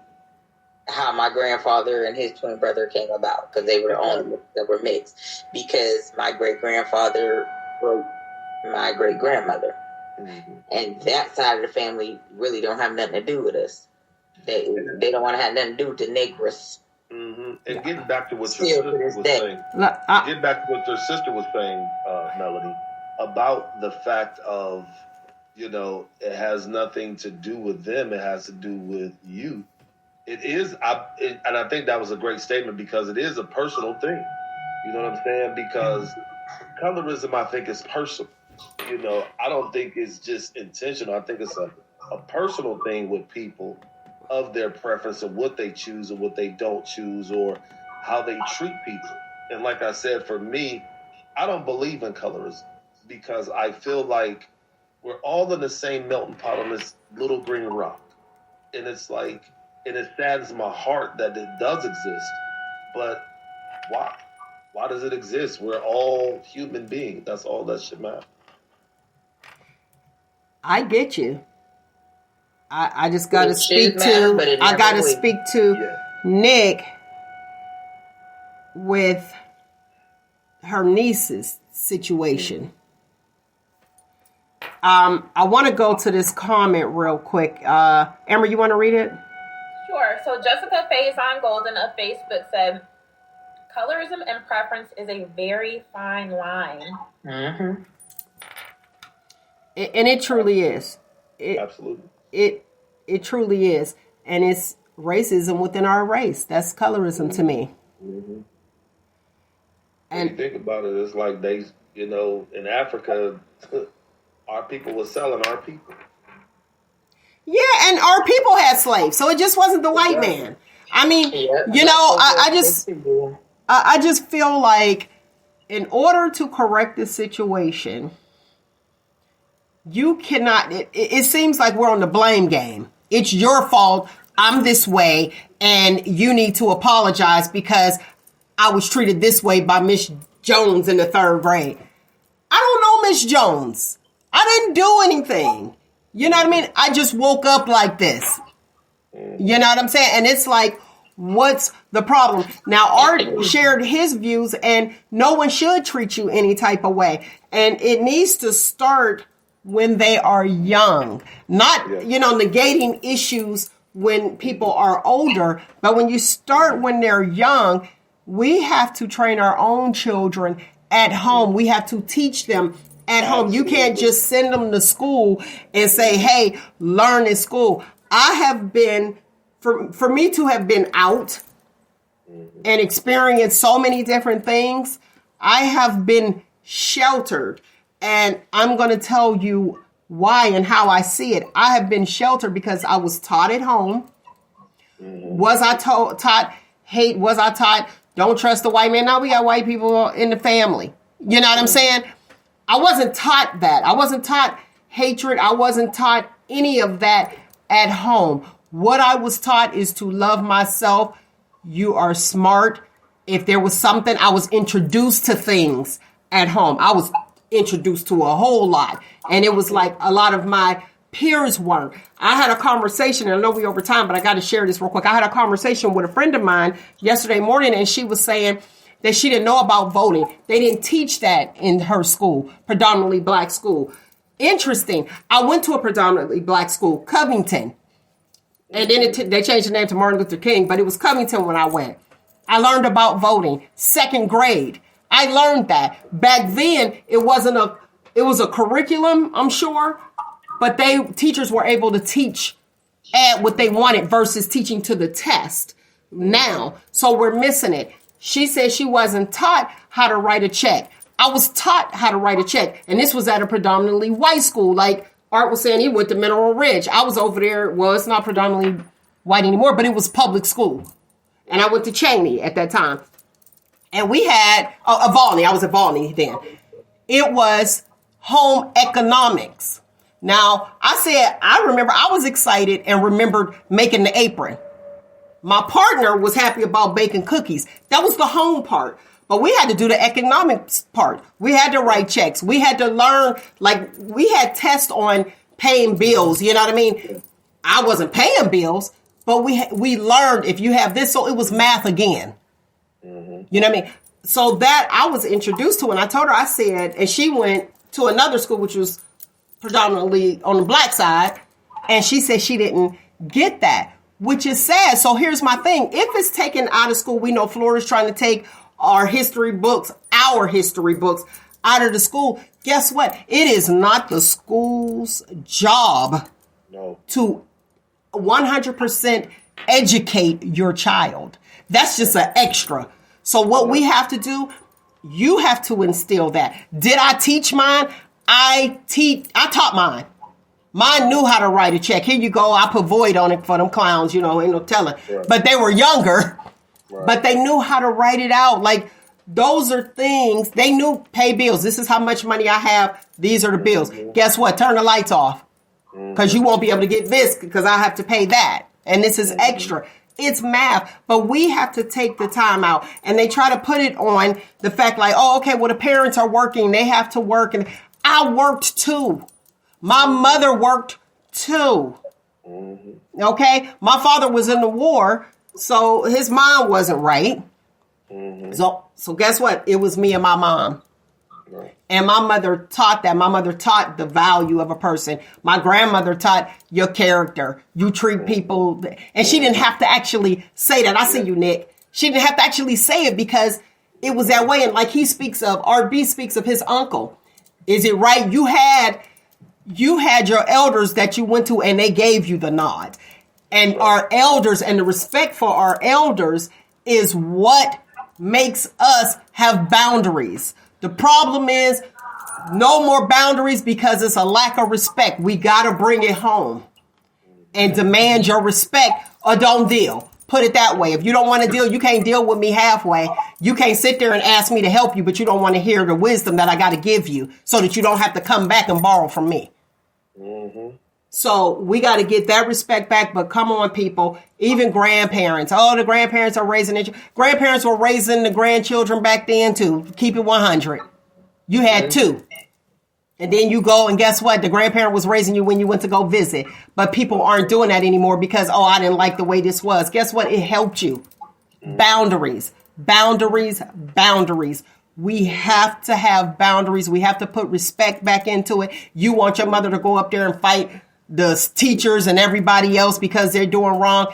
how my grandfather and his twin brother came about, because they were the only ones that were mixed. Because my great grandfather wrote my great grandmother, and that side of the family really don't have nothing to do with us. They don't want to have nothing to do with the Negroes. Mm-hmm. And getting back to what your sister was saying, Melody, about the fact of, it has nothing to do with them. It has to do with you. It is, and I think that was a great statement, because it is a personal thing. You know what I'm saying? Because colorism, I think, is personal. I don't think it's just intentional. I think it's a personal thing with people, of their preference of what they choose or what they don't choose, or how they treat people. And like I said, for me, I don't believe in colorism, because I feel like we're all in the same melting pot on this little green rock. And it's like, and it saddens my heart that it does exist. But why? Why does it exist? We're all human beings. That's all that should matter. I get you. I just got to speak to Nyk with her niece's situation. I want to go to this comment real quick. Amber, you want to read it? Sure. So Jessica Faison Golden of Facebook said, "Colorism and preference is a very fine line." Mm-hmm. And it truly is. Absolutely. It truly is. And it's racism within our race. That's colorism to me. Mm-hmm. And you think about it, it's like they, in Africa, our people were selling our people. Yeah, and our people had slaves, so it just wasn't the white man. I mean, I just feel like in order to correct the situation, you cannot, it seems like we're on the blame game. It's your fault, I'm this way, and you need to apologize because I was treated this way by Miss Jones in the 3rd grade. I don't know Miss Jones. I didn't do anything. You know what I mean? I just woke up like this. You know what I'm saying? And it's like, what's the problem? Now, Art shared his views, and no one should treat you any type of way. And it needs to start when they are young, not, negating issues when people are older. But when you start when they're young, we have to train our own children at home. We have to teach them at home. You can't just send them to school and say, hey, learn in school. I have been, for me to have been out and experienced so many different things, I have been sheltered. And I'm going to tell you why and how I see it. I have been sheltered because I was taught at home. Was I taught hate? Was I taught don't trust the white man? Now we got white people in the family. You know what I'm saying? I wasn't taught that. I wasn't taught hatred. I wasn't taught any of that at home. What I was taught is to love myself. You are smart. If there was something, I was introduced to things at home. I was introduced to a whole lot. And it was like a lot of my peers weren't. I had a conversation, and I know we over time, but I got to share this real quick. I had a conversation with a friend of mine yesterday morning, and she was saying that she didn't know about voting. They didn't teach that in her school, predominantly black school. Interesting. I went to a predominantly black school, Covington. And then they changed the name to Martin Luther King, but it was Covington when I went. I learned about voting, 2nd grade. I learned that. Back then, it was a curriculum, I'm sure, but teachers were able to teach at what they wanted versus teaching to the test now. So we're missing it. She said she wasn't taught how to write a check. I was taught how to write a check. And this was at a predominantly white school. Like Art was saying, he went to Mineral Ridge. I was over there. Well, it's not predominantly white anymore, but it was public school. And I went to Cheney at that time. And we had a Volney. I was at Volney then. It was home economics. Now, I remember I was excited and remembered making the apron. My partner was happy about baking cookies. That was the home part. But we had to do the economics part. We had to write checks. We had to learn, like, we had tests on paying bills. You know what I mean? I wasn't paying bills, but we learned if you have this. So it was math again. You know what I mean? So that I was introduced to, and I told her, I said, and she went to another school, which was predominantly on the black side. And she said she didn't get that, which is sad. So here's my thing. If it's taken out of school, we know Florida's trying to take our history books out of the school. Guess what? It is not the school's job to 100% educate your child. That's just an extra. So what we have to do, you have to instill that. Did I teach mine? I taught mine. Mine knew how to write a check. Here you go. I put void on it for them clowns, ain't no telling. Right. But they were younger, but they knew how to write it out. Like, those are things they knew. Pay bills. This is how much money I have. These are the bills. Guess what? Turn the lights off because you won't be able to get this because I have to pay that. And this is extra. It's math, but we have to take the time out. And they try to put it on the fact like, oh, okay, well, the parents are working. They have to work. And I worked too. My mother worked too. Okay. My father was in the war, so his mind wasn't right. So guess what? It was me and my mom. And my mother taught that. My mother taught the value of a person. My grandmother taught your character. You treat people. And she didn't have to actually say that. I see you, Nyk. She didn't have to actually say it because it was that way. And like he speaks of, RB speaks of his uncle. Is it right? You had your elders that you went to and they gave you the nod. And our elders and the respect for our elders is what makes us have boundaries. The problem is no more boundaries because it's a lack of respect. We got to bring it home and demand your respect or don't deal. Put it that way. If you don't want to deal, you can't deal with me halfway. You can't sit there and ask me to help you, but you don't want to hear the wisdom that I got to give you so that you don't have to come back and borrow from me. So we got to get that respect back. But come on, people, even grandparents. Oh, the grandparents are raising it. Grandparents were raising the grandchildren back then too. Keep it 100. You had two. And then you go and guess what? The grandparent was raising you when you went to go visit. But people aren't doing that anymore because, oh, I didn't like the way this was. Guess what? It helped you. Boundaries, boundaries, boundaries. We have to have boundaries. We have to put respect back into it. You want your mother to go up there and fight the teachers and everybody else because they're doing wrong.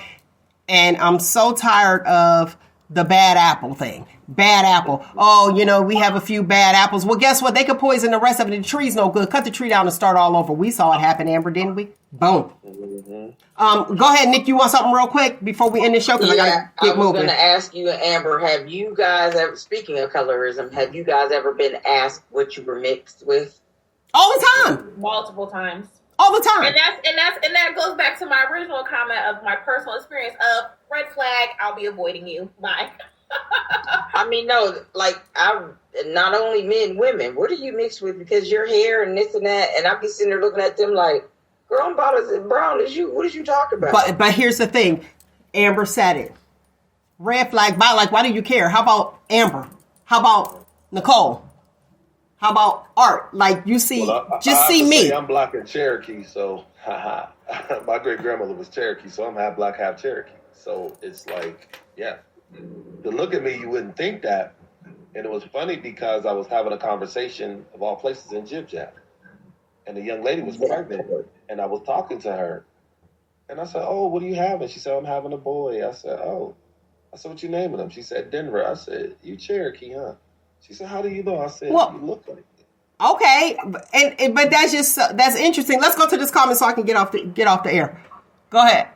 And I'm so tired of the bad apple thing. Bad apple. Oh, you know, we have a few bad apples. Well, guess what? They could poison the rest of it. The tree's no good. Cut the tree down and start all over. We saw it happen, Amber, didn't we? Boom. Mm-hmm. Go ahead, Nick. You want something real quick before we end the show? Because I gotta get moving. I was going to ask you, Amber, have you guys ever, speaking of colorism, have you guys ever been asked what you were mixed with? All the time. Multiple times. All the time. And that goes back to my original comment of my personal experience of red flag, I'll be avoiding you. Bye. I mean, no, like, not only men, women, what are you mixed with? Because your hair and this and that, and I'll be sitting there looking at them like, girl, I'm about as brown as you. What is you talking about? But here's the thing. Amber said it. Red flag, like, why do you care? How about Amber? How about Nicole? How about Art? Like, you see, see me. I'm black and Cherokee, so, haha. My great-grandmother was Cherokee, so I'm half black, half Cherokee. So it's like, yeah. To look at me, you wouldn't think that. And it was funny because I was having a conversation, of all places, in Jib Jab. And the young lady was pregnant, and I was talking to her. And I said, oh, what do you having? She said, I'm having a boy. I said, oh. I said, what you naming him? She said, Denver. I said, you Cherokee, huh? She said, how do you know? I said, you look like it. Okay, but that's interesting. Let's go to this comment so I can get off the air. Go ahead.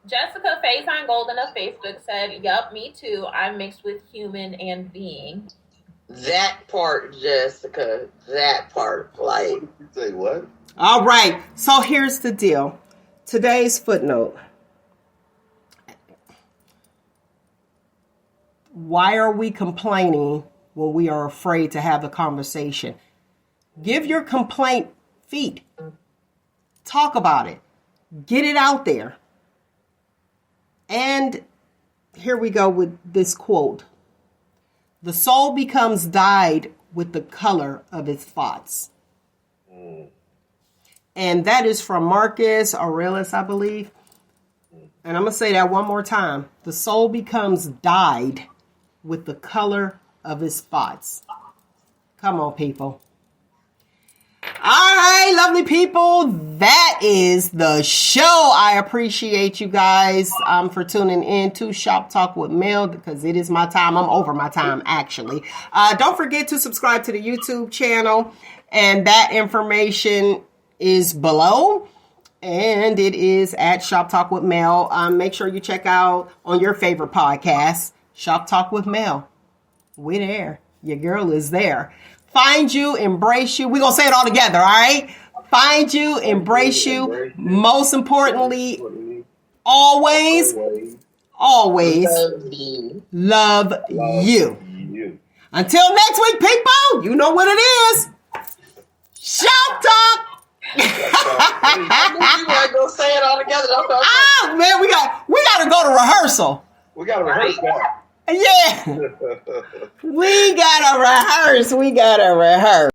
Jessica Faison Golden of Facebook said, yup, me too. I'm mixed with human and being. That part, Jessica, that part, like. You say what? All right, so here's the deal. Today's footnote. Why are we complaining when we are afraid to have the conversation? Give your complaint feet. Talk about it. Get it out there. And here we go with this quote. The soul becomes dyed with the color of its thoughts. And that is from Marcus Aurelius, I believe. And I'm going to say that one more time. The soul becomes dyed with the color of its thoughts. Come on, people. All right, lovely people, that is the show. I appreciate you guys for tuning in to Shop Talk with Mel because it is my time. I'm over my time, actually. Don't forget to subscribe to the YouTube channel, and that information is below, and it is at Shop Talk with Mel. Make sure you check out on your favorite podcast, Shop Talk with Mel. We're there. Your girl is there. Find you, embrace you. We're going to say it all together, all right? Find you, embrace you. Most importantly, always love you. Until next week, people, you know what it is. Shop Talk. I knew you might go say it all together. Oh, man, we got to go to rehearsal. We got to rehearse that. Yeah. We got to rehearse.